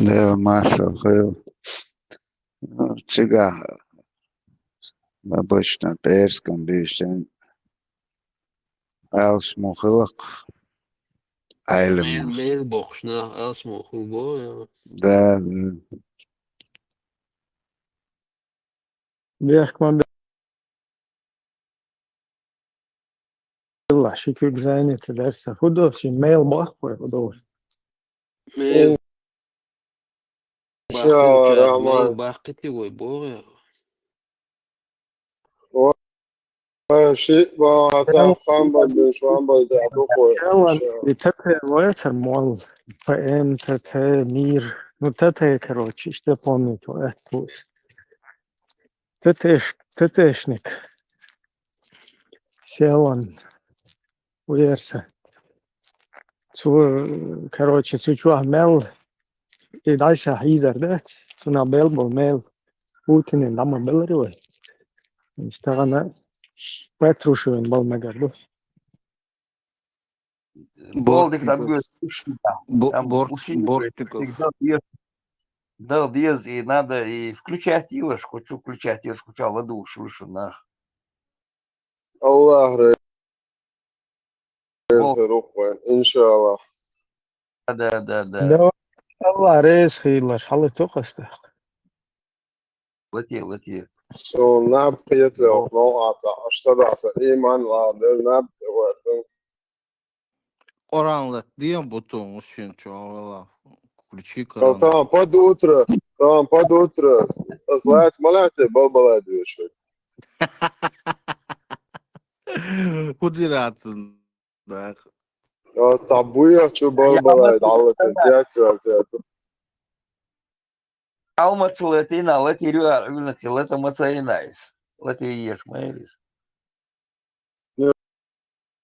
ده ماشا خير تيجا ما بشنا بس كان بيسن ألس مخلق علم ميل بوخشنا اسمه خوبو ده بيحكم بالله شكل زينة تدرس خدوش ميل بحر خدوش ميل إن شاء الله ميل الرحمن باقتي ويبوغ شيء ما تفهم بدي شو عم بدي أعطوكوا إن كان شاء الله بتته ويتر مول فإم تته مير ну تته короче что помню то это тетешник сел уерса короче чуть мел и дальше хизер да на белбо мел Путин на мобиле استغنى Петрушевин был нагарду Болдик там говорит, там Бортиков. всегда без, и надо и включать Илошку, хочу включать Илошку, в воду слышу, нах. الله يرزقك إن شاء الله Да. да الله رزق الله حل توقسته Лети. So nab prietli ook no ata. Ashtada asa iman la del nab werdun. Оранлет, дием бутон, очень чувала. Включи No, коран. tamam под утро. Tamam под утро. Zlēt malēti balbalēdījuši. Удираться, да. Sabuja čo balbalēd, alle ten teatru. Almatsu letina, leti ryö, yllätti, leta matsa enäis. Leti ies, meilis.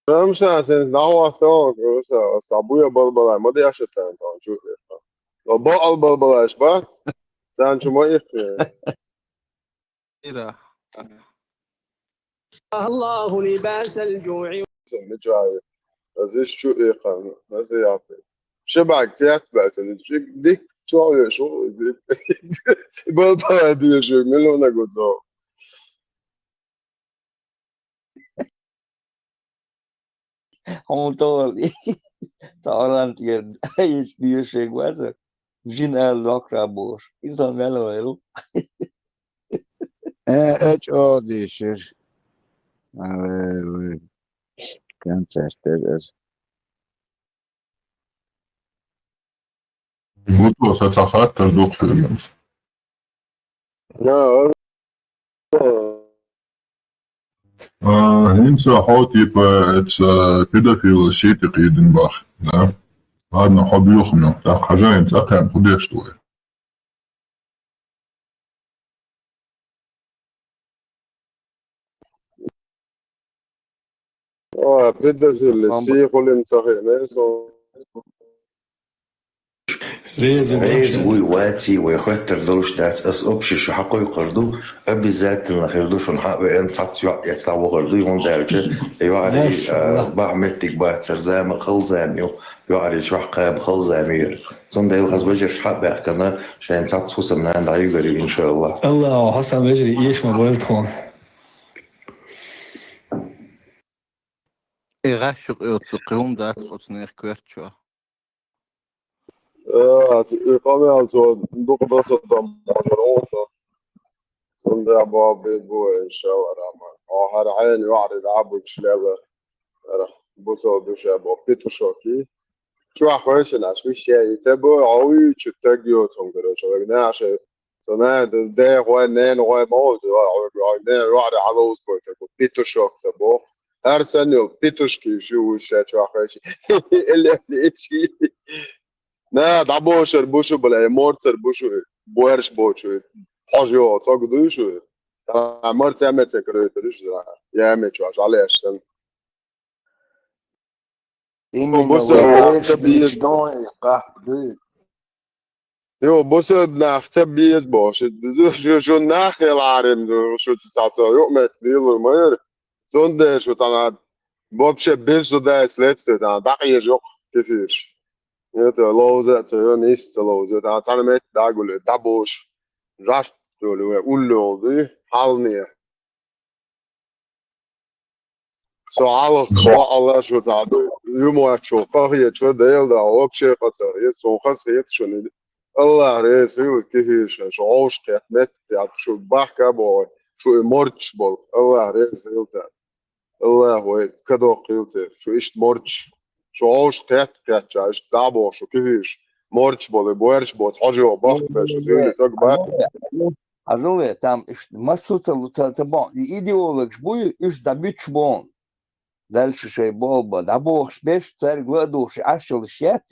Ramšāsins nav aftau, ka sabuja balbalē, madi ašatēn tā čūtiet. No balbalēš bats, cenšu mojiet. إيرا. الله لباس الجوع مجاي. Az is čo iqan, az jāpi. Šebāk teatbētani, dik čauja šo, balbalēdījuši, milona gudzo. On toli. Saalan tier, hiç diyor şey varsa. Jinel lakrabos. İnsan melojelu. Eç o değişir. Evet. Kanser tez. Būtu sacāfāt ar doktoriem. Jā, Инца хот типа это педофил сети Риденбах, да? Ладно, хоббюхну, так хозяин такая куда что ли? pedofili, sīkulim sahi, neso. ريز وواتي ويخوتر دولش داس اس اوبشي شو حقو يقردو ابي ذات الخيردو شو نحق ان تحت يتلاو قردو يون دارجة يواري بعملتك باتر زام خلزاميو يواري شو حقا بخلزامير زون دايل غاز بجر شحق بحكنا شان تحت فوسا من عند عيقري ان شاء الله الله حسن بجري ايش موبايلتهم إغاشق يوتسقيهم دات خطنير كويرتشوا. Iqami alltså, doktor Saddam Majarosa. Som det bara blir inshallah rahman. Och här عين يعرض عبد شلابه. بوسو بشابه بيتوشوكي. شو أخوش الناس في شيء تبو عوي تشتاقيو تونغرو شو ناش. سنا ده هو نين هو موت عوي يعرض على وسبوك بيتوشوك تبو. هر سنة بيتوشكي شو أخوش اللي إيشي. Ne, da bošo bole, morcer bošo, boerš bošo, hožio, co gdušo. Ta morce mece kröte düşdü. Yeme çaş, alışsın. Yo, boşo nachte biz boş. Şu nakhel arim, şu tatlı yok metliler mer. Sonde şu tane bobşe biz de letzte da bakiye yok kefir. Evet, loze, çöğün işte loze. Da tanımet da gülü, da boş. Raşt gülü ve ullu oldu. Halniye. So Allah şu tadı. Yumoya çok. Kahiye çok değil da. Opşe katsarıya. Soğukas hiyet şunu. Allah resul kihişen. Şu oğuş kıyatmet. Şu bahka boy. Şu morç bol. Allah resul tadı. Allah ve kadok yıltı. Şu iş morç. Şu oğuş kıyatça. İşte da boş. Şu kihiş. Morç bol. Boğerç bol. Hacı bak. Şu söyle. Çok bak. Azove tam işte masuca luca bon. Ideolog bu iş da biç bon. Дальше şey bolba. Da boş 5 царь гладуш. Ашыл şet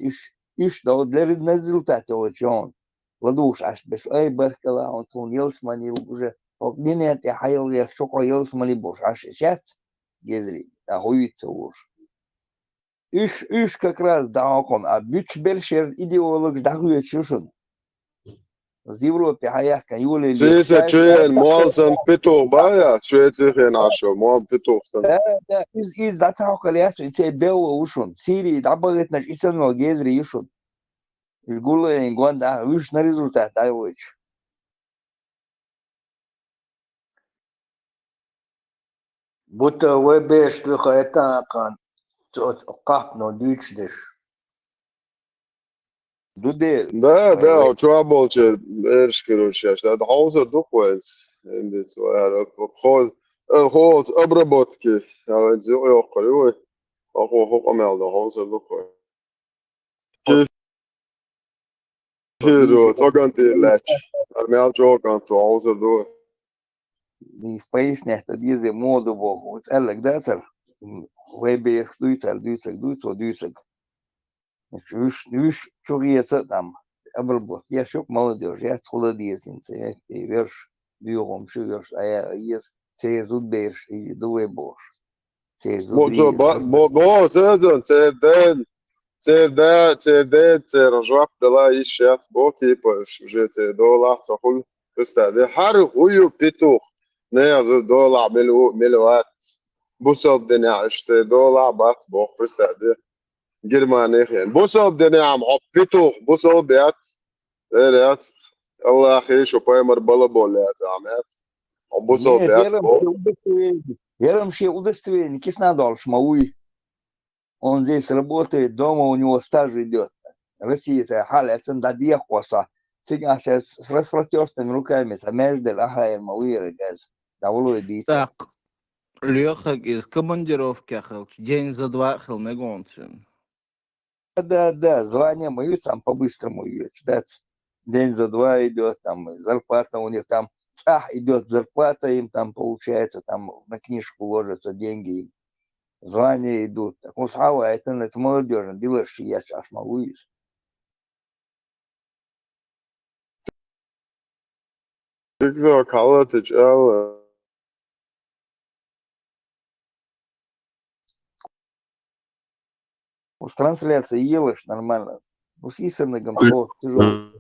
iş da odlerin rezultatı olacağın. Gладуш aş 5 ay barkala on ton yılsmani уже. Ok dinet ya hayal ya şoko yılsmani boş. Aş şet gezri. Da hoyitsa olur. İş как раз da okon. A biç belşer ideolog da huyetşuşun. Z Evropy hayaka yule Size çöğün mualsan pito baya. Şöyle naşo. Mual pitoksan. Da iz zaten okaliyatı. İçe belo uşun. Siri da bagetnaş isanol gezri uşun. Izgulaya ingonda. Üş na rezultat. Ayvoç. Будто вебеш твоя это кан. Капно дичдеш. Dude. Da, o čoa bolče erškiruši. Da hauser duhvens. عندي سؤال خود обработки يقول أخو أمل ده هو سلوكه كيلو توقنتي لاتش أرميال جوقنتو عوزر دو These пояснять diese моду богу. Вот элек датер. Вебе дуйцек. Виш чуриеца там. Обработ. Я шок молодежь. Я холодезинцы. Я те верш бюром шуверш. А я ес цезут берш и дуэ бош. Цезут موضوع виес. بو تردن ترجع دلا يشات بو تيبش جت دولار تقول تستعدي حر هو بيتو نيا دولار ملوات بوصل دنيا عشت دولار بات بو تستعدي جرماني خين بوصل دنيا عم بيتو بوصل بيات ريات الله اخي شو بايمر بلا بولات عمات بوصل Нет, بيات بو я вообще удостоверение. Киснадольш, Мауи. Он здесь работает, дома у него стаж идет. Россия, это халя, это дадия коса. Сега сейчас с распротертыми руками, самеждель, ахаэль, Мауи, регаз. Даволу идите. Так, Леха из командировки, день за два хелмегонцин. Да, звание мою сам по-быстрому идет. Ждать. День за два идет, там зарплата у них там. Идет зарплата им там получается, там на книжку ложатся деньги им. Звания идут. Так он схава, это молодежь, делаешь, я сейчас могу есть. تقدر كلا تجعل Уж трансляция елешь нормально. Ну, с Исернагом то тяжело.